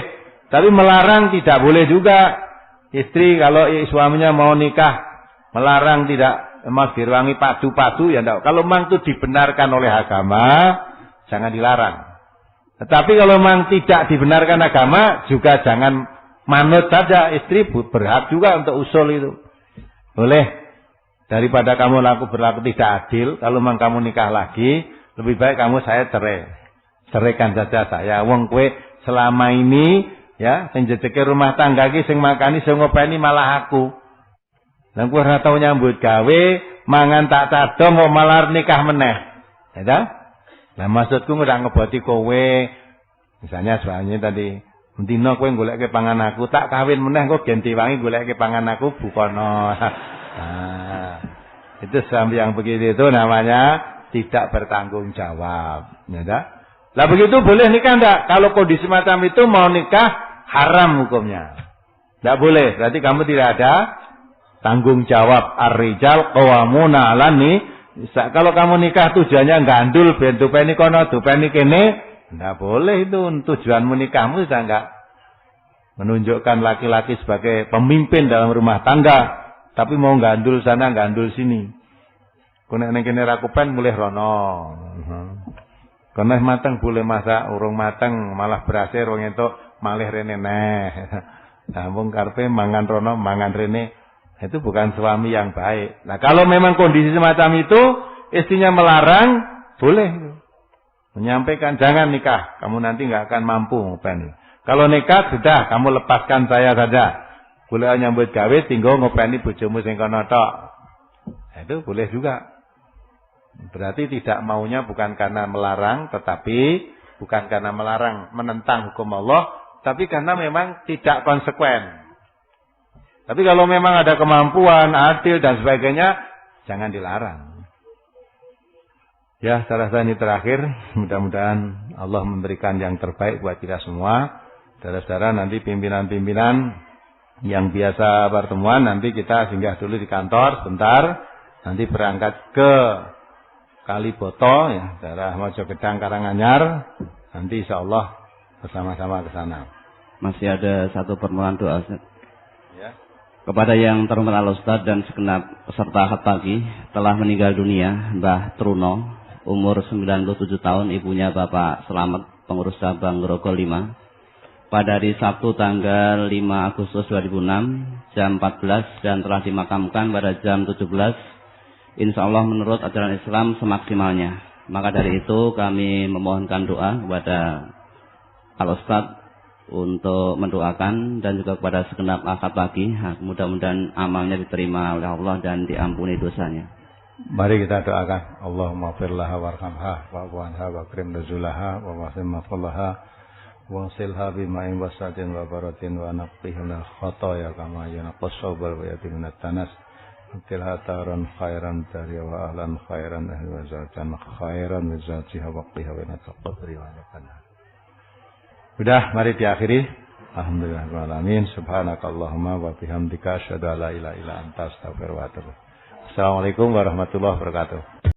Tapi melarang tidak boleh juga. Istri kalau suaminya mau nikah melarang tidak memang diruangi padu-padu ya enggak. Kalau memang itu dibenarkan oleh agama, jangan dilarang. Tetapi kalau memang tidak dibenarkan agama, juga jangan manut saja. Istri berhak juga untuk usul itu. Boleh. Daripada kamu berlaku tidak adil, kalau memang kamu nikah lagi, lebih baik saya cerai. Ceraikan saja saya. Wong kowe selama ini ya, sing jejeke rumah tangga iki sing makani sing ngopeni malah aku. Lah kowe ora tau nyambut gawe, mangan tak cadong kok malah nikah meneh. Ya ta? Lah maksudku ora ngeboti kowe. Misalnya soalnya tadi, mendino kowe goleke pangan aku, tak kawin meneh kok ganti wangi goleke pangan aku bukono. Nah, itu sampai yang begitu itu namanya tidak bertanggung jawab. Ya ta? Lah begitu boleh nikah enggak? Kalau kondisi macam itu mau nikah haram hukumnya. Enggak boleh, berarti kamu tidak ada tanggung jawab. Ar-rijal qawwamuna 'alan nisa. Kalau kamu nikah tujuannya gandul ben dupeni kono dupeni kene, enggak boleh itu. Tujuanmu nikahmu sudah enggak menunjukkan laki-laki sebagai pemimpin dalam rumah tangga. Tapi mau gandul sana, gandul sini. Kena ning kene ra kupen mulih rono. Kena mateng boleh masak, urung mateng malah berasir wong entuk malih rene neh. Nah, wong karepe mangan rono, mangan rene, itu bukan suami yang baik. Nah, kalau memang kondisi semacam itu, istrinya melarang, boleh. Menyampaikan, jangan nikah, kamu nanti nggak akan mampu ngopeni. Kalau nikah, sudah, kamu lepaskan saya saja. Boleh nyambut gawe, tinggal ngopeni bojomu sing kono tok. Nah, itu boleh juga. Berarti tidak maunya bukan karena melarang, tetapi bukan karena melarang menentang hukum Allah, tapi karena memang tidak konsekuen. Tapi kalau memang ada kemampuan, adil dan sebagainya, jangan dilarang. Ya, saya rasa ini terakhir. Mudah-mudahan Allah memberikan yang terbaik buat kita semua. Saudara-saudara, nanti pimpinan-pimpinan yang biasa pertemuan, nanti kita singgah dulu di kantor sebentar. Nanti berangkat ke Kaliboto, ya, daerah Mojogedang, Karanganyar. Nanti insya Allah bersama-sama ke sana. Masih ada satu permohonan doa, Ustaz. Ya. Kepada yang terhormat Al-Ustaz dan segenap peserta akad pagi, telah meninggal dunia Mbah Truno, umur 97 tahun, ibunya Bapak Selamat, pengurus cabang Grogol 5. Pada hari Sabtu tanggal 5 Agustus 2006, jam 14, dan telah dimakamkan pada jam 17, insya Allah menurut ajaran Islam semaksimalnya. Maka dari itu kami memohonkan doa kepada Al-Ustaz untuk mendoakan dan juga kepada segenap akad pagi. Mudah-mudahan amalnya diterima oleh Allah dan diampuni dosanya. Mari kita doakan. Allahumma firlaha warhamha wa'fu'anha wa akrim nuzulaha wa wahsim mafallaha wa silha bima'in wasatin wa baratin wa naqihna khataya kama yanaqas sawbal wa yatimna tanas tilha taran khairan dari wa ahlan khairan ahli wa zawjan khairan wa zawjiha waqtiha wa nataqadri wa nakana. Sudah, mari diakhiri. Alhamdulillahirrahmanirrahim. Subhanakallahumma wa bihamdika asyhadu an la ilaha illa anta astaghfiruka wa atubu ilaik. Assalamualaikum warahmatullahi wabarakatuh.